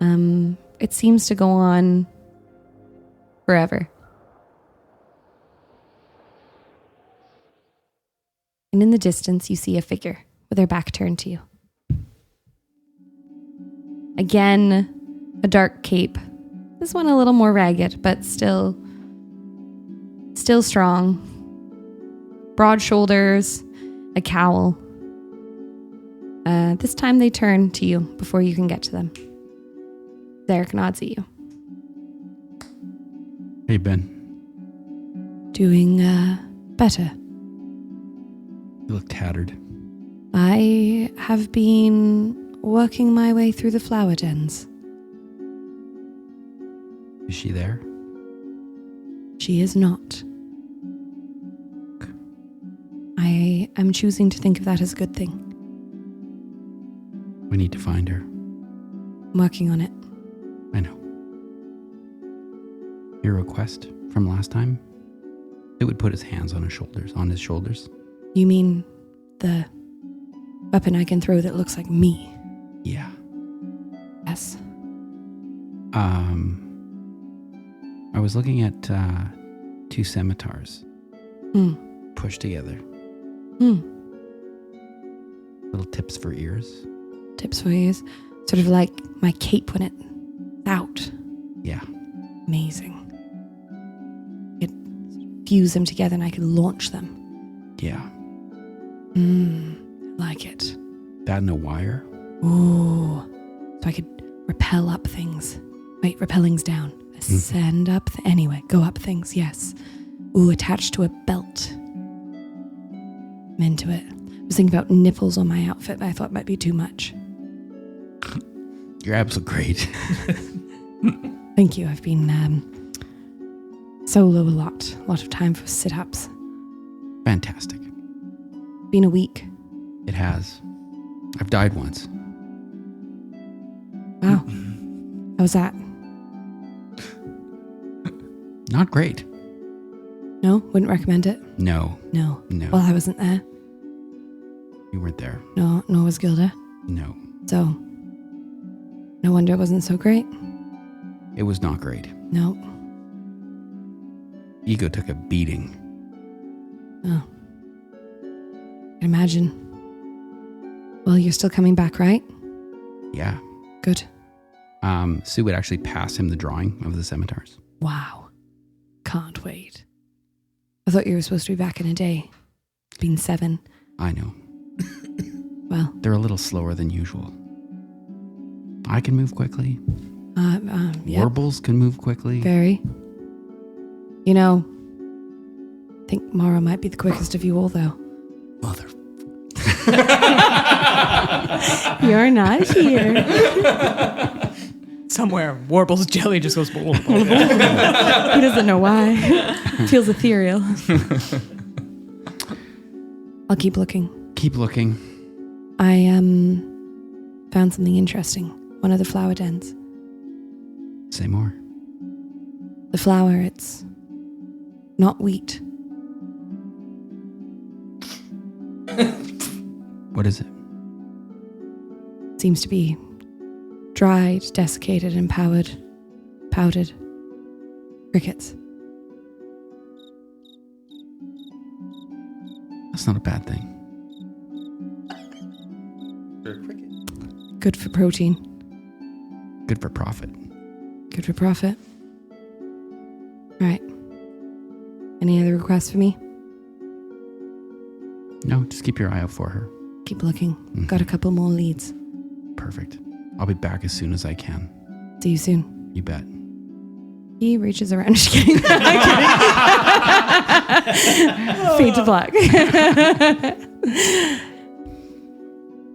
It seems to go on forever. And in the distance, you see a figure with their back turned to you. Again, a dark cape. This one a little more ragged, but still strong. Broad shoulders, a cowl. This time they turn to you before you can get to them. Zarek nods at you.
Hey, Ben.
Doing better.
You look tattered.
I have been working my way through the flower dens.
Is she there?
She is not. I am choosing to think of that as a good thing.
We need to find her.
I'm working on it.
I know. Your request from last time? It would put his hands on his shoulders.
You mean the weapon I can throw that looks like me?
Yeah.
Yes.
I was looking at 2 scimitars pushed together. Little tips for ears.
Tips for ears. Sort of like my cape when it's out.
Yeah.
Amazing. I could fuse them together and I could launch them.
Yeah.
Like it.
That and a wire.
Ooh. So I could rappel up things. Wait, rappelling's down. Ascend up. Anyway, go up things, yes. Ooh, attached to a belt. I'm into it. I was thinking about nipples on my outfit, but I thought it might be too much.
Your abs look great.
Thank you. I've been solo a lot of time for sit-ups.
Fantastic.
Been a week.
It has. I've died once.
Wow. How was that?
Not great.
No? Wouldn't recommend it?
No.
No.
No.
Well, I wasn't there.
You weren't there.
No, nor was Gilda.
No.
So, no wonder it wasn't so great.
It was not great.
No.
Ego took a beating.
Oh. I imagine. Well, you're still coming back, right?
Yeah.
Good.
Sue would actually pass him the drawing of the scimitars.
Wow. Can't wait. I thought you were supposed to be back in a day. Been 7.
I know.
Well,
They're a little slower than usual. I can move quickly.
yeah,
Warbles can move quickly.
very. You know, I think Mawrow might be the quickest of you all, though.
Mother.
You're not here.
Somewhere, Warbles' jelly just goes.
He doesn't know why. Feels ethereal. I'll keep looking.
Keep looking.
I found something interesting. One of the flower dens.
Say more.
The flower, it's not wheat.
What is it?
Seems to be dried, desiccated, and powdered crickets.
That's not a bad thing.
Good for protein.
Good for profit.
Good for profit. All right. Any other requests for me?
No, just keep your eye out for her.
Keep looking. Got a couple more leads.
Perfect. I'll be back as soon as I can.
See you soon.
You bet.
He reaches around. Just kidding. Fade to black.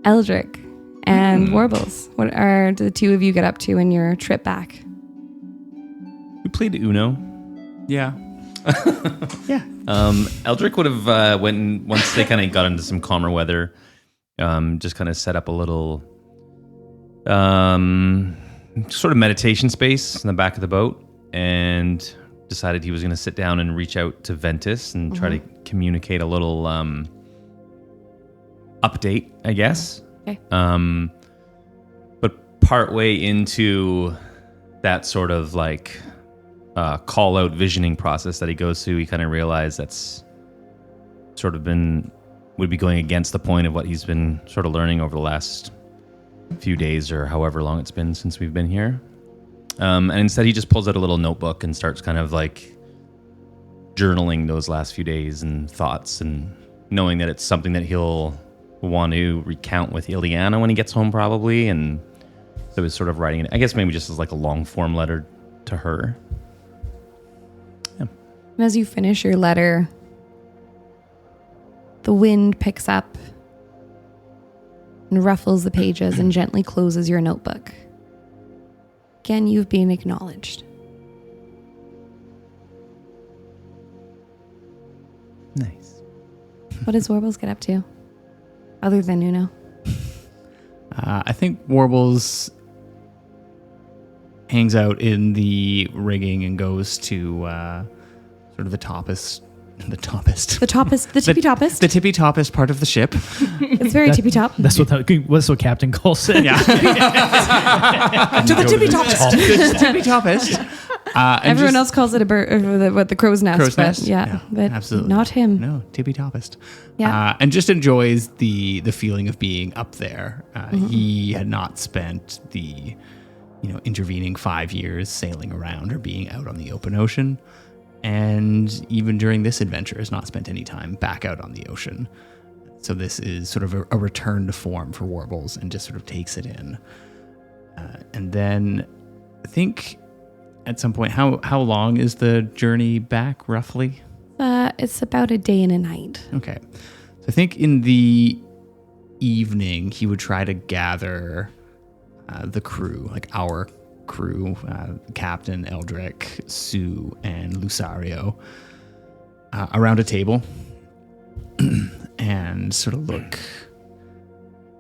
Eldric and Warbles. What are the two of you get up to in your trip back?
We played Uno.
Yeah. Yeah.
Eldric would have went and, once they kind of got into some calmer weather, just kind of set up a little sort of meditation space in the back of the boat, and decided he was going to sit down and reach out to Ventus and try to communicate a little update, I guess.
Okay.
But partway into that sort of like call out visioning process that he goes through, he kind of realized that's sort of would be going against the point of what he's been sort of learning over the last few days or however long it's been since we've been here. And instead he just pulls out a little notebook and starts kind of like journaling those last few days and thoughts, and knowing that it's something that he'll want to recount with Ileana when he gets home probably. And so he's sort of writing it, I guess maybe just as like a long form letter to her.
And as you finish your letter, the wind picks up and ruffles the pages and gently closes your notebook. Again, you've been acknowledged.
Nice.
What does Warbles get up to? Other than Uno?
I think Warbles hangs out in the rigging and goes to sort of the tippy toppest part of the ship.
It's very tippy top.
That's what Captain Cole said.
Yeah.
To the tippy toppest.
The tippy toppest.
Everyone else calls it a bird, what the crow's nest.
Crow's
but
nest?
Yeah,
Yeah,
but
absolutely.
not him.
No, tippy toppest.
Yeah.
And just enjoys the feeling of being up there. He had not spent the intervening 5 years sailing around or being out on the open ocean. And even during this adventure has not spent any time back out on the ocean. So this is sort of a return to form for Warbles, and just sort of takes it in. And then I think at some point, how long is the journey back roughly?
It's about a day and a night.
Okay. So I think in the evening, he would try to gather the crew, like our crew, Captain, Eldric, Sue, and Lucerio, around a table and sort of look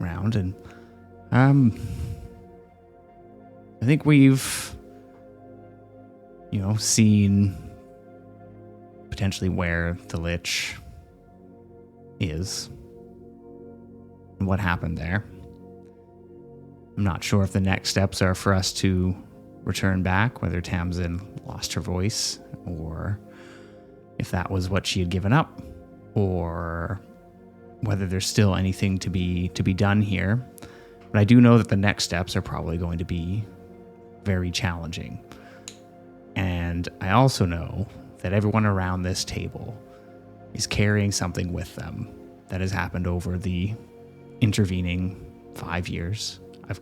around. And I think we've, seen potentially where the Lich is and what happened there. I'm not sure if the next steps are for us to return back, whether Tamsin lost her voice, or if that was what she had given up, or whether there's still anything to be done here. But I do know that the next steps are probably going to be very challenging. And I also know that everyone around this table is carrying something with them that has happened over the intervening 5 years. I've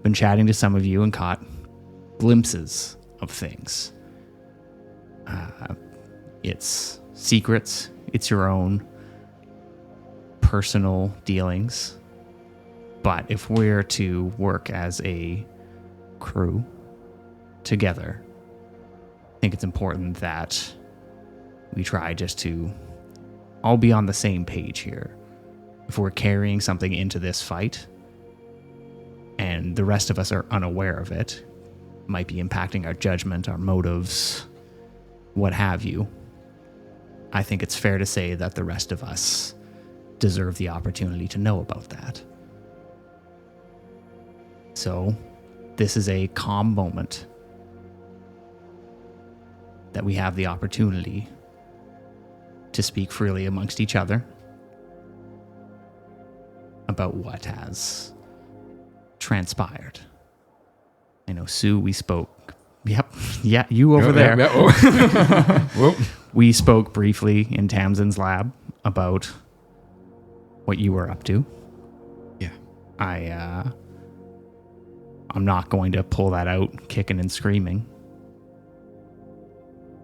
been chatting to some of you and caught glimpses of things. It's secrets. It's your own personal dealings. But if we're to work as a crew together, I think it's important that we try just to all be on the same page here. If we're carrying something into this fight and the rest of us are unaware of it, it might be impacting our judgment, our motives, what have you. I think it's fair to say that the rest of us deserve the opportunity to know about that. So, this is a calm moment that we have the opportunity to speak freely amongst each other about what has transpired. I know, Sue, we spoke. Yep. Yeah, you over there.
Whoa.
We spoke briefly in Tamsin's lab about what you were up to.
Yeah.
I'm not going to pull that out kicking and screaming,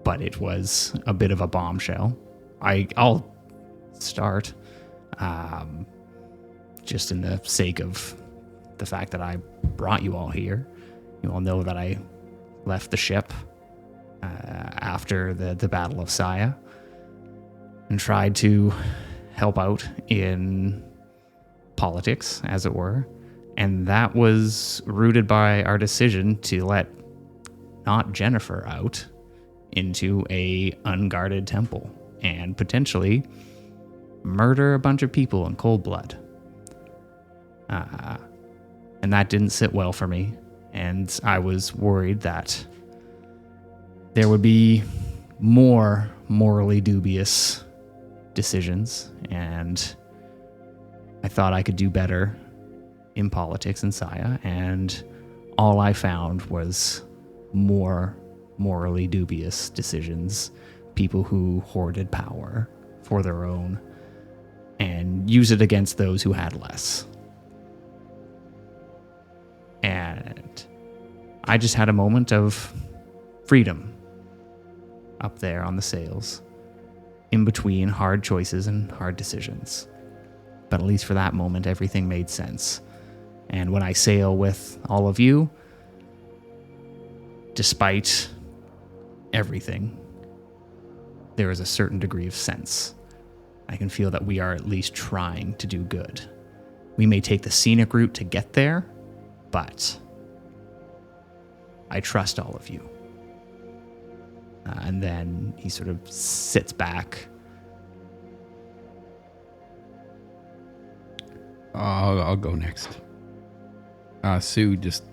but it was a bit of a bombshell. I'll start, just in the sake of the fact that I brought you all here. You all know that I left the ship after the Battle of Saya and tried to help out in politics, as it were. And that was rooted by our decision to let not Jennifer out into a unguarded temple and potentially murder a bunch of people in cold blood. And that didn't sit well for me. And I was worried that there would be more morally dubious decisions. And I thought I could do better in politics in Saya, and all I found was more morally dubious decisions, people who hoarded power for their own and use it against those who had less. And I just had a moment of freedom up there on the sails, in between hard choices and hard decisions. But at least for that moment, everything made sense. And when I sail with all of you, despite everything, there is a certain degree of sense. I can feel that we are at least trying to do good. We may take the scenic route to get there, but I trust all of you. And then he sort of sits back.
I'll go next. Sue just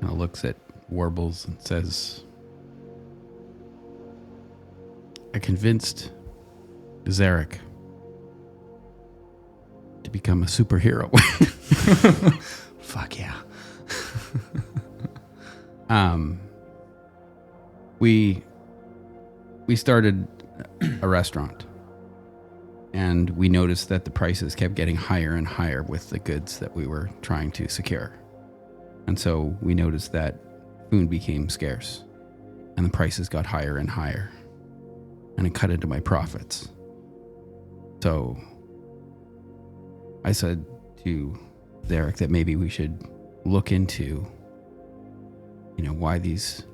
looks at Warbles and says, I convinced Zarek to become a superhero.
Fuck yeah.
We started a restaurant, and we noticed that the prices kept getting higher and higher with the goods that we were trying to secure. And so we noticed that food became scarce, and the prices got higher and higher, and it cut into my profits. So I said to Zarek that maybe we should look into, why these,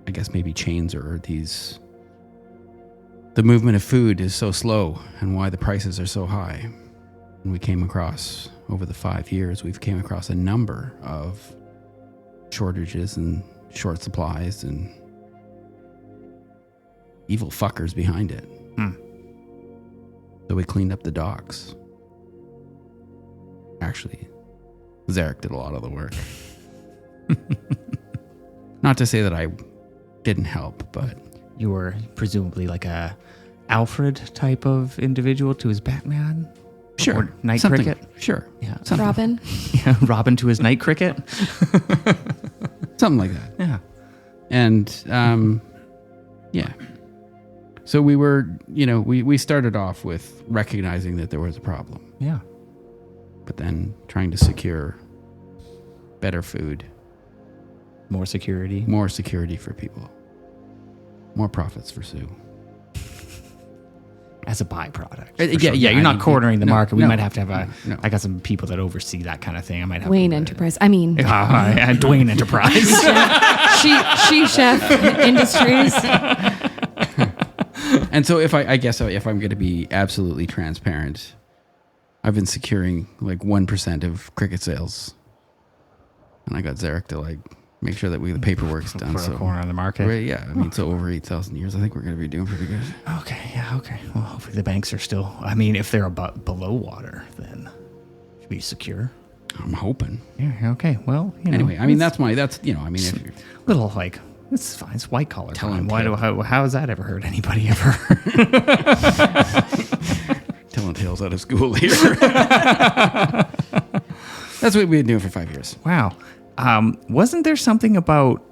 I guess maybe chains or these, the movement of food is so slow and why the prices are so high. And we came across, over the 5 years, we've came across a number of shortages and short supplies and evil fuckers behind it. So we cleaned up the docks. Actually, Zarek did a lot of the work. Not to say that I didn't help, but...
You were presumably like a Alfred type of individual to his Batman?
Sure.
Or Night
Something.
Cricket?
Sure.
Yeah.
Something.
Robin.
Yeah, Robin to his Night Cricket?
Something like that.
Yeah.
And, yeah. So we were, we started off with recognizing that there was a problem,
Yeah.
but then trying to secure better food,
More security.
more security for people, more profits for Sue.
As a byproduct.
Yeah,
For sure.
yeah,
You're
I
not
mean,
cornering the
no,
market. We
no,
might have to have
no.
I got some people that oversee that kind of thing. I might have
Wayne
to,
Enterprise. I mean,
Dwayne Enterprise.
she Chef Industries.
And so if if I'm going to be absolutely transparent, I've been securing like 1% of cricket sales, and I got Zarek to like make sure that the paperwork's done.
For a corner on the market.
Right, yeah. I mean, so over 8,000 years, I think we're going to be doing pretty good.
Okay, yeah, okay. Well, hopefully the banks are still, I mean, if they're below water, then should be secure.
I'm hoping.
Yeah, okay. Well,
Anyway, I mean, if you're
little like, it's fine. It's white collar
Telling
crime. How has that ever hurt anybody ever?
telling tales out of school here. That's what we've been doing for 5 years.
Wow. Wasn't there something about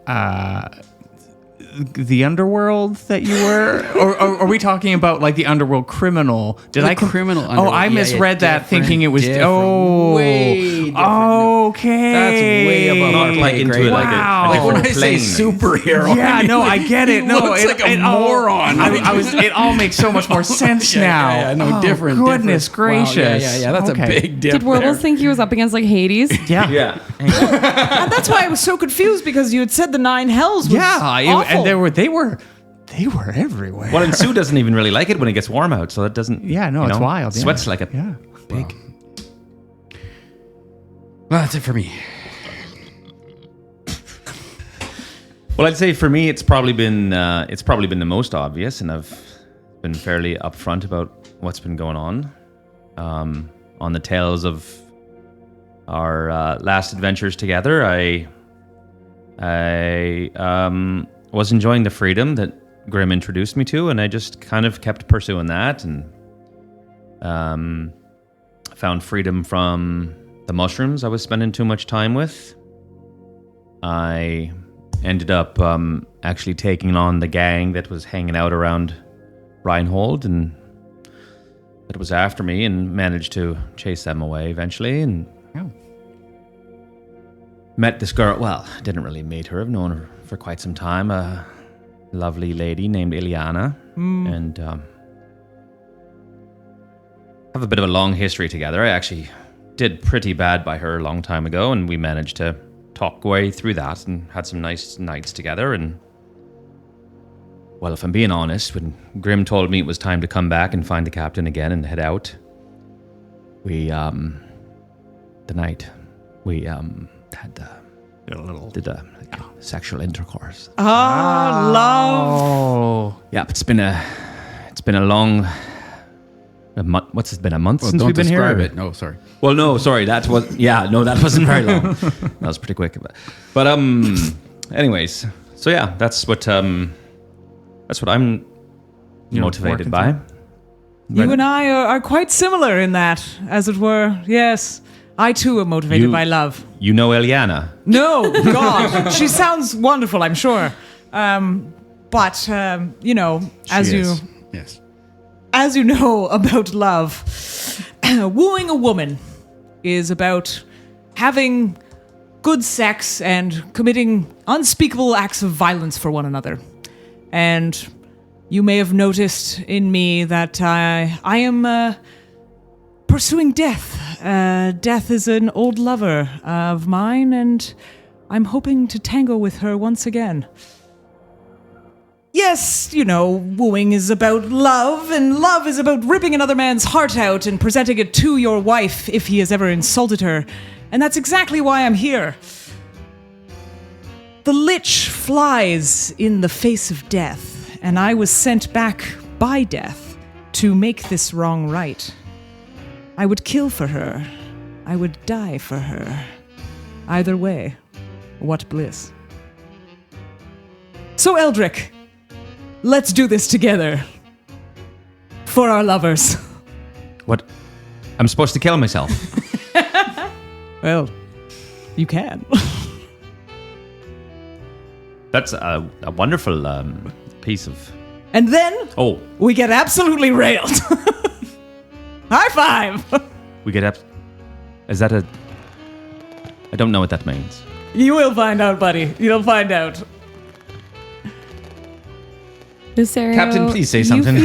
the underworld that you were, or are we talking about like the underworld criminal? Did
The
I
criminal
Oh,
underworld.
I
Yeah,
misread
yeah,
that, thinking it was
different. Way different. No.
okay.
That's way above
Not
our
like
pay
into
grade.
it like
Wow.
a
Like when I say
plane.
superhero.
Yeah,
I mean,
no,
like,
I get it.
he
No,
looks like a moron.
I was. It all makes so much more sense now.
Yeah, no,
Oh,
different.
Goodness
different. Wow,
gracious.
yeah. That's
Okay.
a big difference.
Did Warbles think he was up against like Hades?
Yeah.
Yeah.
And that's why I was so confused, because you had said the 9 hells was awful.
And they were everywhere.
Well, and Sue doesn't even really like it when it gets warm out, so that doesn't.
Yeah, no,
you
it's
know,
wild. Yeah.
Sweats like a
Yeah.
pig.
Well, that's it for me.
Well, I'd say for me, it's probably been the most obvious, and I've been fairly upfront about what's been going on the tales of our last adventures together. I was enjoying the freedom that Grim introduced me to, and I just kind of kept pursuing that, and found freedom from the mushrooms I was spending too much time with. I ended up actually taking on the gang that was hanging out around Reinhold and that was after me, and managed to chase them away eventually, and met this girl. Well, didn't really meet her. I've known her for quite some time. A lovely lady named Ileana, and have a bit of a long history together. I actually did pretty bad by her a long time ago, and we managed to talk way through that and had some nice nights together. And well, if I'm being honest, when Grim told me it was time to come back and find the captain again and head out, we did a sexual intercourse.
Love.
Oh.
Yeah, it's been a long. What's it been? A month since
Don't
we've been here?
describe it. No, sorry.
Well, no, sorry. That wasn't very long. That was pretty quick. But anyways, so yeah, that's what I'm motivated by.
You and I are quite similar in that, as it were. Yes. I too am motivated by love.
You know Eliana.
No, God. She sounds wonderful, I'm sure. But,
Yes.
as you know about love, wooing a woman is about having good sex and committing unspeakable acts of violence for one another. And you may have noticed in me that I am pursuing death. Death is an old lover of mine, and I'm hoping to tango with her once again. Yes, wooing is about love, and love is about ripping another man's heart out and presenting it to your wife if he has ever insulted her. And that's exactly why I'm here. The Lich flies in the face of death, and I was sent back by death to make this wrong right. I would kill for her. I would die for her. Either way, what bliss. So, Eldric, let's do this together. For our lovers.
What? I'm supposed to kill myself.
Well, you can.
That's a wonderful piece of
And then we get absolutely railed. High five!
We get Is that a... I don't know what that means.
You will find out, buddy. You'll find out.
Lucerio,
Captain, please say something.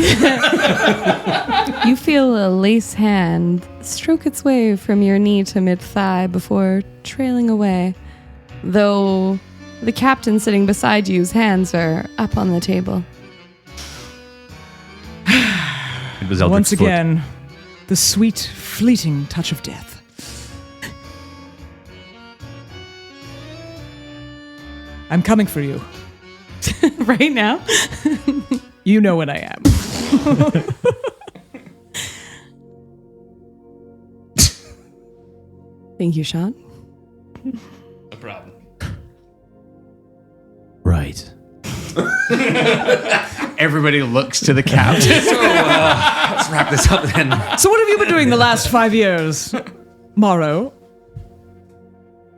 You feel a lace hand stroke its way from your knee to mid-thigh before trailing away, though the captain sitting beside you's hands are up on the table.
It was Eldric's
Once
foot.
again, the sweet, fleeting touch of death. I'm coming for you.
Right now?
You know what I am.
Thank you, Sean.
No problem.
Right.
Everybody looks to the captain.
Let's wrap this up then.
So what have you been doing the last 5 years, Mawrow?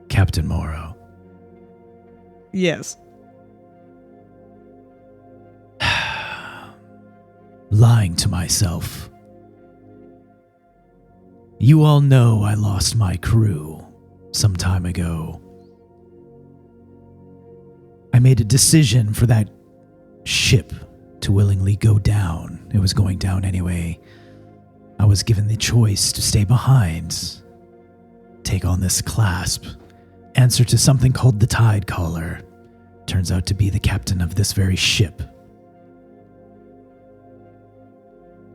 Captain Mawrow.
Yes.
Lying to myself. You all know I lost my crew some time ago. I made a decision for that ship to willingly go down. It was going down anyway. I was given the choice to stay behind, take on this clasp, answer to something called the Tide Caller. Turns out to be the captain of this very ship.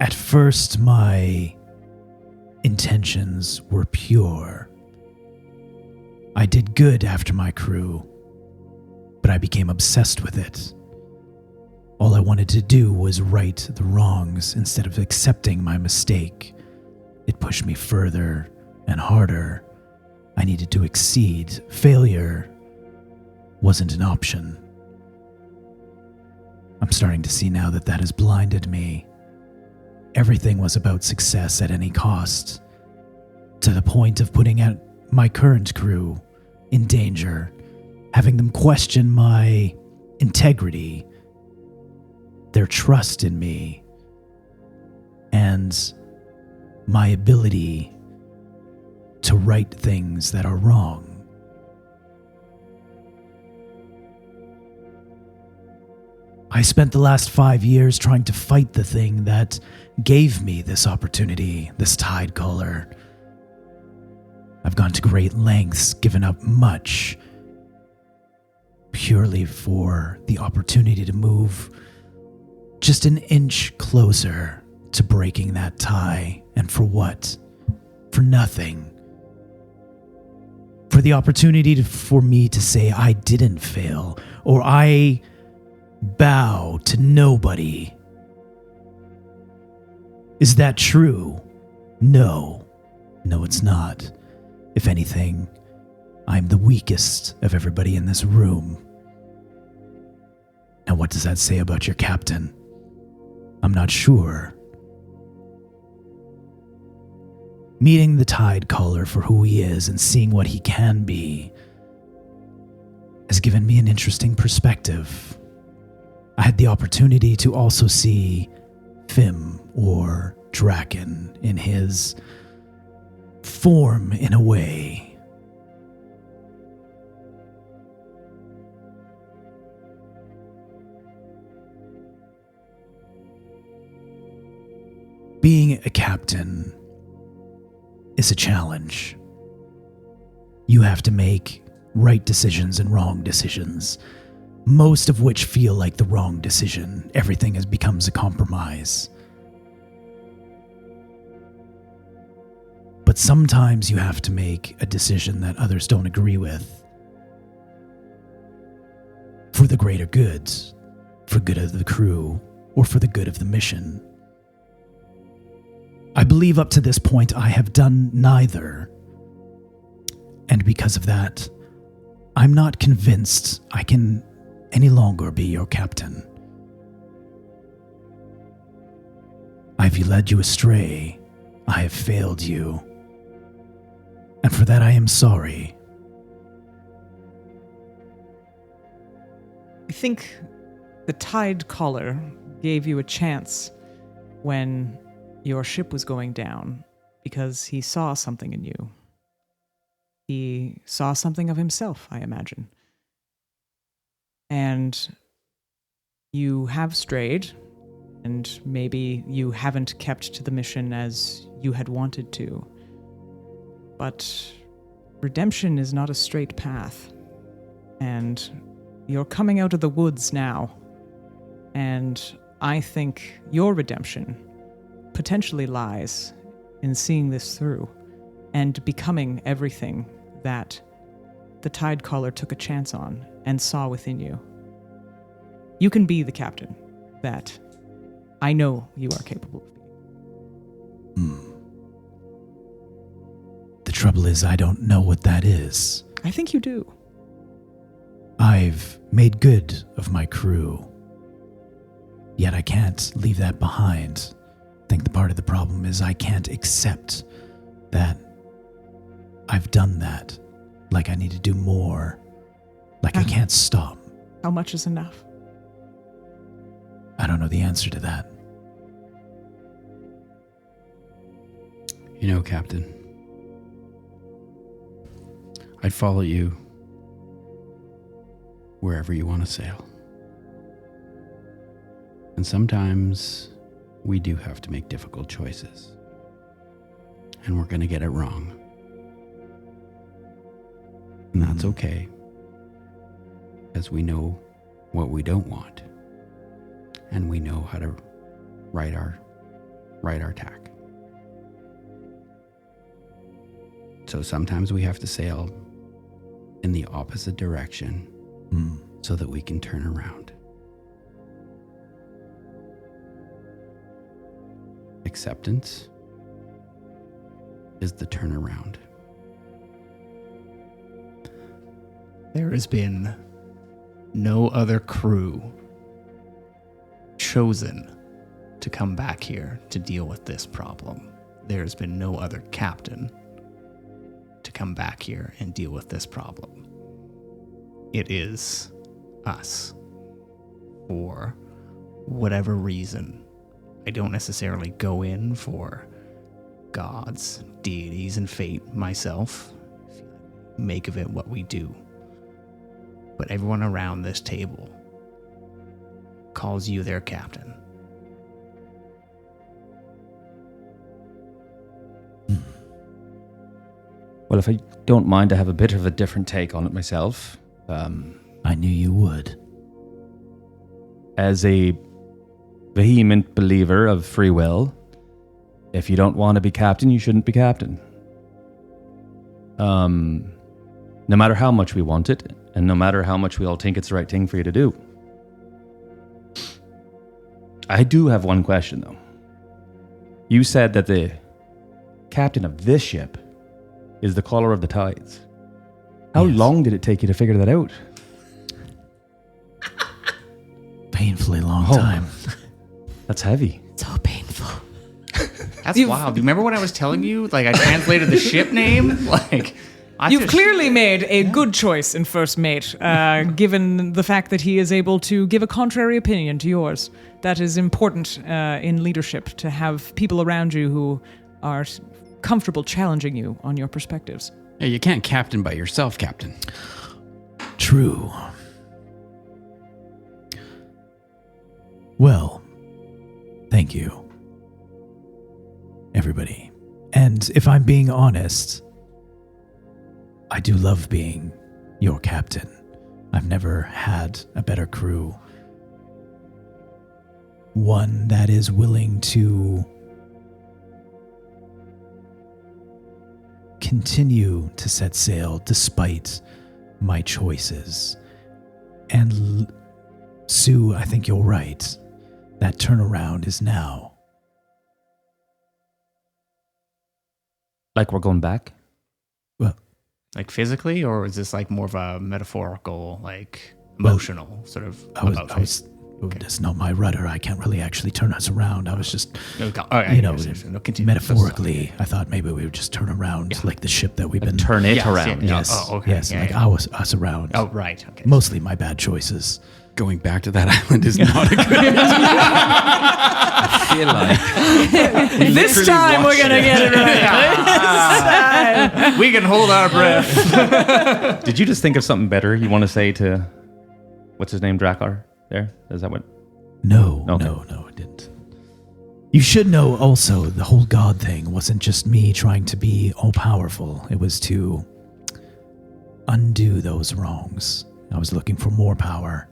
At first, my intentions were pure. I did good after my crew, but I became obsessed with it. All I wanted to do was right the wrongs instead of accepting my mistake. It pushed me further and harder. I needed to exceed. Failure wasn't an option. I'm starting to see now that that has blinded me. Everything was about success at any cost, to the point of putting out my current crew in danger, having them question my integrity, their trust in me, and my ability to right things that are wrong. I spent the last 5 years trying to fight the thing that gave me this opportunity, this Tide Caller. I've gone to great lengths, given up much, purely for the opportunity to move just an inch closer to breaking that tie. And for what? For nothing. For the opportunity for me to say I didn't fail, or I bow to nobody. Is that true? No. No, it's not. If anything, I'm the weakest of everybody in this room. Now, what does that say about your captain? I'm not sure. Meeting the Tide Caller for who he is and seeing what he can be has given me an interesting perspective. I had the opportunity to also see Fim, or Draken, in his form in a way. Being a captain is a challenge. You have to make right decisions and wrong decisions, most of which feel like the wrong decision. Everything becomes a compromise. But sometimes you have to make a decision that others don't agree with, for the greater good, for good of the crew, or for the good of the mission. I believe up to this point I have done neither. And because of that, I'm not convinced I can any longer be your captain. I've led you astray. I have failed you. And for that I am sorry.
I think the Tide Caller gave you a chance when your ship was going down because he saw something in you. He saw something of himself, I imagine. And you have strayed, and maybe you haven't kept to the mission as you had wanted to. But redemption is not a straight path. And you're coming out of the woods now. And I think your redemption potentially lies in seeing this through and becoming everything that the Tidecaller took a chance on and saw within you. You can be the captain that I know you are capable of being.
The trouble is, I don't know what that is.
I think you do.
I've made good of my crew. Yet I can't leave that behind. I think the part of the problem is I can't accept that I've done that. Like I need to do more. Like I can't stop.
How much is enough?
I don't know the answer to that.
You know, Captain, I'd follow you wherever you want to sail. And sometimes we do have to make difficult choices. And we're going to get it wrong. And that's okay. Because we know what we don't want. And we know how to write our tack. So sometimes we have to sail in the opposite direction so that we can turn around. Acceptance is the turnaround.
There has been no other crew chosen to come back here to deal with this problem. There's been no other captain to come back here and deal with this problem. It is us. For whatever reason, I don't necessarily go in for gods, deities, and fate myself. Make of it what we do. But everyone around this table calls you their captain.
Well, if I don't mind, I have a bit of a different take on it myself.
I knew you would.
As a vehement believer of free will, if you don't want to be captain, you shouldn't be captain. No matter how much we want it, and no matter how much we all think it's the right thing for you to do. I do have one question, though. You said that the captain of this ship is the caller of the tides. How long did it take you to figure that out?
Painfully long time.
That's heavy.
So painful.
That's wild. Do you remember when I was telling you? Like, I translated the ship name? Like,
You've clearly made a good choice in First Mate, given the fact that he is able to give a contrary opinion to yours. That is important in leadership, to have people around you who are comfortable challenging you on your perspectives.
Yeah, you can't captain by yourself, Captain.
True. Well, thank you, everybody. And if I'm being honest, I do love being your captain. I've never had a better crew. One that is willing to continue to set sail despite my choices. And Sue, I think you're right. That turnaround is now.
Like we're going back?
Well,
like physically, or is this like more of a metaphorical, like emotional sort of about face?
It's not my rudder. I can't really actually turn us around. I was just,
continue.
metaphorically, I thought maybe we would just turn around like the ship that we've been...
Turn it around.
Yes,
Oh, okay.
yes, like us around.
Oh, right. Okay.
Mostly my bad choices.
Going back to that island is not a good idea.
I feel like
This time we're gonna get it right.
We can hold our breath.
Did you just think of something better you want to say to what's his name, Drakkar? There, is that what?
No,
Okay.
no, it didn't. You should know also the whole God thing wasn't just me trying to be all powerful. It was to undo those wrongs. I was looking for more power,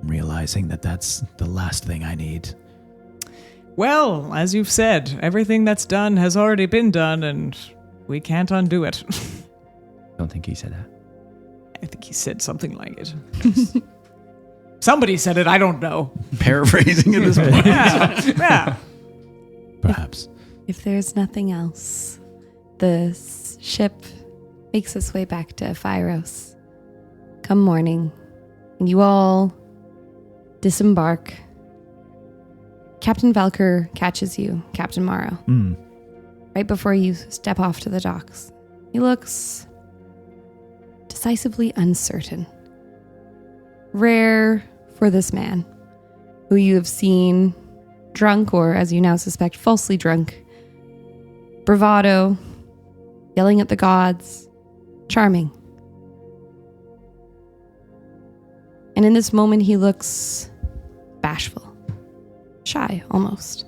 realizing that that's the last thing I need.
Well, as you've said, everything that's done has already been done, and we can't undo it.
I don't think he said that.
I think he said something like it. Somebody said it, I don't know.
Paraphrasing at this point.
Yeah.
Perhaps.
If there's nothing else, the ship makes its way back to Phyros. Come morning, and you all disembark. Captain Valker catches you, Captain Mawrow, right before you step off to the docks. He looks decisively uncertain. Rare for this man, who you have seen drunk, or as you now suspect, falsely drunk. Bravado, yelling at the gods, charming. And in this moment, he looks bashful. Shy, almost.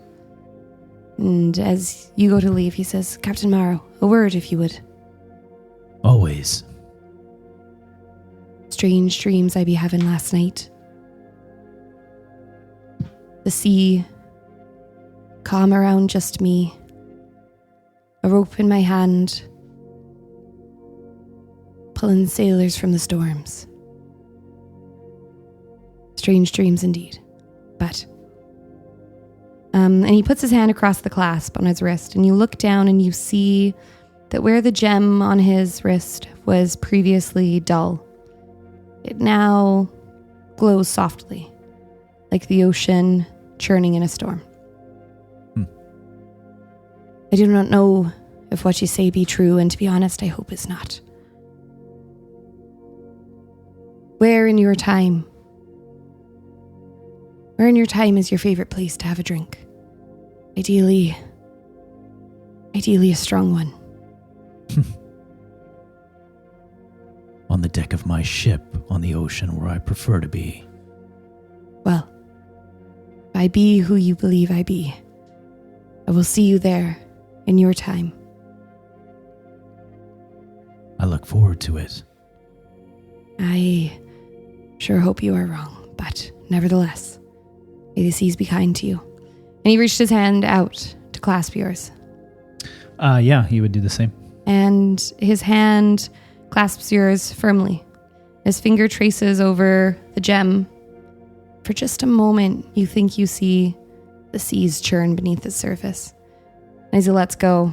And as you go to leave, he says, Captain Mawrow, a word if you would.
Always.
Strange dreams I be having last night. The sea, calm around just me. A rope in my hand, pulling sailors from the storms. Strange dreams indeed. But and he puts his hand across the clasp on his wrist, and you look down and you see that where the gem on his wrist was previously dull, it now glows softly, like the ocean churning in a storm. I do not know if what you say be true, and to be honest, I hope it's not. Where in your time is your favorite place to have a drink? Ideally a strong one.
On the deck of my ship on the ocean where I prefer to be.
Well, if I be who you believe I be, I will see you there in your time.
I look forward to it.
I sure hope you are wrong, but nevertheless, may the seas be kind to you. And he reached his hand out to clasp yours.
Yeah, he would do the same.
And his hand clasps yours firmly. His finger traces over the gem. For just a moment, you think you see the seas churn beneath its surface. And as he lets go,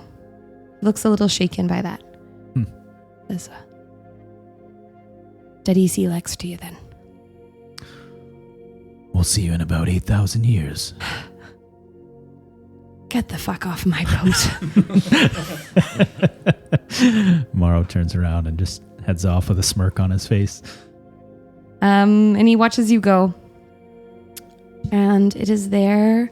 he looks a little shaken by that. There's a steady sea legs to you then.
We'll see you in about 8,000 years.
Get the fuck off my boat.
Mawrow turns around and just heads off with a smirk on his face.
And he watches you go. And it is there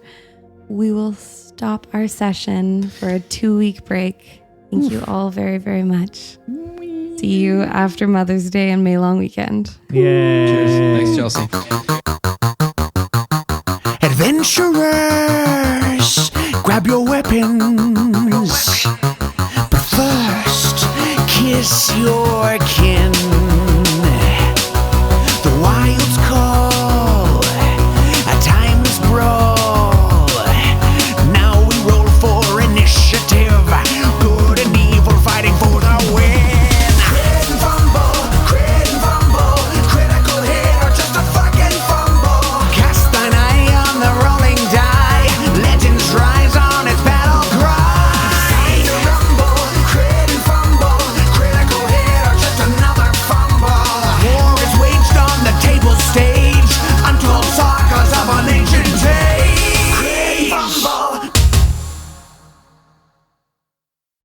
we will stop our session for a 2-week break. Thank you all very, very much. See you after Mother's Day and May Long Weekend.
Yeah.
Thanks, Chelsea.
Adventurers, grab your weapons. But first, kiss your kin.